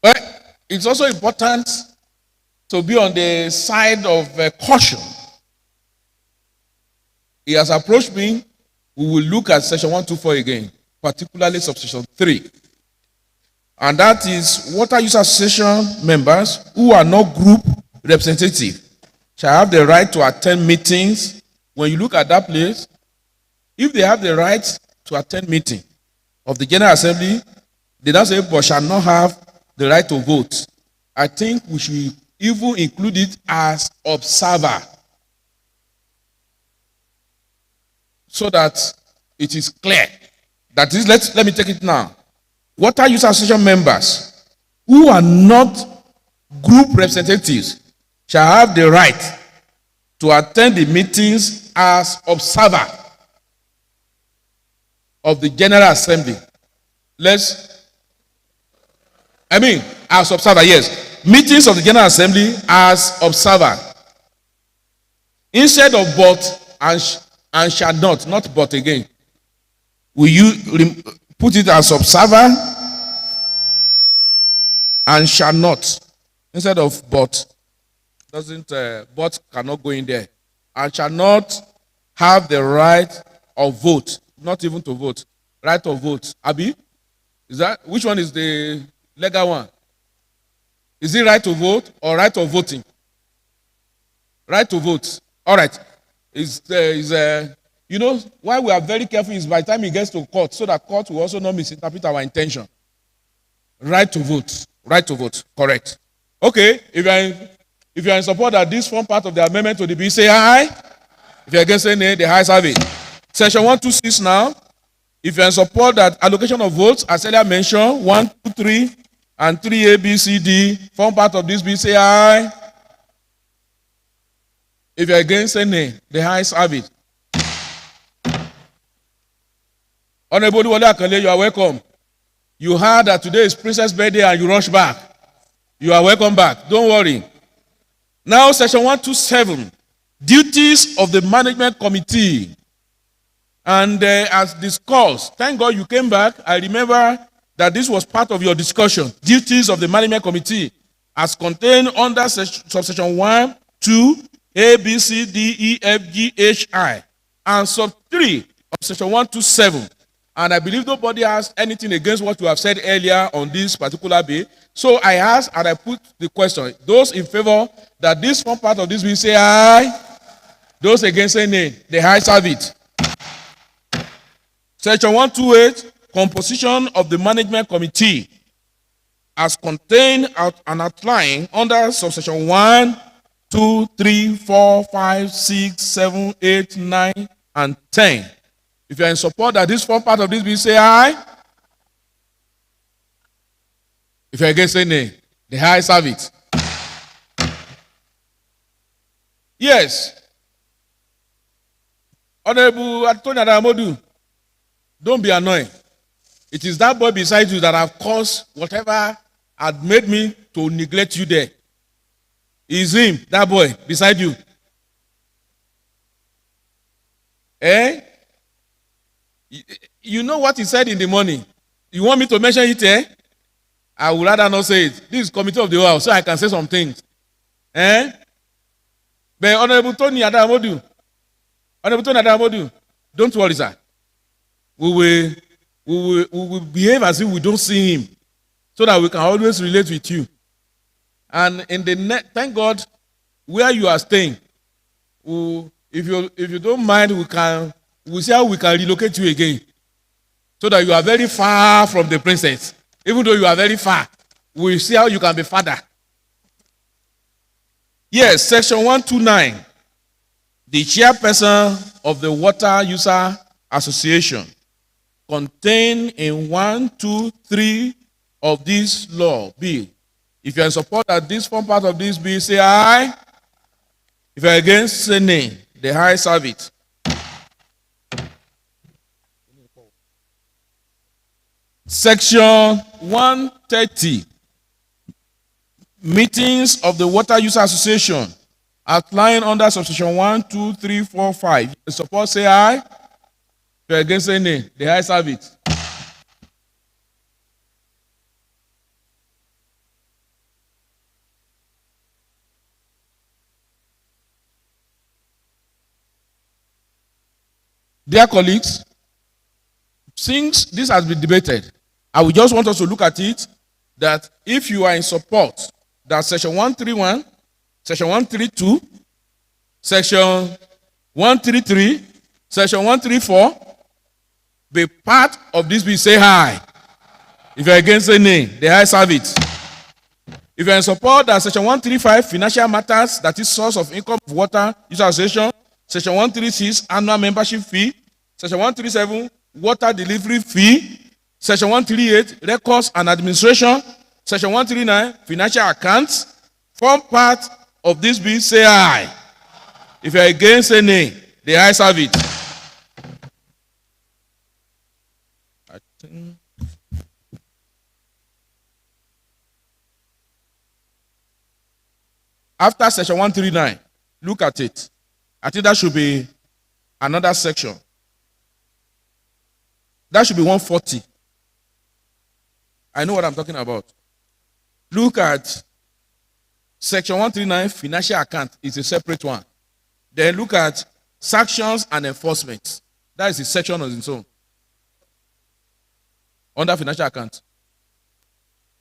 But it's also important to be on the side of caution. He has approached me. We will look at section 124 again, particularly subsection 3. And that is water use association members who are not group representative shall have the right to attend meetings. When you look at that place, if they have the right to attend meeting of the General Assembly, they don't say, but shall not have the right to vote. I think we should even include it as observer, so that it is clear. That is, let me take it now. Water use association members who are not group representatives shall have the right to attend the meetings as observer of the General Assembly. As observer, yes. Meetings of the General Assembly as observer. Instead of but and shall not but again. Will you put it as observer and shall not? Instead of but. But cannot go in there. And shall not have the right of vote. Not even to vote. Right of vote. Abi? Is that which one is the legal one? Is it right to vote or right of voting? Right to vote. All right. You know why we are very careful is by the time it gets to court, so that court will also not misinterpret our intention. Right to vote. Right to vote. Correct. Okay. If you are in support that this form part of the amendment to the bill, say aye. If you are against, say nay. The ayes have it. Section 126 now. If you are in support that allocation of votes, as earlier mentioned, 1, 2, 3, and 3A, B, C, D, form part of this bill, say aye. If you are against, say nay. The ayes have it. Honorable Wale Akale, you are welcome. You heard that today is Princess' birthday and you rush back. You are welcome back. Don't worry. Now, section 127, duties of the management committee. And as discussed, thank God you came back. I remember that this was part of your discussion. Duties of the management committee as contained under subsection 1, 2, A, B, C, D, E, F, G, H, I. And sub 3 of section 127. And I believe nobody has anything against what you have said earlier on this particular bill. So I asked and I put the question. Those in favor that this form part of this bill, say aye. Those against, say nay. The ayes have it. Section 128, composition of the management committee as contained and outlined under subsection 1, 2, 3, 4, 5, 6, 7, 8, 9, and 10. If you are in support that this form part of this bill, say aye. If you are against, say nay. The ayes have it. Yes. Honorable Antonio Adamodu, don't be annoyed. It is that boy beside you that have caused whatever had made me to neglect you there. It's him, that boy beside you. Eh? You know what he said in the morning? You want me to mention it, eh? I would rather not say it. This is committee of the whole house, so I can say some things. Eh? But Honorable Tony Adamodu, don't worry, sir. We will behave as if we don't see him, so that we can always relate with you. And in the thank God, where you are staying, if you don't mind, we'll see how we can relocate you again, so that you are very far from the princess. Even though you are very far, we'll see how you can be farther. Yes, section 129. The chairperson of the Water User Association contained in 1, 2, 3 of this law bill. If you are in support that this form part of this bill, say aye. If you are against, say nay. The ayes have it. Section 130. Meetings of the Water User Association outlined under subsection 1, 2, 3, 4, 5. In support, say aye. If you are against, say nay. The ayes have it. Dear colleagues, since this has been debated, I would just want us to look at it that if you are in support that section 131, section 132, section 133, section 134 be part of this bill, say aye. If you are against, say nay. The ayes have it. If you are in support that section 135, financial matters, that is source of income of water user association, section 136, annual membership fee, section 137, water delivery fee, section 138, records and administration, section 139, financial accounts, form part of this bill, say aye. If you are against, say nay. The ayes have it. I think after section 139, look at it. I think that should be another section. That should be 140. I know what I'm talking about. Look at section 139, financial account is a separate one. Then look at sanctions and enforcement. That is a section on its own. Under financial account.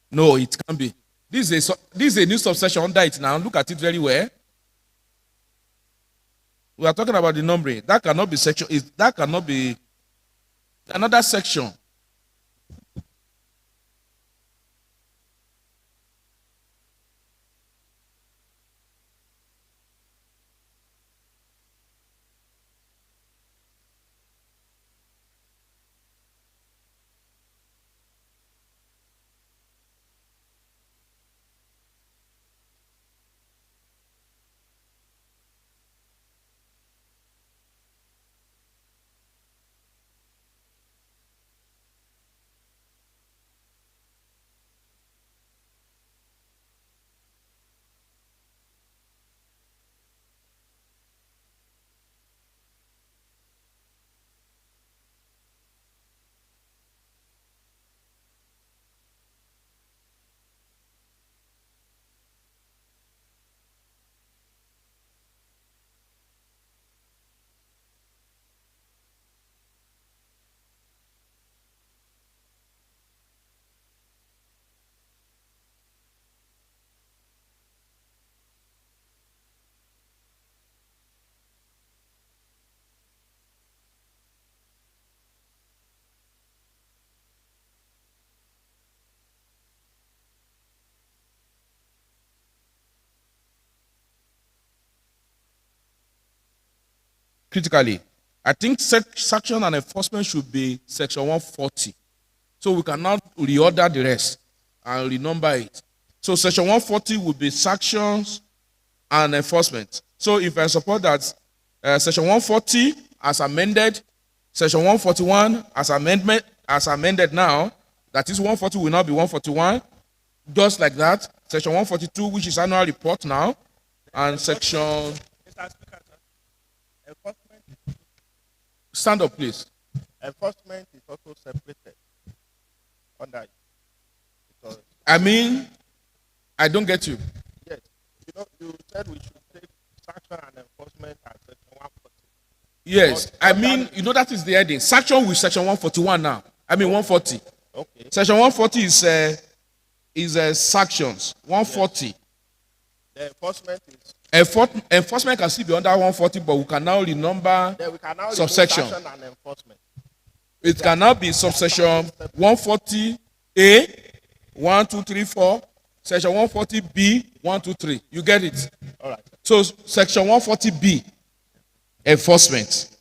No, it can't be. This is a new subsection under it now. Look at it very well. We are talking about the numbering. That cannot be section. That cannot be another section. Critically, I think sanction and enforcement should be section 140. So we cannot reorder the rest and renumber it. So section 140 would be sanctions and enforcement. So if I support that section 140 as amended, section 141 as amended now, that is 140 will now be 141, just like that. Section 142, which is annual report now, and section. Stand up, please. Enforcement is also separated under it. Because I mean, I don't get you. Yes. You know, you said we should take sanction and enforcement at section 140. Yes, But I under mean, you know that is the heading. Sanction with section 141 now. I mean 140. Okay. Section 140 is sanctions. 140. The enforcement is. Enforcement can still be under 140, but we can now renumber Then we can now remove subsection. sanction and enforcement. It can now be subsection 140A, 1, 2, 3, 4, section 140B, 1, 2, 3. You get it? All right. So section 140B, enforcement.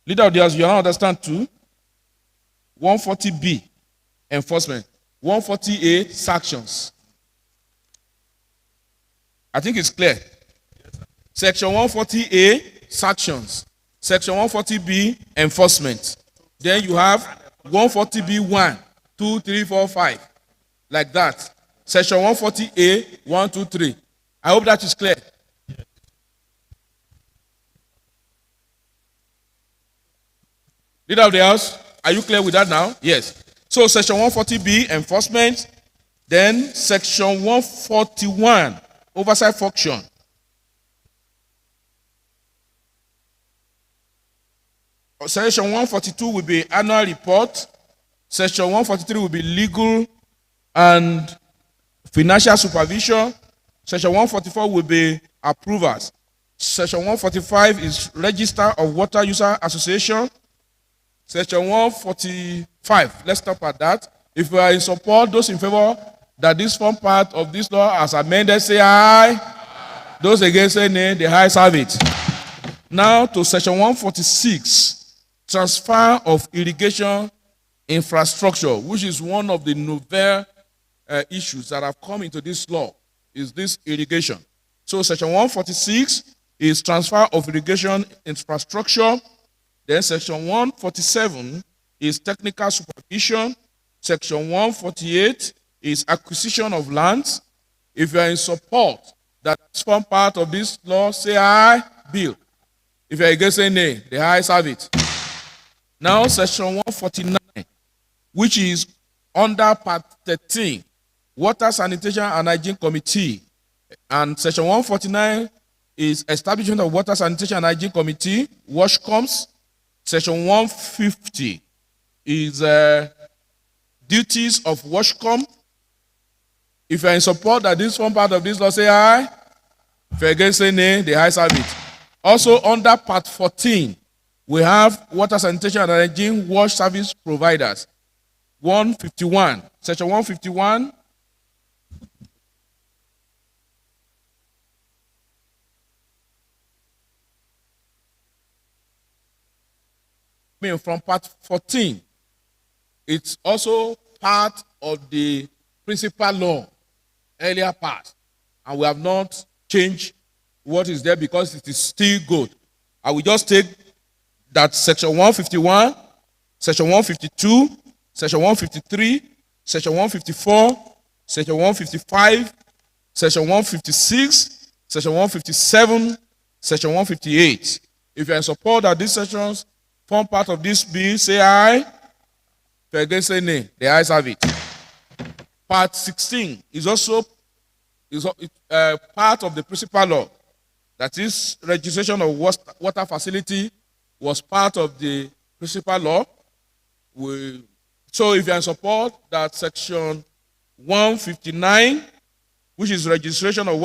Leader of the House, you now understand too? 140B, enforcement. 140A, sanctions. I think it's clear. Section 140A, sanctions. Section 140B, enforcement. Then you have 140B 1, 2, 3, 4, 5. Like that. Section 140A, 1, 2, 3. I hope that is clear. Leader of the House, are you clear with that now? Yes. So section 140B, enforcement. Then section 141, oversight function. Section 142 will be annual report. Section 143 will be legal and financial supervision. Section 144 will be approvers. Section 145 is register of water user association. Section 145, let's stop at that. If you are in support, those in favor that this form part of this law as amended, say aye. Those against, say nay. The ayes have it. Now to section 146, transfer of irrigation infrastructure, which is one of the novel issues that have come into this law, is this irrigation. So section 146 is transfer of irrigation infrastructure. Then section 147 is technical supervision. Section 148 is acquisition of lands. If you are in support that form part of this law, say aye. Bill. If you are against, say nay. The ayes have it. Now section 149, which is under part 13, Water, Sanitation and Hygiene Committee. And section 149 is establishment of Water, Sanitation and Hygiene Committee, WashComs. Section 150 is duties of WashCom. If you are in support that this form part of this law, say aye. If you are against, say nay. The ayes have it. Also under part 14, we have Water, Sanitation and Hygiene Wash Service Providers. 151. Section 151. From part 14, it's also part of the principal law earlier passed, and we have not changed what is there because it is still good. I will just take that section 151, section 152, section 153, section 154, section 155, section 156, section 157, section 158. If you are in support of these sections form part of this bill, say aye. If you are against, say nay. The ayes have it. Part 16 is also part of the principal law. That is, registration of water facility was part of the principal law. So if you are in support that section 159, which is registration of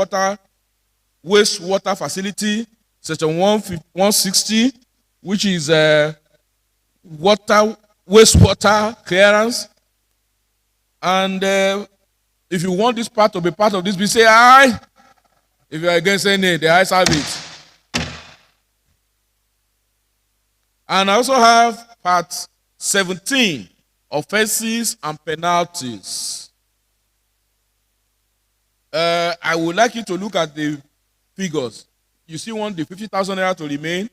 wastewater facility, section 160, which is wastewater clearance. And if you want this part to be part of this, we say aye. If you are against, say nay. The ayes have it. And I also have part 17, offenses and penalties. I would like you to look at the figures. You see the 50,000 naira to remain.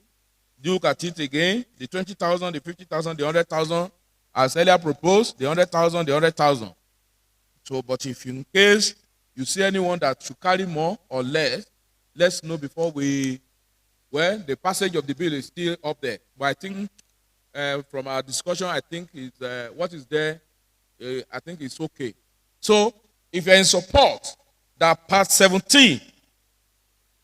Look at it again. The 20,000, the 50,000, the 100,000, as earlier proposed, the 100,000, the 100,000. So, but if in case you see anyone that should carry more or less, let's know before the passage of the bill is still up there. But I think from our discussion, I think what is there, I think it's okay. So if you're in support that part 17,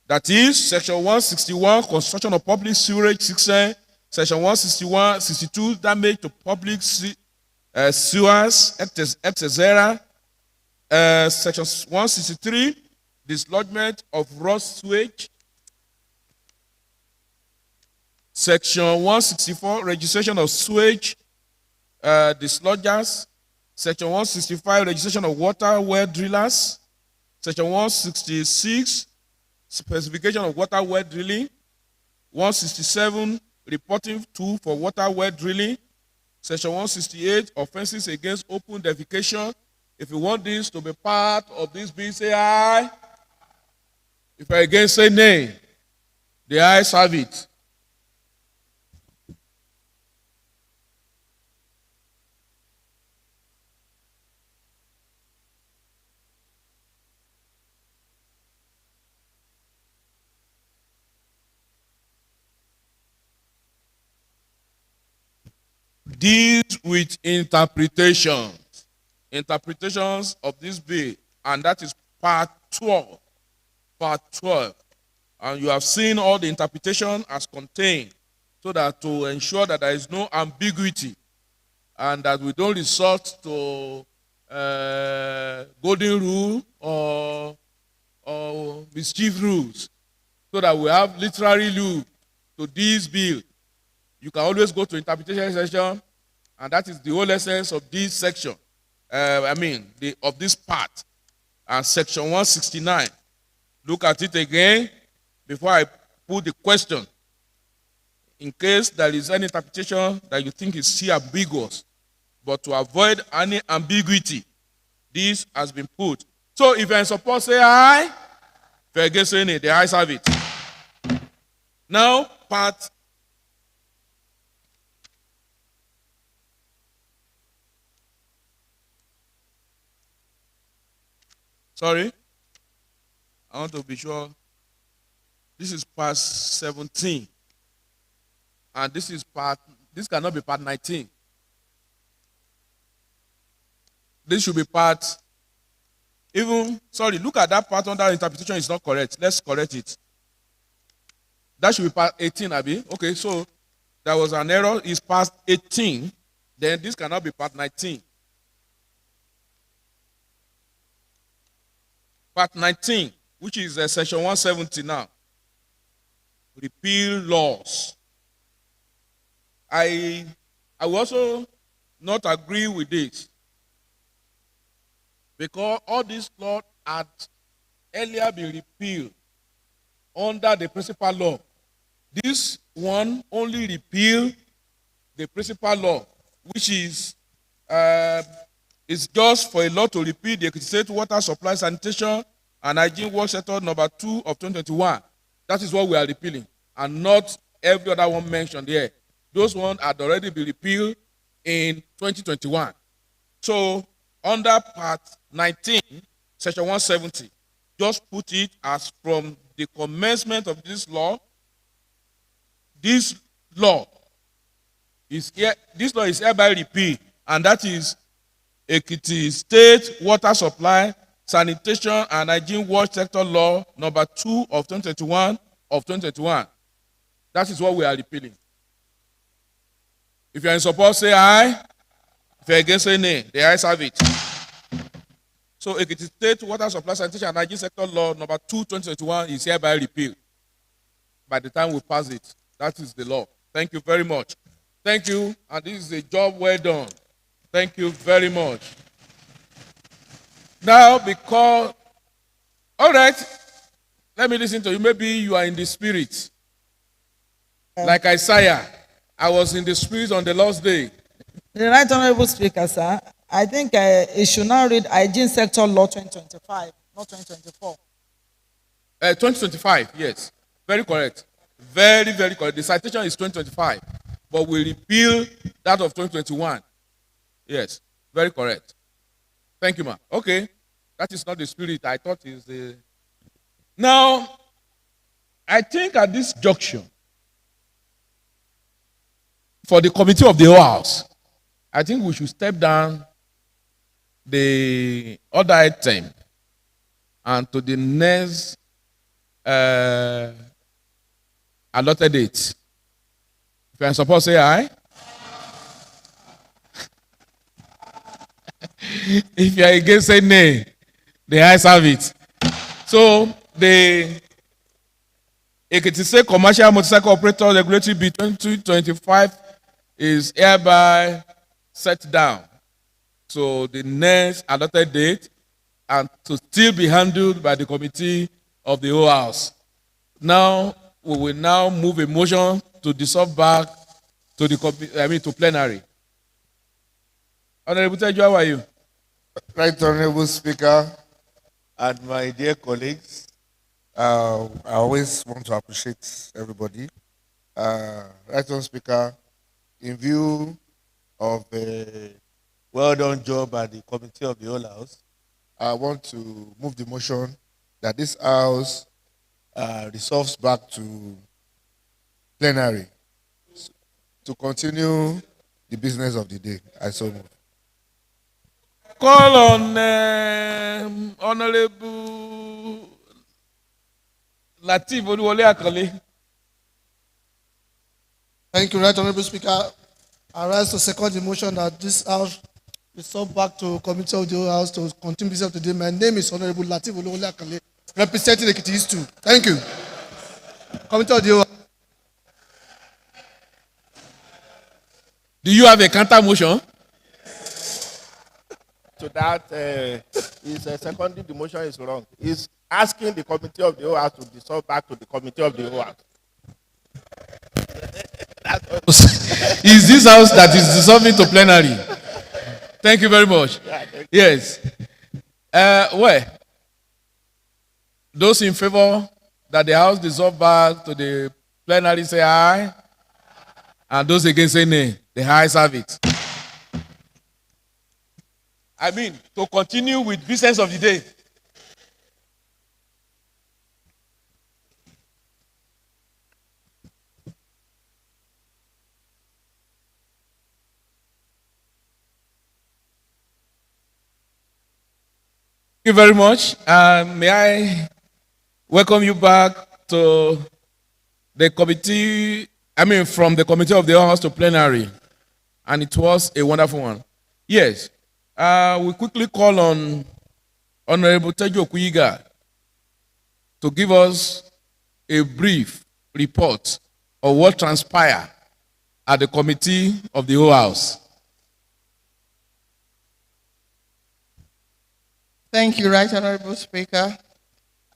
that is section 161, construction of public sewerage system, section 161, 62, damage to public sewers, etc. Section 163, dislodgement of raw sewage. Section 164, registration of sewage dislodgers. Section 165, registration of water well drillers. Section 166, specification of water well drilling. 167, reporting tool for water well drilling. Section 168, offenses against open defecation. If you want this to be part of this bill, say aye. If you're against, say nay. The ayes have it. Deals with interpretations of this bill, and that is part 12. Part 12. And you have seen all the interpretation as contained, so that to ensure that there is no ambiguity and that we don't resort to golden rule or mischief rules, so that we have literary rule to this bill. You can always go to interpretation section, and that is the whole essence of this section. Of this part. And section 169. Look at it again before I put the question. In case there is any interpretation that you think is still ambiguous, but to avoid any ambiguity, this has been put. So if you're in support, say aye. If you're against, say nay. The ayes have it. Now, part. Sorry, I want to be sure. This is part 17. And this cannot be part 19. This should be part, look at that part under interpretation is not correct. Let's correct it. That should be part 18, Abi. Okay, so there was an error, it's part 18. Then this cannot be part 19. Part 19, which is section 170 now. Repeal laws. I will also not agree with this, because all these laws had earlier been repealed under the principal law. This one only repealed the principal law, which is just for a law to repeal the State Water Supply Sanitation and Hygiene Work Sector number 2 of 2021. That is what we are repealing, and not every other one mentioned here. Those ones had already been repealed in 2021. So under part 19, section 170, just put it as from the commencement of this law is hereby repealed, and that is Ekiti State Water Supply, Sanitation and Hygiene Work Sector Law number 2 of 2021 That is what we are repealing. If you are in support, say aye. If you are against, say nay. The ayes have it. So Ekiti State Water Supply, Sanitation and Hygiene Sector Law number 2, 2021 is hereby repealed. By the time we pass it, that is the law. Thank you very much. Thank you, and this is a job well done. Thank you very much. Now, because, all right, let me listen to you. Maybe you are in the spirit. Like Isaiah, I was in the spirit on the last day. The Right Honorable Speaker, sir, I think it should now read Hygiene Sector Law 2025, not 2024. 2025, yes. Very correct. Very, very correct. The citation is 2025, but we repeal that of 2021. Yes, very correct. Thank you, ma'am. Okay, that is not the spirit. I thought is the... Now, I think at this junction, for the committee of the whole house, I think we should step down the other item and to the next allotted date. If you are in support, say aye. If you are against, say nay. The ayes have it. So the Ekiti State Commercial Motorcycle Operator Regulatory Bill 2025 is hereby set down. So the next allotted date and to still be handled by the committee of the whole house. Now we will now move a motion to dissolve back to the to plenary. Honorable Teju, how are you? Right, Honorable Speaker, and my dear colleagues, I always want to appreciate everybody. Right, Honorable Speaker, in view of a well done job by the committee of the whole house, I want to move the motion that this house resolves back to plenary to continue the business of the day. I so move. Call on Honorable Lateef Oluwole Akale. Thank you, Right Honorable Speaker. I rise to second the motion that this house is sent back to committee of the whole house to continue business today. My name is Honorable Lateef Oluwole Akale, representing Ekiti East 2. Thank you. Committee of the whole house. Do you have a counter motion? To that, is seconding the motion is wrong. Is asking the committee of the whole house to dissolve back to the committee of the whole house. Is this house that is dissolving to plenary? Thank you very much. Yes. Well, those in favor that the house dissolve back to the plenary say aye, and those against say nay. The ayes have it. I mean, to continue with business of the day. Thank you very much. May I welcome you back to the committee, from the committee of the House to plenary. And it was a wonderful one. Yes. We quickly call on Honorable Teju Okuyiga to give us a brief report of what transpired at the committee of the whole house. Thank you, Right Honorable Speaker.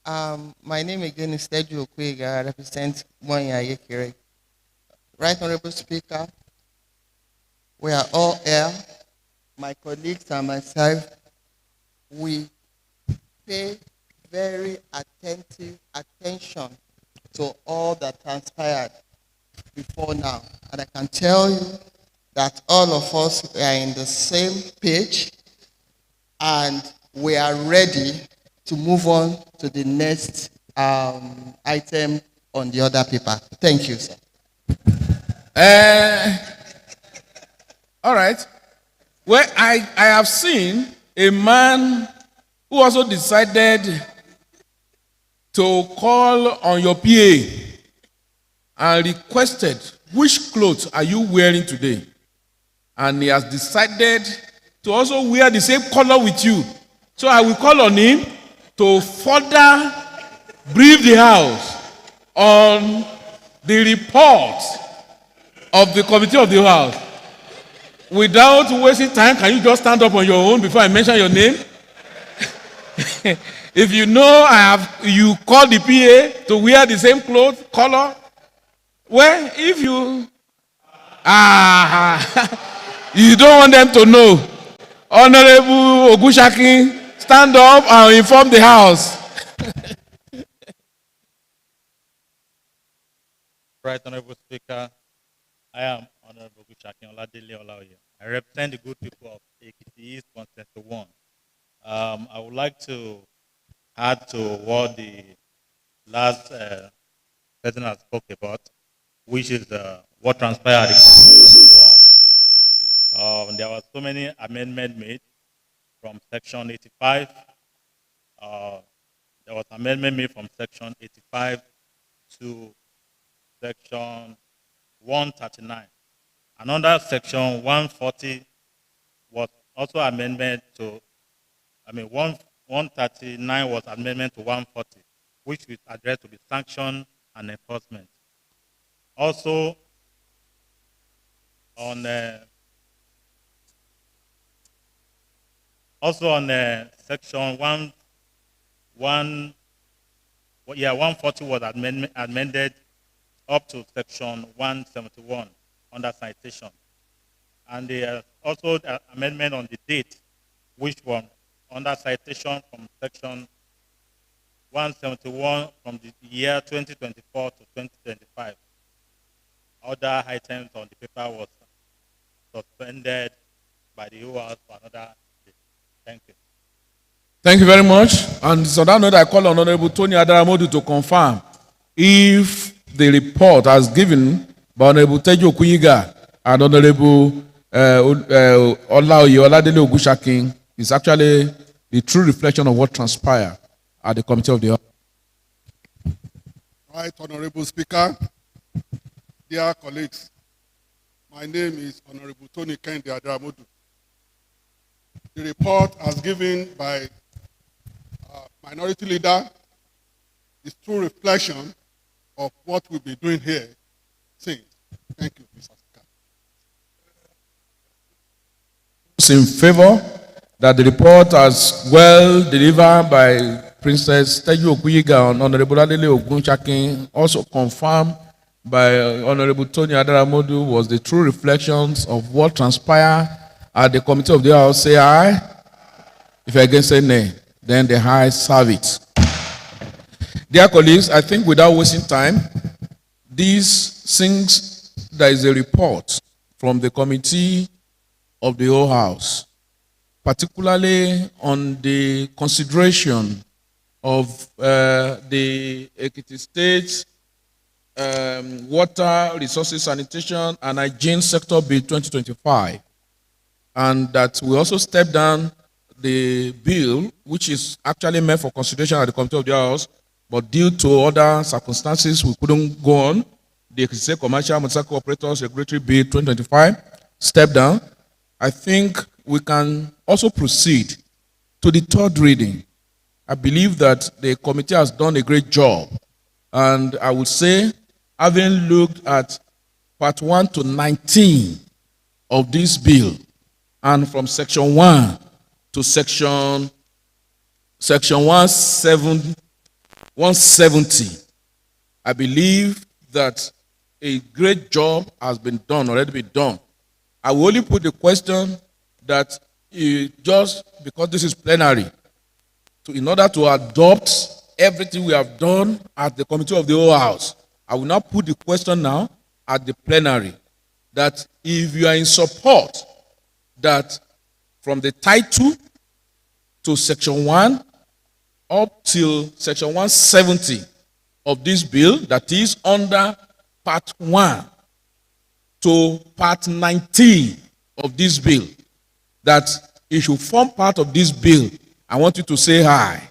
My name again is Teju Okuyiga. I represent Mwanya Yekere. Right Honorable Speaker, we are all here, my colleagues and myself. We pay very attentive attention to all that transpired before now. And I can tell you that all of us are in the same page and we are ready to move on to the next item on the other paper. Thank you, sir. All right. Well, I have seen a man who also decided to call on your PA and requested, which clothes are you wearing today? And he has decided to also wear the same color with you. So I will call on him to further brief the House on the report of the committee of the House. Without wasting time, can you just stand up on your own before I mention your name? If you know you call the PA to wear the same clothes, color, well, if you you don't want them to know, Honorable Ogushakin, stand up and inform the House. Right, Honorable Speaker, I am Honorable Ogushakin Oladele Olaoye. I represent the good people of Ekiti East Constituency 1. I would like to add to what the last person has spoke about, which is what transpired. There were so many amendments made from section 85. There was amendment made from section 85 to section 139. Another section 140 was also amendment to, 139 was amendment to 140, which is addressed to be sanction and enforcement. Also, on section 140 was amended up to section 171 under citation. And there also the amendment on the date, which was under citation from section 171 from the year 2024 to 2025. Other items on the paper was suspended by the OAS for another day. Thank you. Thank you very much. And so that note, I call on Honorable Tony Adaramodu to confirm if the report as given by Honorable Tejo Kuyiga and Honorable Olaoye Oladele Ogushakin is actually the true reflection of what transpired at the committee of the. Right, Honorable Speaker, dear colleagues, my name is Honorable Tony Kende Adaramodu. The report as given by Minority Leader is true reflection of what we'll be doing here since. Thank you, Mr. Speaker. In favor that the report as well delivered by Princess Teju Okuyiga and Honorable Adele Ogunchakin, also confirmed by Honorable Tony Adaramodu, was the true reflections of what transpired at the committee of the House. Say aye. If you're against, say nay. Then the House have it. Dear colleagues, I think without wasting time, since there is a report from the committee of the whole House, particularly on the consideration of the Ekiti State Water Resources Sanitation and Hygiene Sector Bill 2025, and that we also step down the bill, which is actually meant for consideration at the committee of the House, but due to other circumstances, we couldn't go on. The Ekiti State Commercial Motorcycle Operators Regulatory Bill 2025 step down. I think we can also proceed to the third reading. I believe that the committee has done a great job. And I would say, having looked at part 1 to 19 of this bill, and from section 1 to section 170, I believe that a great job has been done, already been done. I will only put the question that just because this is plenary, in order to adopt everything we have done at the committee of the whole House, I will not put the question now at the plenary that if you are in support that from the title to section 1 up till section 170 of this bill, that is under part 1 to part 19 of this bill, that it should form part of this bill, I want you to say aye.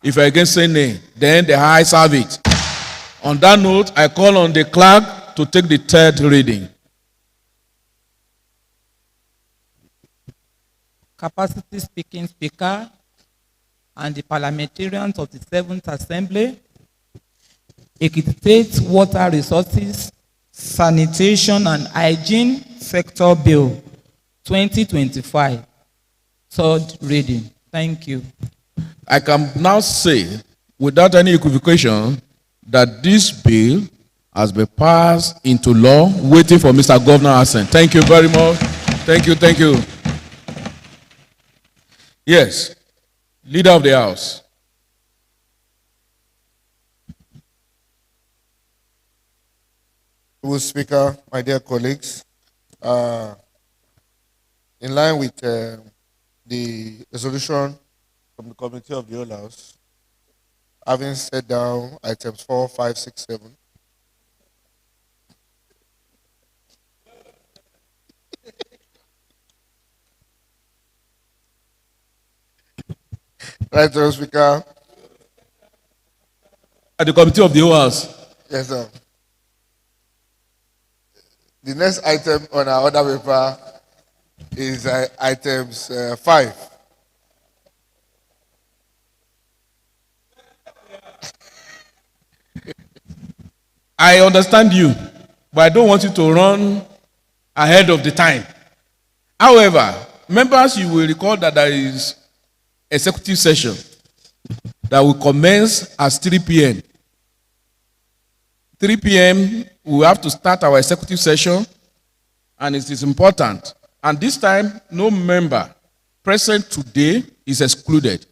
If you're against, say nay. Then the ayes have it. On that note, I call on the clerk to take the third reading. Capacity speaking speaker and the parliamentarians of the 7th Assembly, Ekiti State Water Resources, Sanitation and Hygiene Sector Bill 2025. Third reading. Thank you. I can now say, without any equivocation, that this bill has been passed into law, waiting for Mr. Governor assent. Thank you very much. Thank you, thank you. Yes, Leader of the House. Mr. Speaker, my dear colleagues, in line with the resolution from the Committee of the Whole House, having set down items 4, 5, 6, 7, Right, Honorable Speaker. At the committee of the whole house. Yes, sir. The next item on our order paper is items 5. I understand you, but I don't want you to run ahead of the time. However, members, you will recall that there is executive session that will commence at 3 p.m. 3 p.m., we have to start our executive session, and it is important. And this time, no member present today is excluded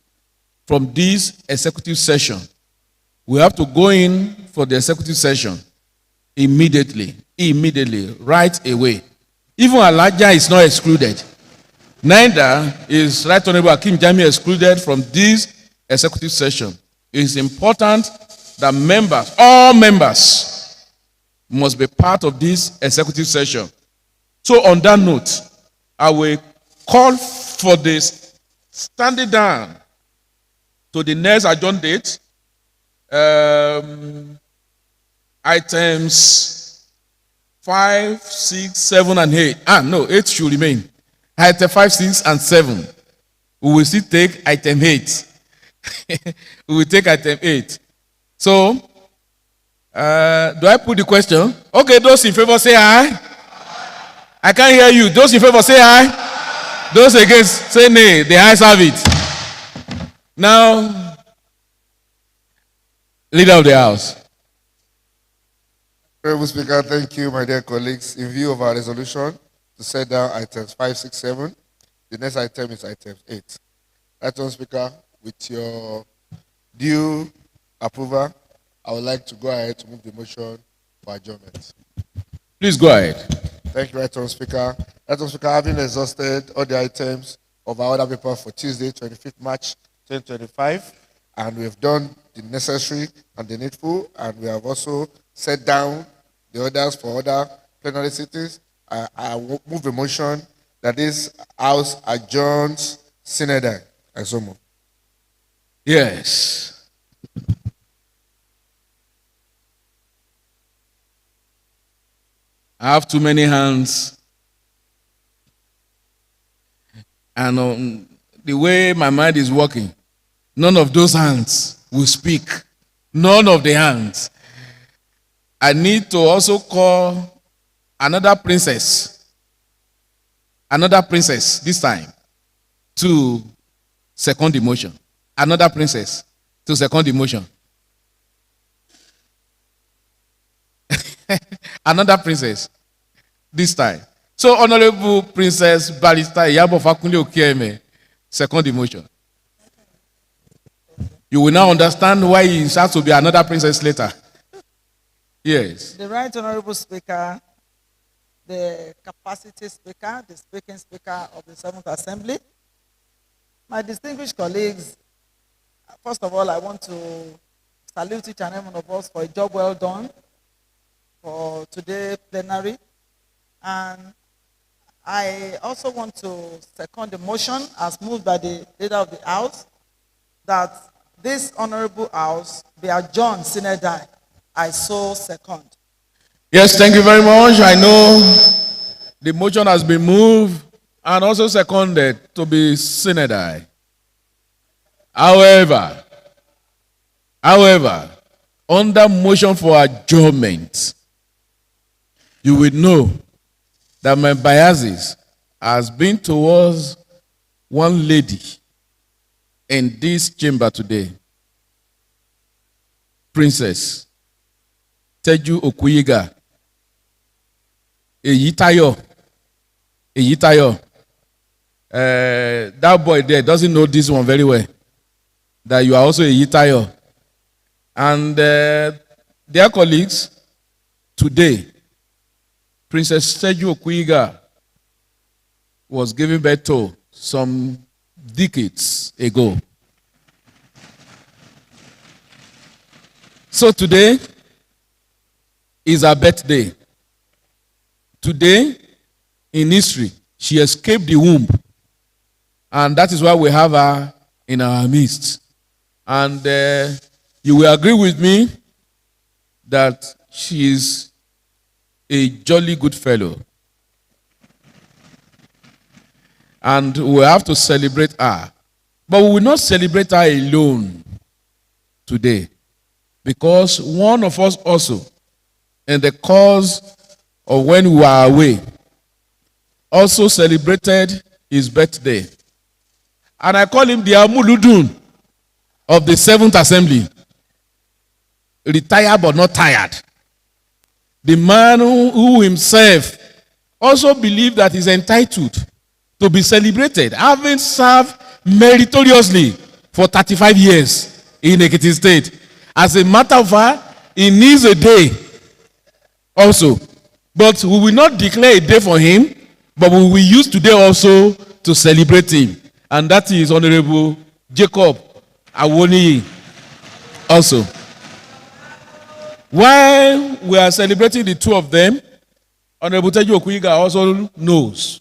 from this executive session. We have to go in for the executive session immediately, right away. Even Elijah is not excluded. Neither is Right Honorable Akim Jami excluded from this executive session. It is important that members, all members, must be part of this executive session. So on that note, I will call for this standing down to the next adjourned date. Items 5, 6, 7, and 8. 8 should remain. Item 5, 6, and 7. We will still take item 8. We will take item 8. So, do I put the question? Okay, those in favor say aye. I can't hear you. Those in favor say aye. Those against say nay. The ayes have it. Now, leader of the house. Honorable Speaker, thank you, my dear colleagues. In view of our resolution to set down items 5, 6, 7, the next item is item 8. Right, Honorable Speaker, with your due approval, I would like to go ahead to move the motion for adjournment. Please go ahead. Thank you, Right Honorable Speaker. Right Honorable Speaker, having exhausted all the items of our order paper for Tuesday, 25th March 2025, and we have done the necessary and the needful, and we have also set down the orders for other plenary sittings. I will move a motion that this house adjourns synod. I so move. Yes. I have too many hands. And the way my mind is working, none of those hands will speak. None of the hands. I need to also call another princess this time to second the motion. Another princess to second the motion. Another princess this time. So, Honorable Princess Barrister Iyabo Fakunle Okieme, second the motion. You will now understand why it has to be another princess later. Yes. The Right Honorable Speaker, the capacity speaker, the speaking speaker of the 7th Assembly, my distinguished colleagues, first of all, I want to salute each and every one of us for a job well done for today's plenary. And I also want to second the motion as moved by the leader of the House that this honorable House be adjourned sine die. I so second. Yes, thank you very much. I know the motion has been moved and also seconded to be sine die. However, under motion for adjournment, you will know that my biases has been towards one lady in this chamber today, Princess Teju Okuyiga. Eyitayo. That boy there doesn't know this one very well. That you are also Eyitayo. And dear colleagues, today, Princess Teju Okuyiga was given birth to some decades ago. So today is her birthday. Today, in history, she escaped the womb. And that is why we have her in our midst. And you will agree with me that she is a jolly good fellow. And we have to celebrate her. But we will not celebrate her alone today. Because one of us also, in the course of when we were away, also celebrated his birthday. And I call him the Amuludun of the 7th Assembly. Retired but not tired. The man who himself also believed that he's entitled to be celebrated, having served meritoriously for 35 years in Ekiti State. As a matter of fact, he needs a day also. But we will not declare a day for him, but we will use today also to celebrate him. And that is Honorable Jacob Awoniyi also. While we are celebrating the two of them, Honorable Teju Okuyiga also knows,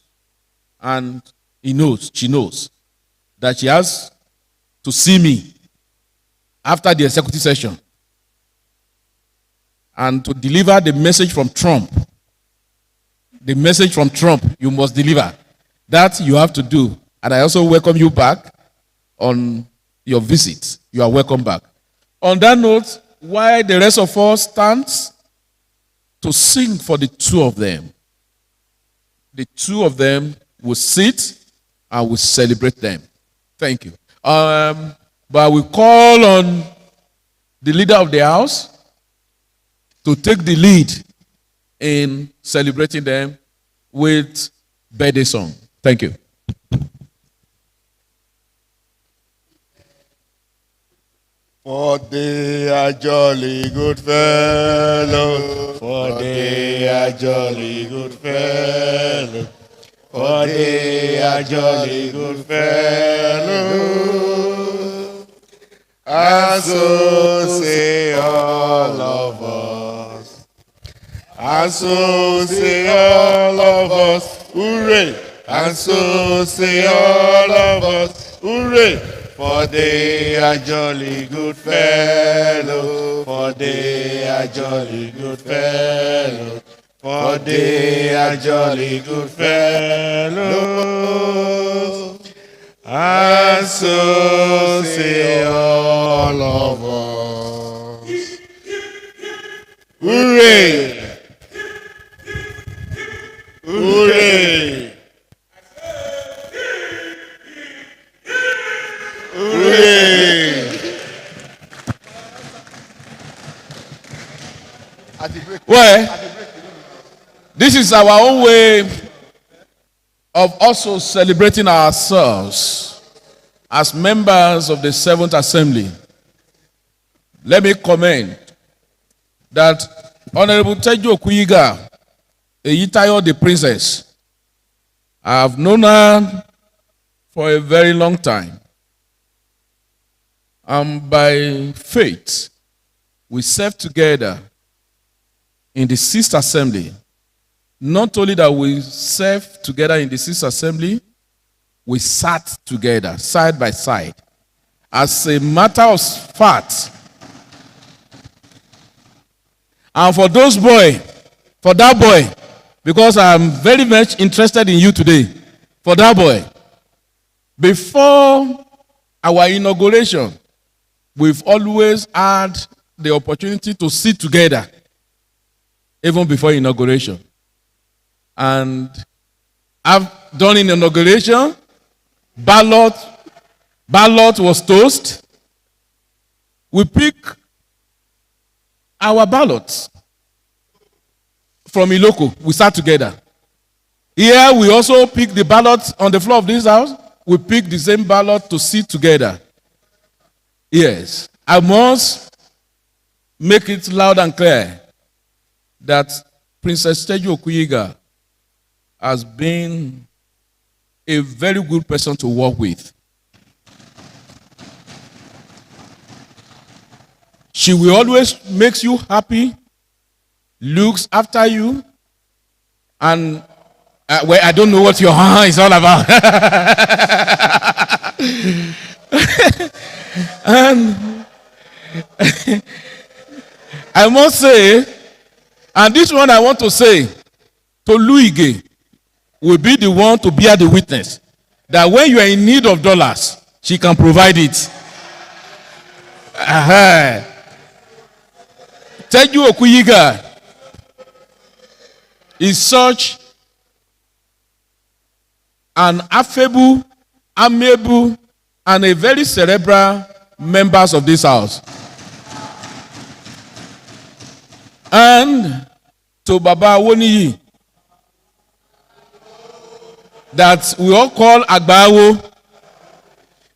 and she knows, that she has to see me after the executive session and to deliver the message from Trump. The message from Trump you must deliver. That you have to do. And I also welcome you back on your visit. You are welcome back. On that note, while the rest of us stands to sing for the two of them, the two of them will sit and will celebrate them. Thank you. But we call on the leader of the house to take the lead in celebrating them with birthday song. Thank you. For they are jolly good fellow. For they are jolly good fellow. For they are jolly good fellow. And so say all of us. And so say all of us. Hooray! And so say all of us. Hooray! For they are jolly good fellow. For they are jolly good fellow. For they are jolly good fellow. And so say all of us. Hooray! Hooray! Hooray! Well, this is our own way of also celebrating ourselves as members of the 7th Assembly. Let me comment that Honorable Teju Okuyiga, Eyitayo the Princess, I have known her for a very long time. And by faith, we served together in the 6th Assembly. Not only that we served together in the 6th Assembly, we sat together, side by side. As a matter of fact, and for that boy, because I'm very much interested in you today, for that boy, before our inauguration, we've always had the opportunity to sit together, even before inauguration. And I've done in inauguration, ballot was tossed. We pick our ballots from Iloko. We sat together. Here we also pick the ballots on the floor of this house. We pick the same ballot to sit together. Yes, I must make it loud and clear that Princess Teju Okuyiga has been a very good person to work with. She will always make you happy, looks after you, and well, I don't know what your is all about. And I must say, and this one I want to say to Luigi will be the one to bear the witness that when you are in need of dollars, she can provide it. Teju Okuyiga is such an affable, amiable, and a very cerebral members of this house. And to Baba Awoniyi, that we all call Agbawo,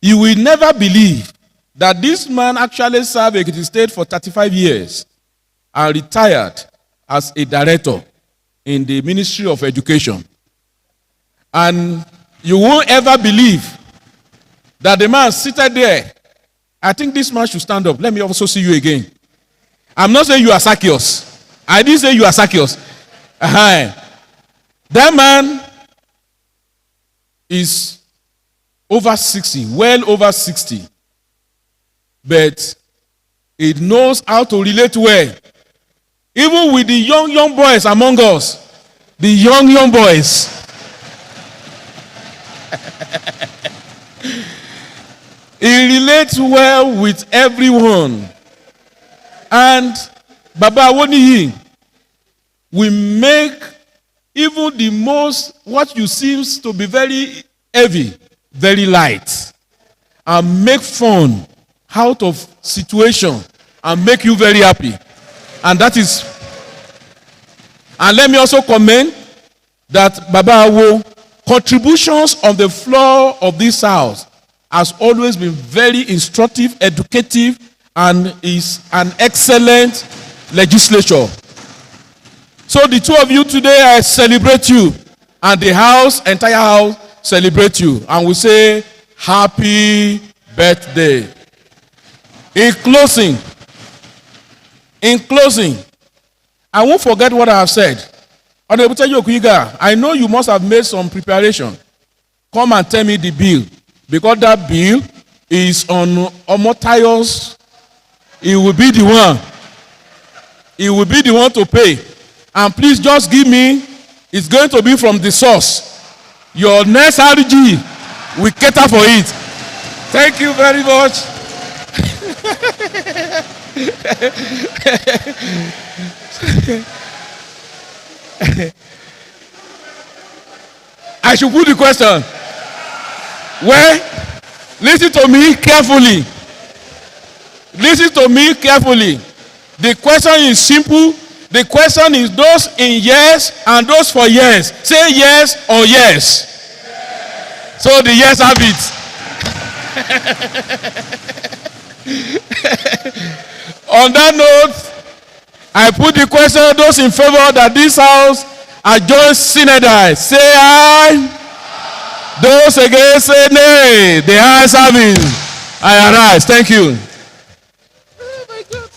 you will never believe that this man actually served Ekiti State for 35 years and retired as a director in the Ministry of Education. And you won't ever believe that the man seated there. I think this man should stand up. Let me also see you again. I'm not saying you are Zacchaeus. I didn't say you are Zacchaeus. That man is over 60, well over 60. But he knows how to relate well. Even with the young boys among us. The young boys. He relates well with everyone. And Baba Awoniyi will make even the most, what you seems to be very heavy, very light. And make fun out of situation and make you very happy. And that is, and let me also comment that Baba Awo contributions on the floor of this house has always been very instructive, educative, and is an excellent legislature. So the two of you today, I celebrate you, and the house, entire house, celebrate you, and we say happy birthday. In closing, I won't forget what I have said. Honorable Teju Okuyiga, I know you must have made some preparation. Come and tell me the bill, because that bill is on Omotayo's. He will be the one. He will be the one to pay. And please just give me, it's going to be from the source. Your next RG will cater for it. Thank you very much. I should put the question. Well, listen to me carefully. Listen to me carefully. The question is simple. The question is those in yes and those for yes. Say yes or yes. So the yes have it. On that note, I put the question, those in favor that this house adjourns synodized. Say aye. Those against say nay. The ayes have it. I arise. Thank you. Oh my God.